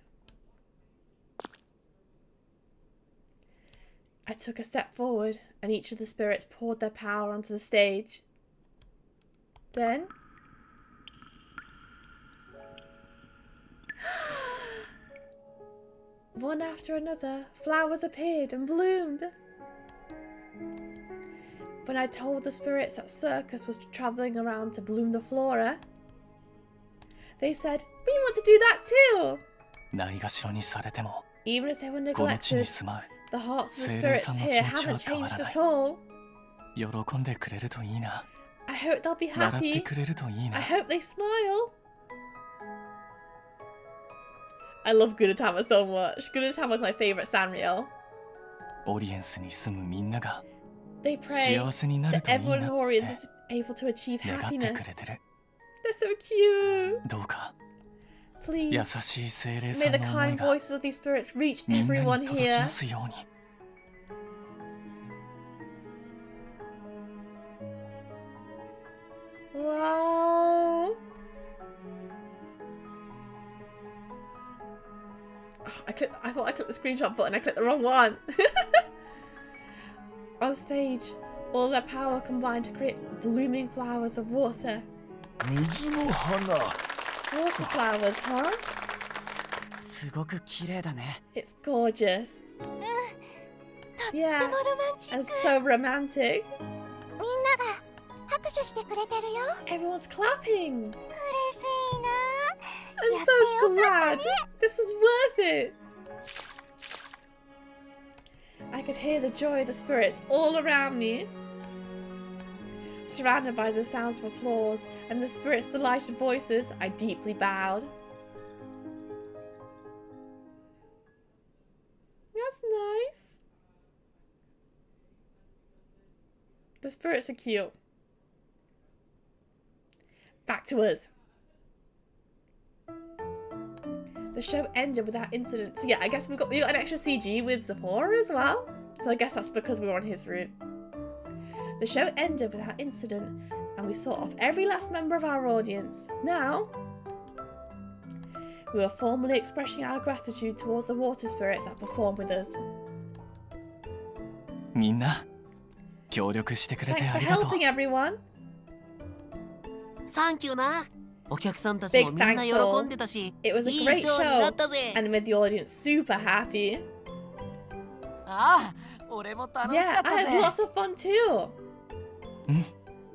I took a step forward, and each of the spirits poured their power onto the stage. Then, one after another, flowers appeared and bloomed. When I told the spirits that Circus was travelling around to bloom the flora, they said, "We want to do that too!" ないがしろにされても Even if they were この地に neglected, 住まう the hearts of the 精霊 spirits さんの here 気持ちは haven't 変わ changed らない at all. 喜んでくれるといいな I hope they'll be 笑って happy. くれるといいな I hope they smile. I love Gudetama so much. Gudetama's my favourite Sanrio. オリエンスに住むみんなが They pray 幸せになる that といい everyone in なっ Orient て is able to achieve 願ってく happiness. れてる They're so cute. どうか Please, 優しい精霊 may さん the の思い kind が voices of these spirits reach みんな everyone に届き here. ますように Wow. Oh, I thought I clicked the screenshot button. I clicked the wrong one. On stage, all their power combined to create blooming flowers of water. 水の花。 Water flowers, huh? すごく綺麗だね。 It's gorgeous. とって Yeah, もロマンチッ and ク。 so romantic. みんなが拍手してくれてるよ。 Everyone's clapping. 嬉しいな。 I'm やってよ so かった glad. ね。 This was worth it. I could hear the joy of the spirits all around me. Surrounded by the sounds of applause and the spirits' delighted voices, I deeply bowed. That's nice. The spirits are cute. Back to us. The show ended with that incident. So yeah, I guess we got an extra CG with Sephora as well. So I guess that's because we were on his route. The show ended with that incident, and we saw off every last member of our audience. Now, we were formally expressing our gratitude towards the water spirits that performed with us. みんな協力してくれて Thanks あ for りがとう helping everyone. サンキューな。お客さんたちもみんな喜んでたし、 It was a いい great ショーになったぜ。 and made the audience super happy. ああ、俺も楽しか Yeah, った I ぜ。 had lots of fun too.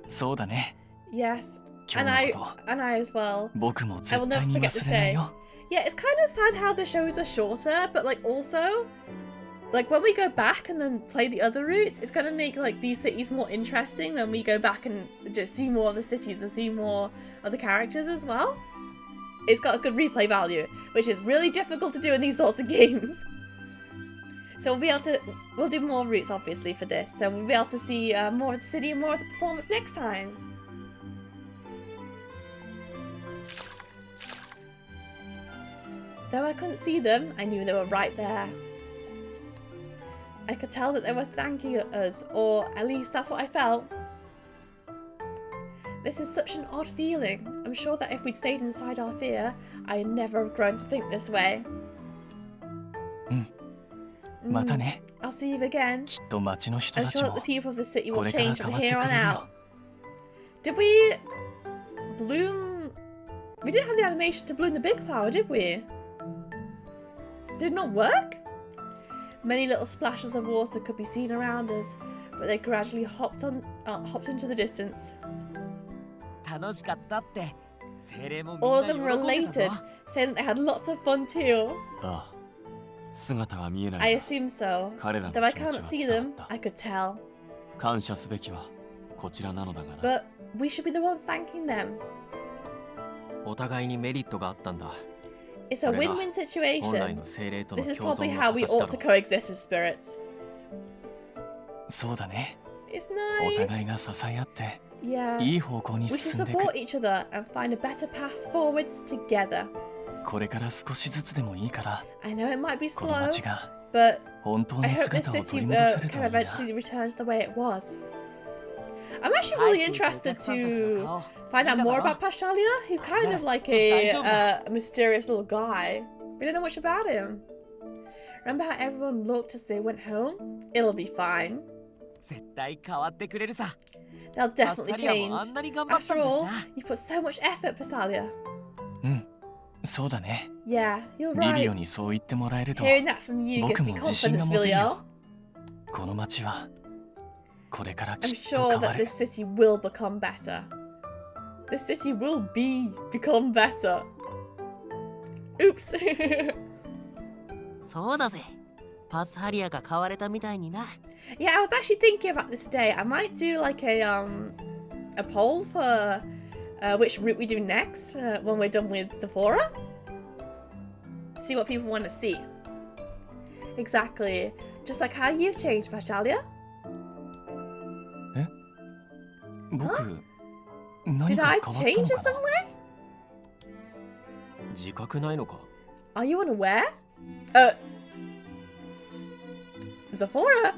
そうだね Yes, 今 and 日のこ I as well. と僕も I will 絶 never 対に forget this 忘れない day. よ Yeah, it's kind of sad how the shows are shorter, but like also, like when we go back and then play the other routes, it's gonna make like these cities more interesting when we go back and just see more of the cities and see more of the characters as well. It's got a good replay value, which is really difficult to do in these sorts of games. So we'll do more routes obviously for this, so we'll be able to see more of the city and more of the performance next time. Though I couldn't see them, I knew they were right there. I could tell that they were thanking us, or at least that's what I felt. This is such an odd feeling. I'm sure that if we'd stayed inside Althea, I'd never have grown to think this way. またね I'll see you again. きっと町の人 I'm たち sure that も the people of the city will これから change 変 from わってく here れ on る out. よ Did we bloom? We didn't have the animation to bloom the big flower, did we? Did it not work? Many little splashes of water could be seen around us, but they gradually hopped into the distance. 楽しかったって。精霊もみん All な of 喜 them んでたぞ related, saying that they had lots of fun too. ああ、姿は見えない I が assume so. 彼らの Though I 気持ち cannot は see 伝わ them, った I could tell. 感謝すべきはこちらなのだがな But we should be the ones thanking them. お互いにメリットがあったんだ It's a これが win-win 本来 situation. の精霊との This is 共存 probably の how we 形だ ought to ろう coexist as spirits. そうだね It's お互い nice. が支え合って Yeah. いい方向に We should 進んでいく support each other and find a better path forwards together. これから少しずつでもいいから I know it might be この slow, 町が but 本当 I の hope this 姿を取 city り戻せると can いいな eventually return to the way it was. I'm actually 入 really っていくお interested 客さんたちの to 顔 find out 見た more だろ about Pashalia. He's kind of like a mysterious little guy. We don't know much about him. Remember how everyone looked as they went home? It'll be fine. 絶対変わってくれるさ。 They'll パ definitely スタリア change. もあんなに頑張った After んです all, な。 you put so much effort, Pashalia. うんそうだね Yeah, you're リリオ right. にそう言ってもらえると Hearing that from you gives 僕 me も自信が confidence, 持てる Vilio. よこの町はこれからき I'm っと sure 変わ that る this city will become better. This city will become better. Oops. そうだぜ。パスハリアが買われたみたいにな。 Yeah, I was actually thinking about this today. I might do like a poll for which route we do next when we're done with Sephora. See what people want to see. Exactly. Just like how you've changed, Pashalia. 僕何 Did か I 変わった change の in か some な way? 自覚ないのか Are you unaware? Sephora?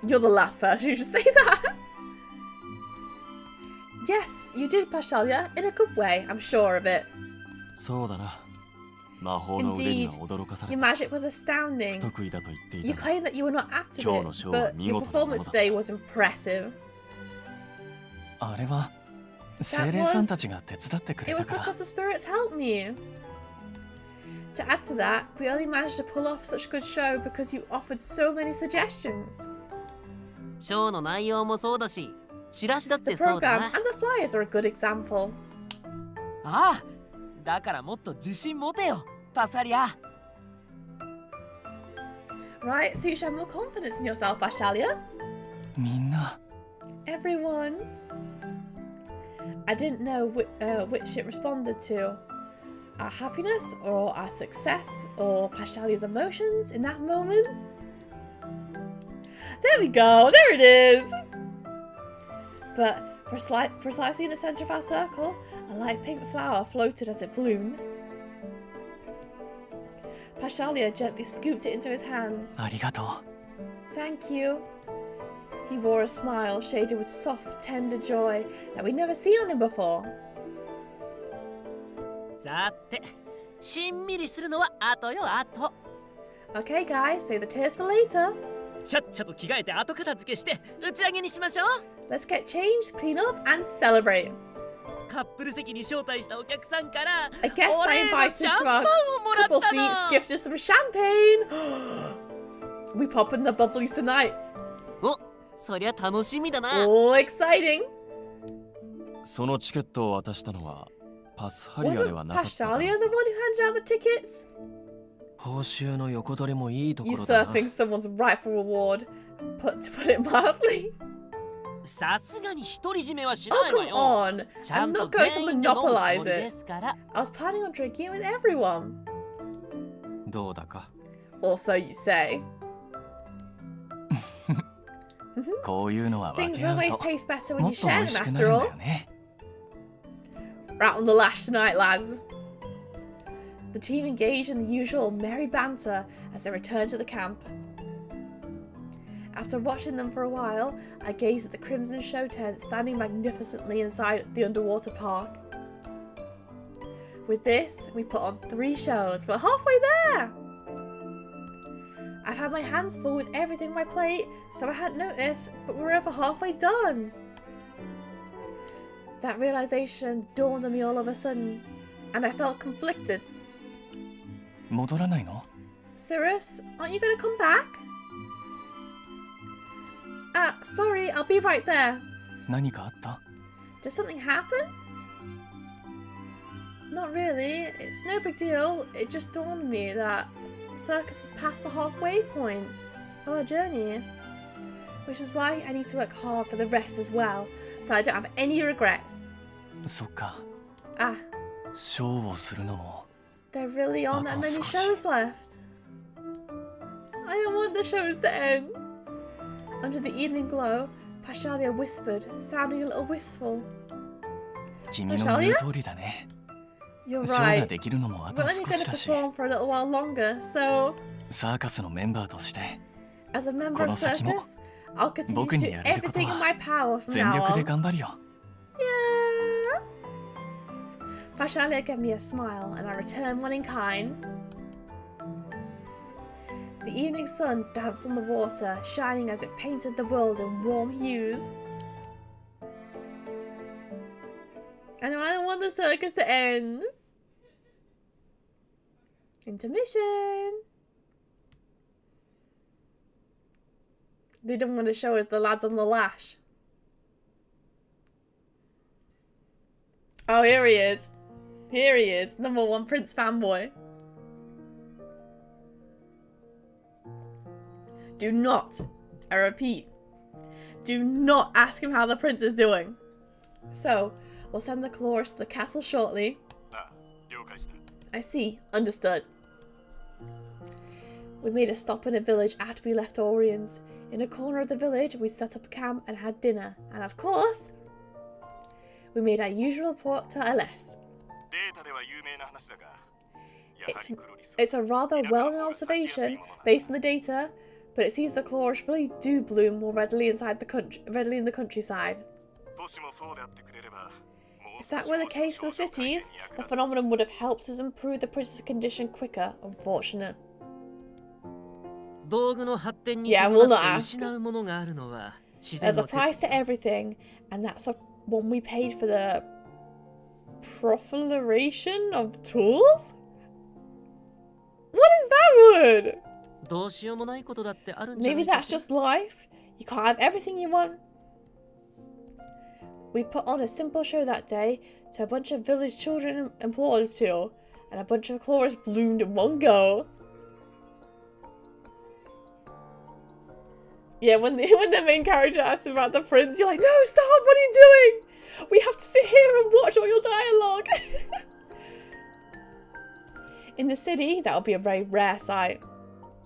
You're the last person who should say that. Yes, you did, Pashalia, in a good way. I'm sure of it. そうだな魔法の腕には驚かされ Your た magic was astounding. 不得意だと言ってい You たが claim that you were not apt to 今日 it, のショーは but 見 your 事なもの performance だ today was impressive. あれは精霊さんたちが手伝ってく It れ was たから because the spirits helped me. To add to that, we only managed to pull off such a good show because you offered so many suggestions. ショーの内容もそうだし、チラシだっ The てそうだ program な。 and the flyers are a good example. ああ、だからもっと自信持てよ、パスハリア。 Right, so you should have more confidence in yourself, Pashalia. みんな Everyone. I didn't know which it responded to. Our happiness or our success or Pashalia's emotions in that moment. There we go, there it is. But precisely in the centre of our circle, a light pink flower floated as it bloomed. Pashalia gently scooped it into his hands. ありがとう。 Thank you. He wore a smile shaded with soft, tender joy that we'd never seen on him before. さて、しんみりするのは後よ後。 Okay, guys, save the tears for later. ちゃっちゃと着替えて後片付けして打ち上げにしましょう。 Let's get changed, clean up, and celebrate. カップル席に招待したお客さんから I guess お I 礼の invited シャン to パン our をもらった couple seats, の。 gifted some champagne. We popping the bubblies tonight. お、そりゃ楽しみだな。 Oh, exciting. そのチケットを渡したのはパスハリアで Wasn't はなかったかな。 Pashalia the one who handed out the tickets? 報酬の横取りもいいところだな。 Usurping someone's rightful reward. To put it mildly. さすがに独り占めはしな Oh, いわ come よ。 on. ちゃ I'm んと not going to 全員で飲むつも monopolize りで it. すから。 I was planning on drinking with everyone. どうだか。 Or so you say. こういうのは分 Things け合う always と taste better when も you っと美 share 味し them くな after るんだ all. よね。 We're out on the lash tonight, lads. The team engaged in the usual merry banter as they returned to the camp. After watching them for a while, I gazed at the Crimson Show tent standing magnificently inside the underwater park. With this, we put on 3 shows. We're halfway there! I've had my hands full with everything on my plate, so I hadn't noticed, but we're over halfway done. That realization dawned on me all of a sudden, and I felt conflicted. 戻らないの？ Cirrus, aren't you going to come back? Sorry, I'll be right there. 何かあった？ Did something happen? Not really. It's no big deal. It just dawned on me that Circus has passed the halfway point of our journey. Which is why I need to work hard for the rest as well, so that I don't have any regrets. そっか。 Ah, ショーをするのも。 there really aren't that many Gosh. shows left. I don't want the shows to end. Under the evening glow, Pashalia whispered, sounding a little wistful. 君の言う通りだね。 You're ショーが right. できるのもあ We're と only 少 going し to だし、 perform for a little while longer, so サーカスのメンバーとして as a member of この先も Circus, I'll continue 僕 to に do やれること everything in は my power from 全 now 力で on. 頑張るよ。 Yeah. Pashalia gave me a smile, and I returned one in kind. The evening sun danced on the water, shining as it painted the world in warm hues. And I don't want the circus to end. Intermission. They don't want to show us the lads on the lash. Oh, here he is. Here he is, #1 Prince fanboy. Do not, I repeat, do not ask him how the prince is doing. So, we'll send the chorus to the castle shortly. I see, understood. We made a stop in a village after we left Orions. In a corner of the village, we set up camp and had dinner. And of course, we made our usual report to Aless. It's a rather well-known observation based on the data, but it seems the chloris really do bloom more readily in the countryside. If that were the case for the cities, the phenomenon would have helped us improve the prince's condition quicker, unfortunate. 道具の発展に Yeah, 伴 we'll って not 失うものがあるのは自然 There's a の price 説 to everything, and that's the one we paid for the proliferation of tools? What is that word? どうしようもないことだってあるんじゃな Maybe いか that's しら just life. You can't have everything you want. We put on a simple show that day to a bunch of village children and applauded to, and a bunch of chloris bloomed in one go. Yeah, when the main character asks about the prince, you're like, no, stop, what are you doing? We have to sit here and watch all your dialogue. In the city, that would be a very rare sight.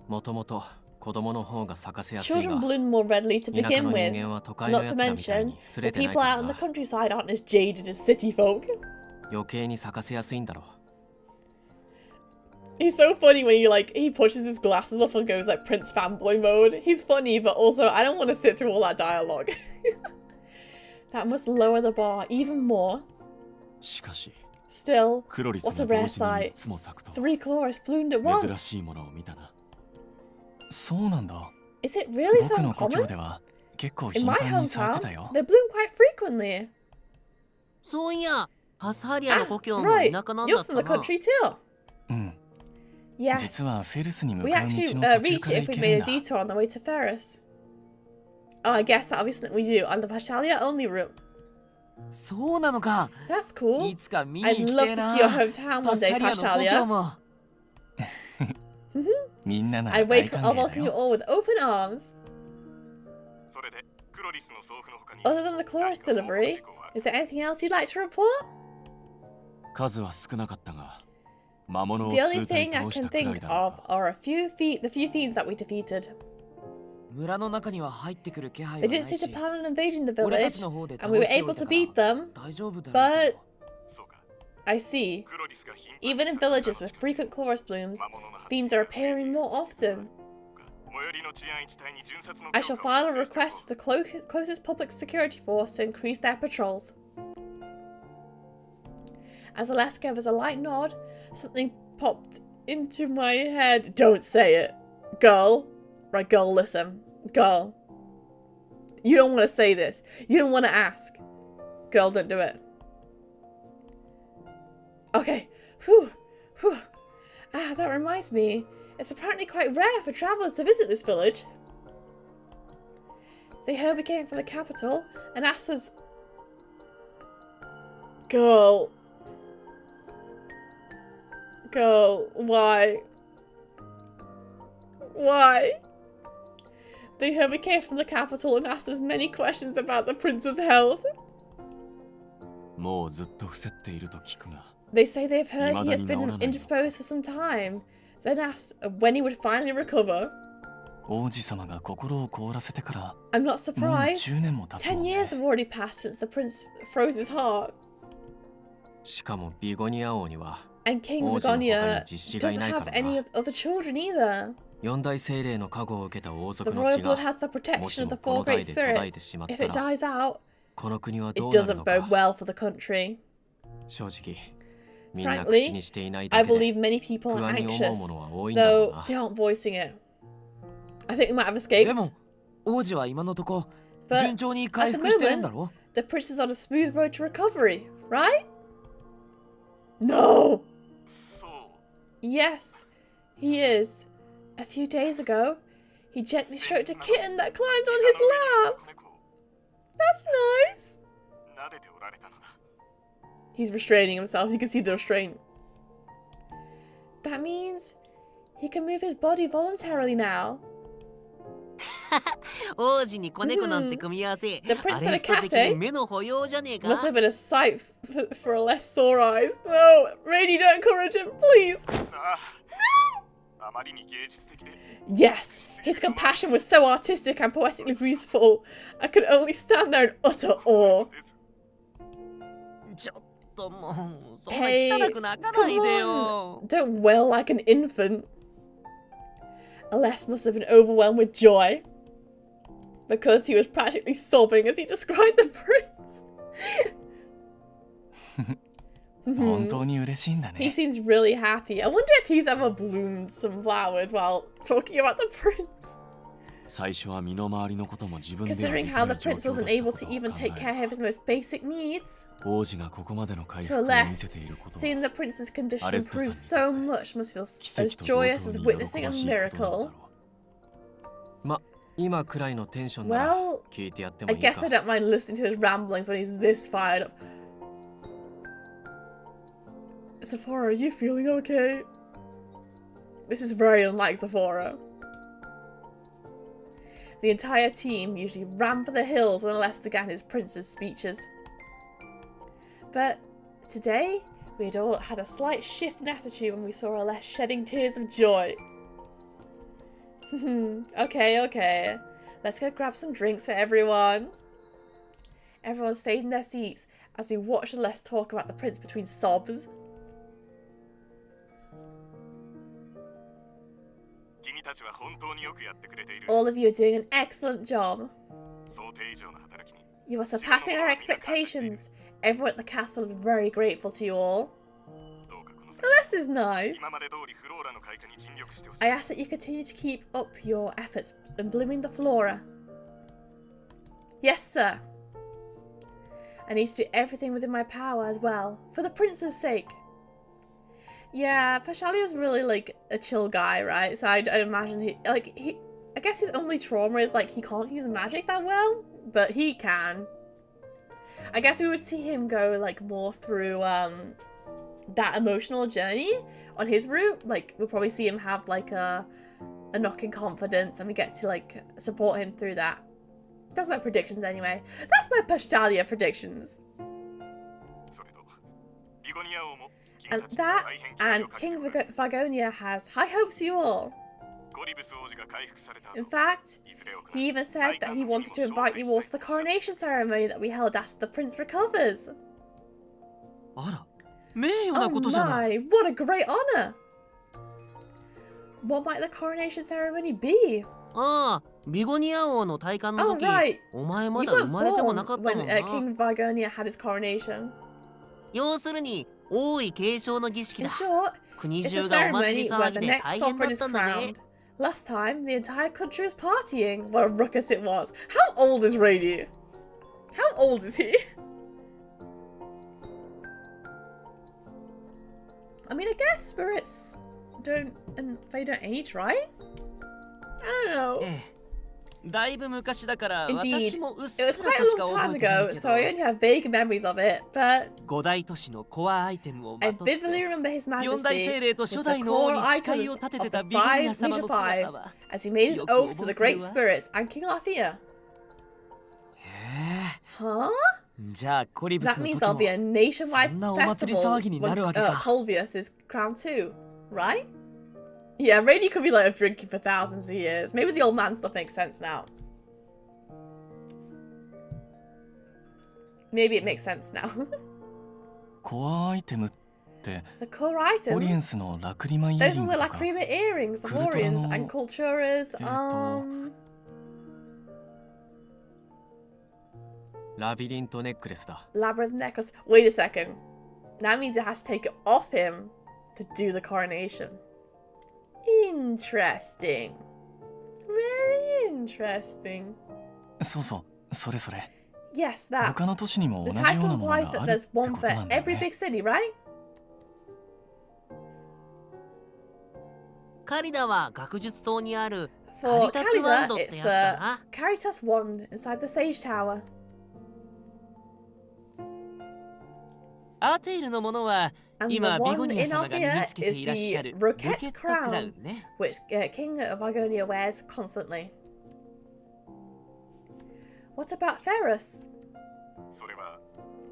もともと子供の方が咲かせやすい Children が、 bloom more readily to 田舎 begin の人 with. 間は都会の Not や to つらみたい mention, にす the れてない people か out ら in the な。 countryside aren't as jaded as city folk. 余計に咲かせやすいんだろ He's so funny when he pushes his glasses up and goes like Prince fanboy mode. He's funny, but also I don't want to sit through all that dialogue. That must lower the bar even more. Still, what a rare sight. 3 chloris bloomed at once. Is it really so uncommon? In my hometown, they bloom quite frequently. Right, you're from the country too. Yes, we actually reach it if we made a detour on the way to Cirrus. Oh, I guess that'll be something we do on the Pashalia only route. That's cool. I'd love to see your hometown one day, Pashalia. I'll welcome you all with open arms. Other than the chloris delivery, is there anything else you'd like to report? The only thing I can think of are the few fiends that we defeated. They didn't seem to plan on invading the village, and we were able to beat them, but... I see. Even in villages with frequent chloris blooms, fiends are appearing more often. I shall file a request to the closest public security force to increase their patrols. As Alessia gave us a light nod, something popped into my head. Don't say it. Girl. Right, girl, listen. Girl. You don't want to say this. You don't want to ask. Girl, don't do it. Okay. Whew. Whew. Ah, that reminds me. It's apparently quite rare for travellers to visit this village. They heard we came from the capital and asked us... Girl. Girl, why? Why? They heard we came from the capital and asked us many questions about the prince's health. They say they've heard he has been indisposed for some time, then asked when he would finally recover. I'm not surprised. 10 years have already passed since the prince froze his heart. And King Begonia doesn't have any other children either. The royal blood has the protection of the 4 great spirits. If it dies out, it doesn't bode well for the country. Frankly, I believe many people are anxious, though they aren't voicing it. I think they might have escaped. But at the moment, the prince is on a smooth road to recovery, right? No! Yes, he is. A few days ago, he gently stroked a kitten that climbed on his lap. That's nice. He's restraining himself. You can see the restraint. That means he can move his body voluntarily now. The prince and a cat, eh? Must have been a sight for a less sore eyes. No, Rainy, don't encourage him, please. No! Yes, his compassion was so artistic and poetically beautiful. I could only stand there in utter awe. Hey, come on. Don't wail like an infant. Alessia must have been overwhelmed with joy, because he was practically sobbing as he described the prince. He seems really happy. I wonder if he's ever bloomed some flowers while talking about the prince. Considering how the prince wasn't able to even take care of his most basic needs. To Alessia, seeing the prince's condition improve so much must feel as joyous as witnessing a miracle. Well, I guess I don't mind listening to his ramblings when he's this fired up. Sephora, are you feeling okay? This is very unlike Sephora. The entire team usually ran for the hills when Alessia began his prince's speeches. But today, we had all had a slight shift in attitude when we saw Alessia shedding tears of joy. Okay. Let's go grab some drinks for everyone. Everyone stayed in their seats as we watched Alessia talk about the prince between sobs. All of you are doing an excellent job. You are surpassing our expectations. Everyone at the castle is very grateful to you all. So this is nice. I ask that you continue to keep up your efforts in blooming the flora. Yes, sir. I need to do everything within my power as well, for the prince's sake. Yeah, Pashalia's really like a chill guy, right? So I'd imagine I guess his only trauma is like he can't use magic that well, but he can. I guess we would see him go like more through that emotional journey on his route. Like we'll probably see him have like a knock in confidence, and we get to like support him through that. That's my predictions anyway. That's my Pastalia predictions. And that, and King Vagonia has high hopes for you all. In fact, he even said that he wanted to invite you all to the coronation ceremony that we held after the prince recovers. Oh my, what a great honor! What might the coronation ceremony be? Oh right, you weren't born when King Vagonia had his coronation. In short, it's a ceremony where the next sovereign is crowned. Last time, the entire country was partying. What a ruckus it was. How old is Radu? How old is he? I mean, I guess spirits don't age, right? I don't know. Indeed, it was quite a long time ago, so I only have vague memories of it, but I vividly remember His Majesty with the core items of the Major Five, as he made his oath to the Great Spirits and King Althea. Huh? That means there'll be a nationwide festival when Culvius is crowned too, right? Yeah, Rady could be like drinking for thousands of years. Maybe the old man stuff makes sense now. Maybe it makes sense now. The core items? Those are the lacrima earrings of Orions and Cultura's, Labyrinth necklace. Wait a second. That means it has to take it off him to do the coronation. Interesting. Very interesting. Yes, that. The title implies that there's one for every big city, right? For Calida, it's the Caritas wand inside the stage tower. And the one in Althea is the Roquette crown, which King of Argonia wears constantly. What about Ferrus?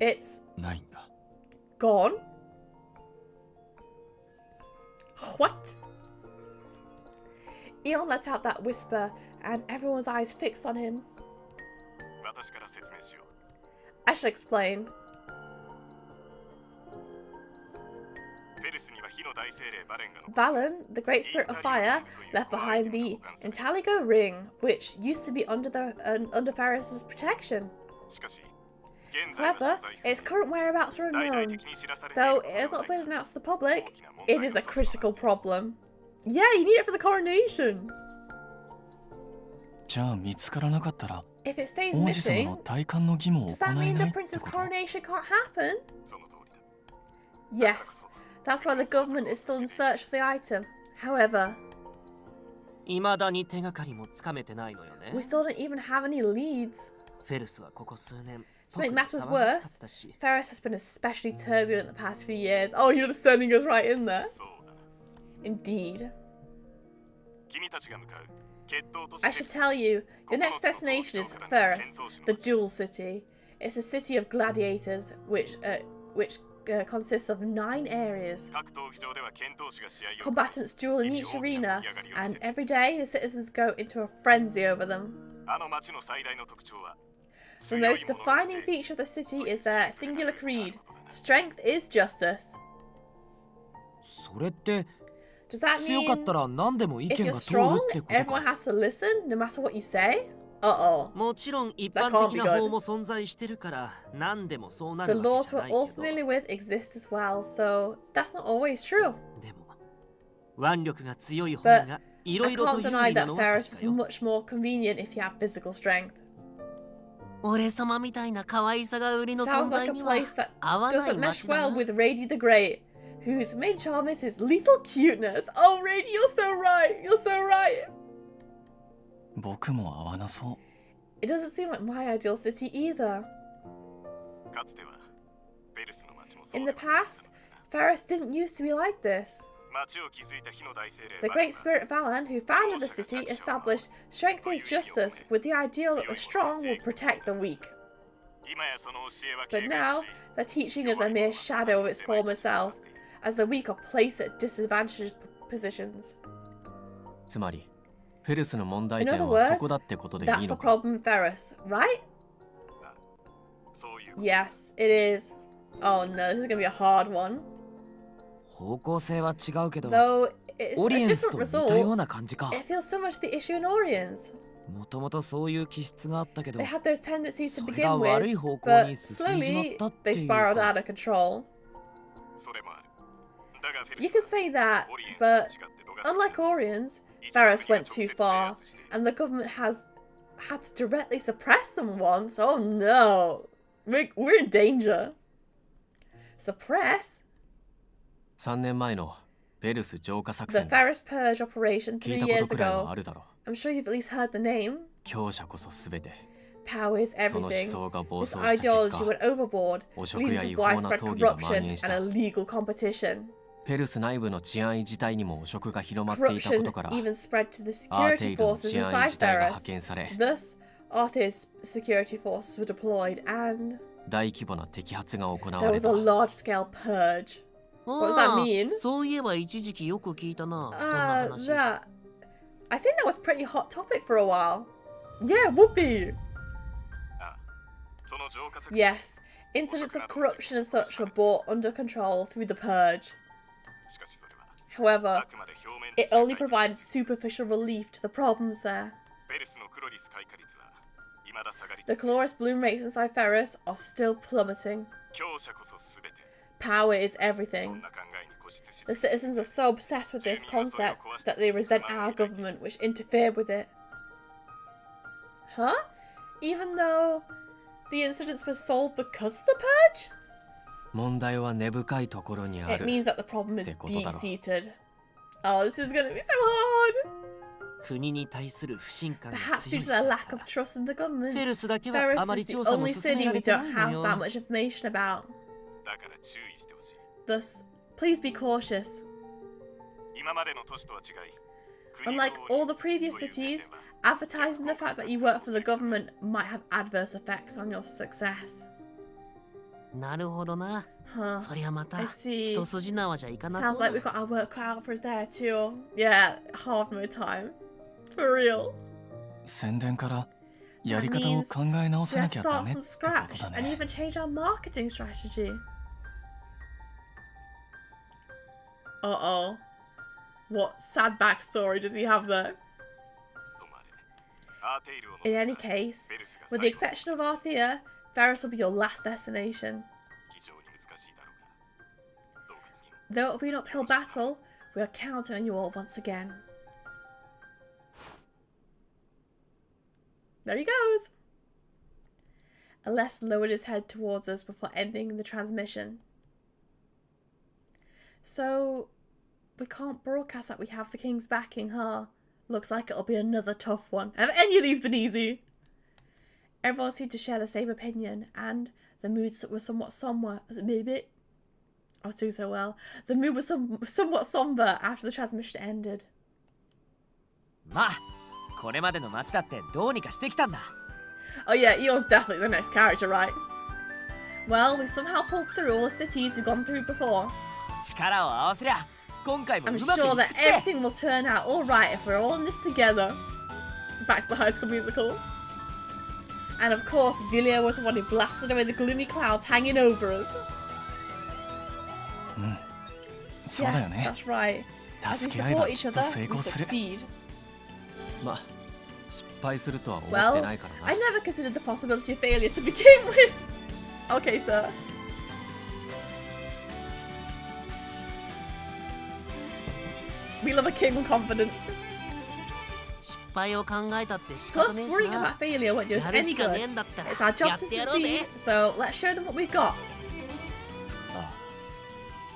It's gone? What? Eon let out that whisper, and everyone's eyes fixed on him. I shall explain. Valen, the great spirit of fire, left behind the Intaligo ring, which used to be under Ferrus's protection. However, its current whereabouts are unknown. Though it has not been announced to the public, it is a critical problem. Yeah, you need it for the coronation. If it stays missing, does that mean the prince's coronation can't happen? Yes. That's why the government is still in search for the item. However, we still don't even have any leads. To make matters worse, Ferrus has been especially turbulent the past few years. Oh, you're just sending us right in there. Indeed. I should tell you, your next destination is Cirrus, the Duel City. It's a city of gladiators, which consists of 9 areas. Combatants duel in each arena, and every day the citizens go into a frenzy over them. The most defining feature of the city is their singular creed: strength is justice. Does that 強か mean ったら何でも意 if 見 you're が通る strong, ってこと everyone か。 has to listen no matter what you say? Uh-oh. もちろん一 That 般 can't 的 be な good. 法も存在してるから何でもそうな The るわ laws けじゃ we're ない all けど familiar with exist as well, so that's not always true. でも腕力が強い方 But がいろ I いろと can't 有 deny 利な that のは Ferris 確 is かよ。 much more convenient if you have physical strength. 俺様みたいな可愛さが売りの存 Sounds like 在 a には place that 合わない doesn't 街 mesh だ well な。 with Rady the Great, whose main charm is his lethal cuteness. Oh, Rady, you're so right. You're so right. 僕も合わなそう。 It doesn't seem like my ideal city either. かつてはベルスの町もそう In で the はなかった past, Ferris didn't used to be like this. 町を築いた火の大精霊 The great spirit Valan, who founded the city, established strength is justice with the ideal that the strong will protect the weak. 今やその教えは But 軽減 now, し their teaching is a mere shadow of its former self, as the weak are placed at disadvantaged positions. つまりフェルスの問題 In 点 other はそ words, こだってことでい that's い the のか。 problem with Ferris, right? そういうこと Yes, it is. Oh no, this is gonna be a hard one. 方向性は違うけど、 Though it's オ a リエンス different と似たよう result, な感じか。 it feels similar to the issue in Oriens. もともとそういう気質があったけど、 They had those tendencies to それ begin が悪い with, 方向 but に進んじまっ slowly たってい they う spiraled か。 out of control. それもあるだがフェル You ス can は say that, オリエンスと違 but って度が過ぎ unlike た Oriens, Ferris went too far, and the government has had to directly suppress them once. Oh no, we're in danger. Suppress? 3年前のベルス浄化作 The 戦だ。 Ferris Purge operation 聞い 3たこと years くらいは ago. あるだろう。 I'm sure you've at least heard the name. 強者こそ全て。 Power is その思 everything. 想が暴 This 走した ideology 結 went 果、 overboard, 汚職 leading や to 違法な widespread 闘技が蔓 corruption 延し and た。 illegal competition. ペルス内部の治安維持隊にも汚職が広まっていたこ Corruption とから、 even spread to the アーテ security イルの forces 治安維 inside 持隊が派 Ferris. 遣され、 Thus, Arthur's security forces were deployed, and 大規模な摘発が行 there われ was た a。large-scale purge. What does that ああ mean? そういえば一時期よく聞いたな、そんな話。 That. I think that was a pretty hot topic for a while. Yeah, it would be. その浄化作戦 Yes, incidents of corruption and such were brought under control through the purge. しかしそれは However, あくまで表面 it 的な only 解決 provided superficial relief to the problems there. ベルスのクロリス開花率は未だ下がり The 続け Chloris bloom rates inside Ferris are still plummeting. 強者こそ全て Power is そ everything. んな考えに固執し The citizens are so obsessed with this concept that they resent our government, which interfered with it. Huh? Even though the incidents were solved because of the purge? 問題は根深いところにあ It る。 means that the problem is ってことだろ。 deep-seated. Oh, this is gonna be so hard! 国に対する不信感が Perhaps 強 due い to さ their lack of trust in the フ government. ェルスだけは Ferris あまり is the 調査も only 進め city ら we れて don't ないの have よ。 that much information about. だから注意してほしい Thus, please be cautious. 今までの都市とは違い国 Unlike と all the previous という点 cities, では advertising the fact that you work for the government might have adverse effects on your success. なるほどな。 Huh. そりゃまた I see. 一筋縄じゃいかな Sounds そう like だ we've got our work cut out for us there too. Yeah, half my time. For real. 宣伝からやり方を考え直さ We な have き to ゃダ start メっ from てこ scratch とだ and ね。 even change our marketing strategy. Uh-oh. What sad backstory does he have there? ともあれアーテイルを In 除 any く case, ベルスが with the 最後 exception of Arthea, Ferris will be your last destination. 非常に難しいだろうがどうか次も Though it will be an uphill battle, we are counting on you all once again. There he goes! Aless lowered his head towards us before ending the transmission. So, we can't broadcast that we have the king's backing, huh? Looks like it'll be another tough one. Have any of these been easy? Everyone seemed to share the same opinion, and the mood was somewhat somber. Maybe I was doing so well. The mood was somewhat somber after the transmission ended. まあこれまでの街だってどうにかしてきたんだ。 Oh yeah, Eon's definitely the next character, right? Well, we've somehow pulled through all the cities we've gone through before. 力を合わせりゃ今回もう I'm まくいく sure っ that て。 everything will turn out alright if we're all in this together. Back to the High School Musical. And of course, Villia was the one who blasted away the gloomy clouds hanging over us. そうだよ Yes, ね。 that's right. As we 助け合えば support き each っと other, 成 we 功する。 succeed. ま、失敗するとは思って Well, ないからな。 I never considered the possibility of failure to begin with. Okay, sir. We love a king with confidence. 失敗を考えたって仕方 Plus, ねえし worrying な about failure won't do us やる any しかねえ good. んだったら It's our job や to ってやろうぜ succeed, so let's show them what we've got. ああ、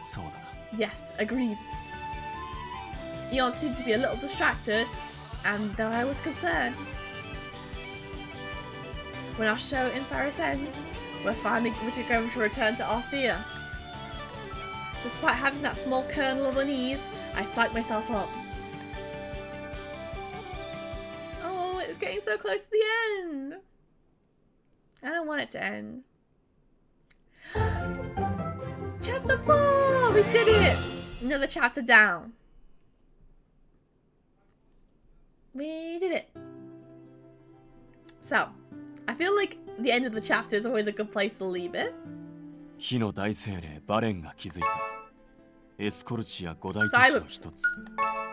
そうだな。 Yes, agreed. Eon seemed to be a little distracted, and though I was concerned, when our show in Paris ends, we're finally going to return to Arthea. Despite having that small kernel of unease, I psyched myself up. Oh, it's getting so close to the end. I don't want it to end. Chapter 4! We did it! Another chapter down. We did it. So, I feel like the end of the chapter is always a good place to leave it. 火の大精霊バレンが築いたエスコルチア五大都市の一つ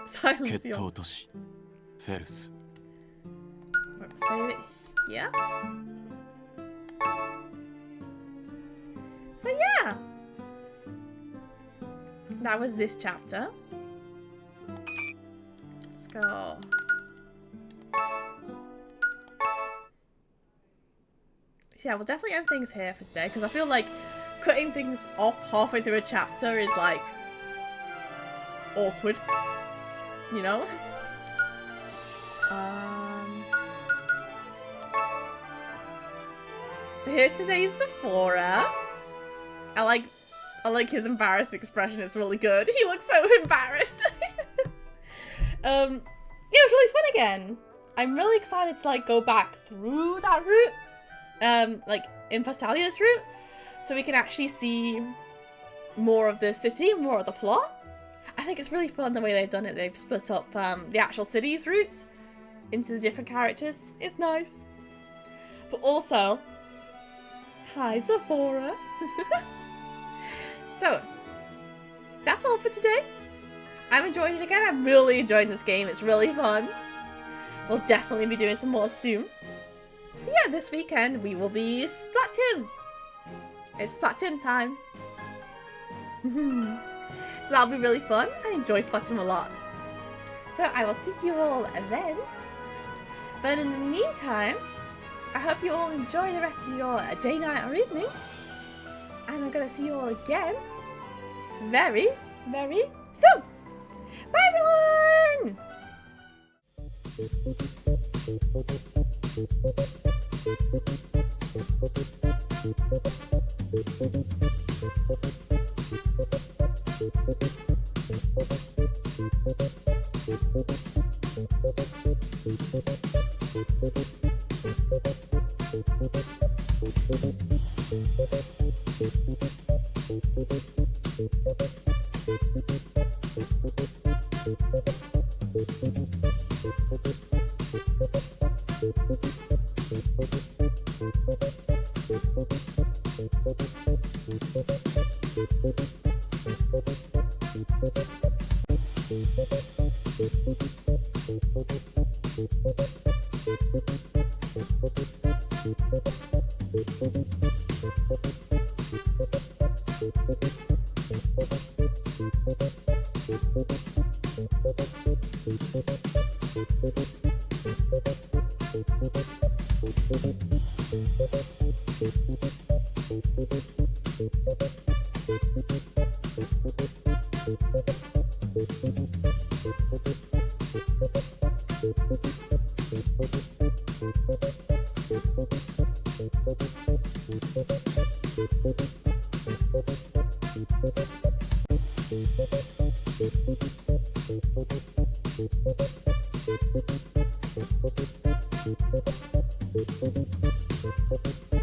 Silence, 決 yo. 闘都市フェルス Save it here. So yeah. That was this chapter. Let's go. So yeah, we'll definitely end things here for today because I feel like cutting things off halfway through a chapter is like awkward, you know? So here's today's Sephora. I like his embarrassed expression. It's really good. He looks so embarrassed. Yeah, it was really fun again. I'm really excited to like go back through that route, like in Phassalia's route, so we can actually see more of the city, more of the plot. I think it's really fun the way they've done it. They've split up the actual city's routes into the different characters. It's nice. But also, hi Sephora. So, that's all for today. I'm enjoying it again. I'm really enjoying this game. It's really fun. We'll definitely be doing some more soon. But yeah, this weekend we will be Splatoon. It's Splatoon time. So that'll be really fun. I enjoy Splatoon a lot. So I will see you all then. But in the meantime, I hope you all enjoy the rest of your day, night, or evening. And I'm gonna see you all again very, very soon. Bye everyone! Thank you.